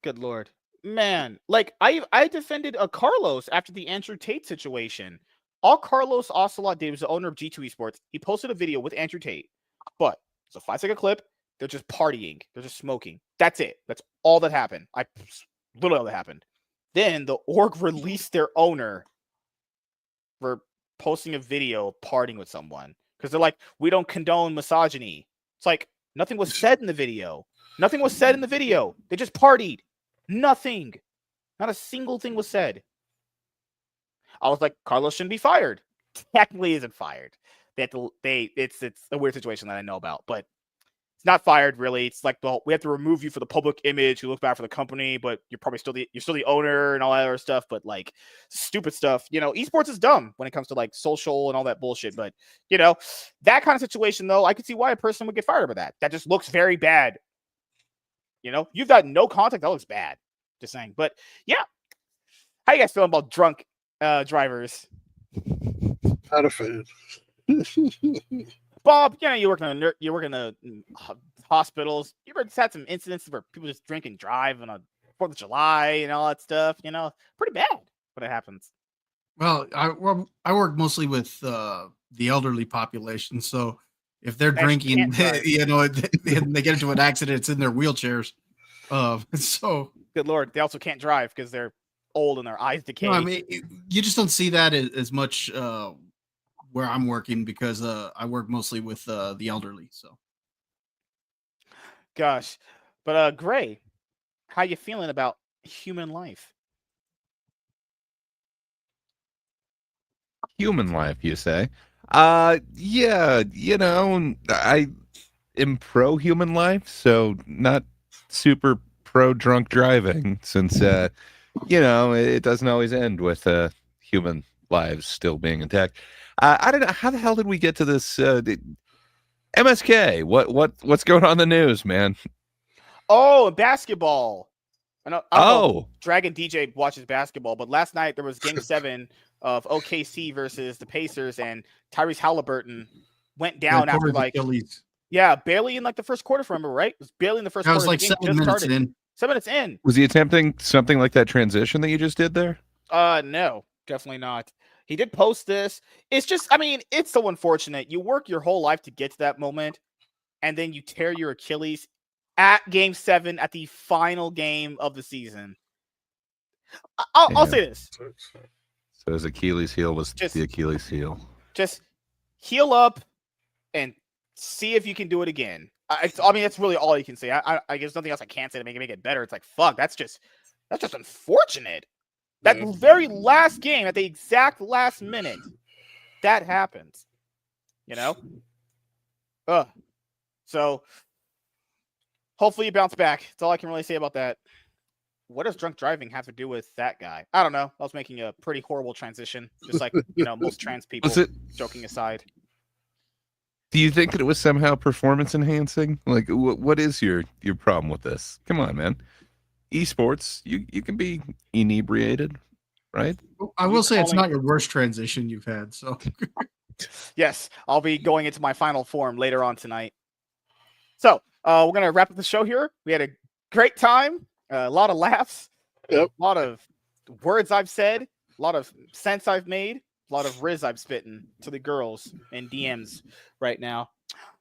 Good lord, man! Like I defended a Carlos after the Andrew Tate situation. All Carlos Ocelot did was the owner of G2 Esports. He posted a video with Andrew Tate, but it's a 5-second clip. They're just partying. They're just smoking. That's it. That's all that happened. Literally all that happened. Then the org released their owner for posting a video partying with someone because they're like, we don't condone misogyny. It's like nothing was said in the video. Nothing was said in the video. They just partied. Nothing. Not a single thing was said. I was like, Carlos shouldn't be fired. Technically isn't fired. It's a weird situation that I know about, but it's not fired really. It's like we have to remove you for the public image. You look bad for the company, but you're probably still the owner and all that other stuff. But like stupid stuff, esports is dumb when it comes to like social and all that bullshit. But that kind of situation though, I could see why a person would get fired over that. That just looks very bad. You've got no contact. That looks bad. Just saying. But yeah, how you guys feeling about drunk drivers? Not a fan. Bob, you work in hospitals. You ever had some incidents where people just drink and drive on a 4th of July and all that stuff? Pretty bad when it happens. Well, I work mostly with the elderly population, so if they're drinking, and they get into an accident, it's in their wheelchairs. So good lord, they also can't drive because they're old and their eyes decay. No, I mean, you just don't see that as much where I'm working because I work mostly with the elderly. So, gosh, but Gray, how you feeling about human life? Human life, you say? Yeah, I am pro human life, so not super pro drunk driving, since it doesn't always end with human lives still being intact. I don't know, how the hell did we get to this? MSK, what's going on in the news, man? Oh, basketball. I don't know if Dragondj watches basketball, but last night there was Game 7 of OKC versus the Pacers, and Tyrese Halliburton went down after barely in like the first quarter. Remember, right? It was barely in the first quarter. It was like 7 minutes in. 7 minutes in. Was he attempting something like that transition that you just did there? No, definitely not. He did post this. It's just, it's so unfortunate. You work your whole life to get to that moment, and then you tear your Achilles at Game 7 at the final game of the season. I'll say this. So his Achilles heel was the Achilles heel. Just heal up and see if you can do it again. That's really all you can say. I guess nothing else I can say to make it better. It's like, fuck, that's just unfortunate. That very last game, at the exact last minute, that happens. So hopefully you bounce back. That's all I can really say about that. What does drunk driving have to do with that guy? I don't know. I was making a pretty horrible transition, just like most trans people. Joking aside. Do you think that it was somehow performance enhancing? Like, what is your problem with this? Come on, man. Esports, you can be inebriated, right? I will say it's not your worst transition you've had. So, yes, I'll be going into my final form later on tonight. So, we're gonna wrap up the show here. We had a great time, a lot of laughs, a lot of words I've said. sense I've made, a lot of riz I've spitting to the girls in DMs right now.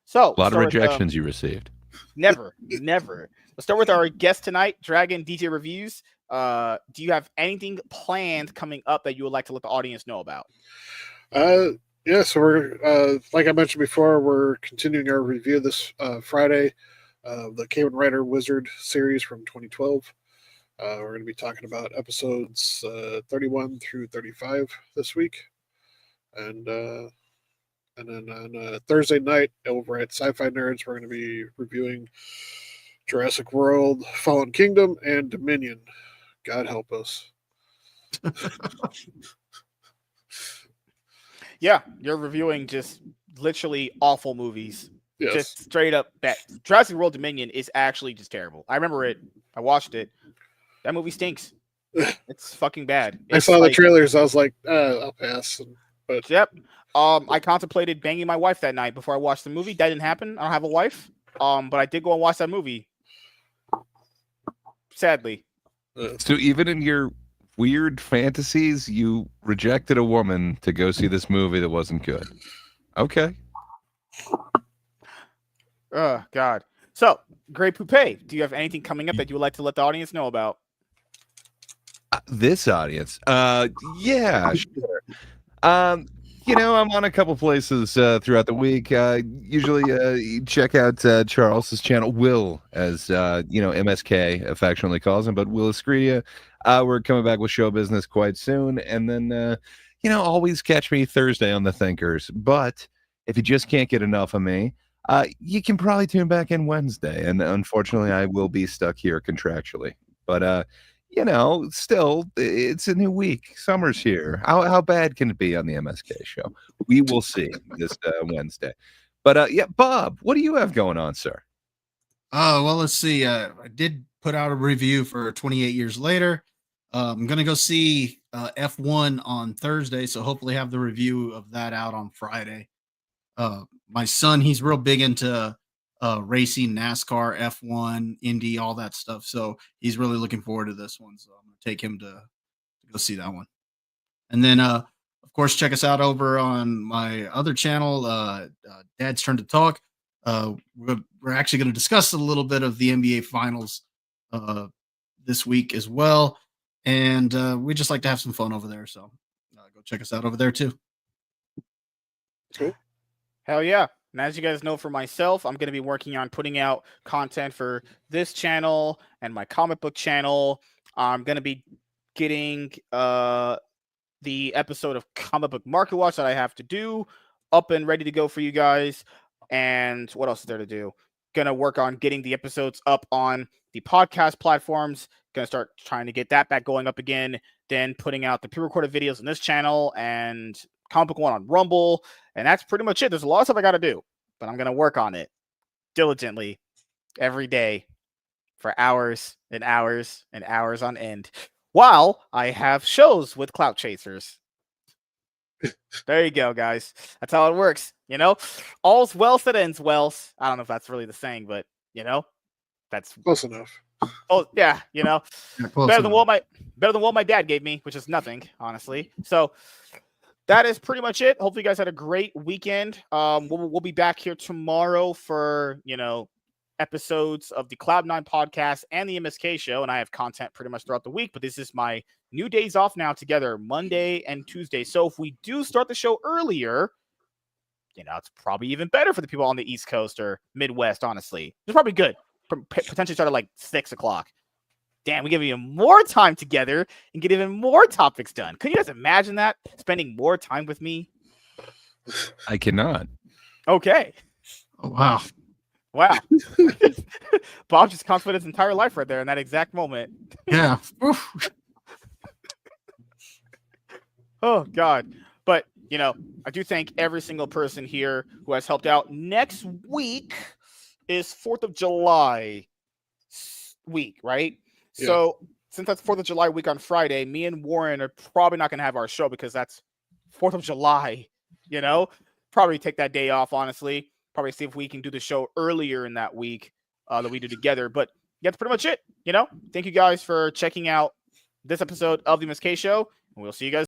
So A lot of rejections you received. Never. Let's start with our guest tonight, Dragondj DJ Reviews. Do you have anything planned coming up that you would like to let the audience know about? Yeah, so we're like I mentioned before, we're continuing our review this Friday of the Kamen Rider Wizard series from 2012. We're going to be talking about episodes 31 through 35 this week, and then on Thursday night over at Sci-Fi Nerds, we're going to be reviewing Jurassic World: Fallen Kingdom and Dominion. God help us. Yeah, you're reviewing just literally awful movies. Yes. Just straight up bad. Jurassic World Dominion is actually just terrible. I remember it. I watched it. That movie stinks. It's fucking bad. I saw the trailers. I was like, I'll pass. But yep. I contemplated banging my wife that night before I watched the movie. That didn't happen. I don't have a wife. But I did go and watch that movie. Sadly. So even in your weird fantasies, you rejected a woman to go see this movie that wasn't good. Okay. Oh, God. So, Grey Poupée, do you have anything coming up that you would like to let the audience know about? This audience? Yeah, sure. I'm on a couple places throughout the week. Usually check out Charles's channel, Will, as MSK affectionately calls him, but Will Escridia. We're coming back with show business quite soon, and then always catch me Thursday on The Thinkers. But if you just can't get enough of me, you can probably tune back in Wednesday, and unfortunately, I will be stuck here contractually. But still, it's a new week. Summer's here. How bad can it be on the MSK show? We will see this Wednesday. But Bob, what do you have going on, sir? Oh, well, let's see. I did put out a review for 28 Years Later. I'm going to go see F1 on Thursday, so hopefully have the review of that out on Friday. My son, he's real big into racing, NASCAR, F1, Indy, all that stuff. So he's really looking forward to this one. So I'm going to take him to go see that one. And then, of course, check us out over on my other channel, Dad's Turn to Talk. We're actually going to discuss a little bit of the NBA Finals this week as well. And we just like to have some fun over there. So go check us out over there, too. Cool. Hell yeah. And as you guys know, for myself, I'm going to be working on putting out content for this channel and my comic book channel. I'm going to be getting the episode of Comic Book Market Watch that I have to do up and ready to go for you guys. And what else is there to do? Going to work on getting the episodes up on the podcast platforms. Going to start trying to get that back going up again. Then putting out the pre-recorded videos on this channel and Comic Book One on Rumble. And that's pretty much it. There's a lot of stuff I got to do, but I'm going to work on it diligently every day for hours and hours and hours on end while I have shows with Clout Chasers. There you go, guys. That's how it works. All's well that ends well. I don't know if that's really the saying, but that's close enough. Oh yeah, Yeah, better than what my dad gave me, which is nothing, honestly. So that is pretty much it. Hopefully you guys had a great weekend. We'll be back here tomorrow for, episodes of the Cloud9 podcast and the MSK show. And I have content pretty much throughout the week, but this is my new days off now together, Monday and Tuesday. So if we do start the show earlier, it's probably even better for the people on the East Coast or Midwest, honestly. It's probably good. Potentially start at like 6 o'clock. Damn, we give you more time together and get even more topics done. Can you guys imagine that? Spending more time with me? I cannot. Okay. Oh, wow. Wow. Bob just contemplated his entire life right there in that exact moment. Yeah. Oh, God. But, I do thank every single person here who has helped out. Next week is 4th of July week, right? Yeah. So since that's 4th of July week on Friday, me and Warren are probably not going to have our show because that's 4th of July, Probably take that day off, honestly. Probably see if we can do the show earlier in that week that we do together. But yeah, that's pretty much it. Thank you guys for checking out this episode of the MSK Show, and we'll see you guys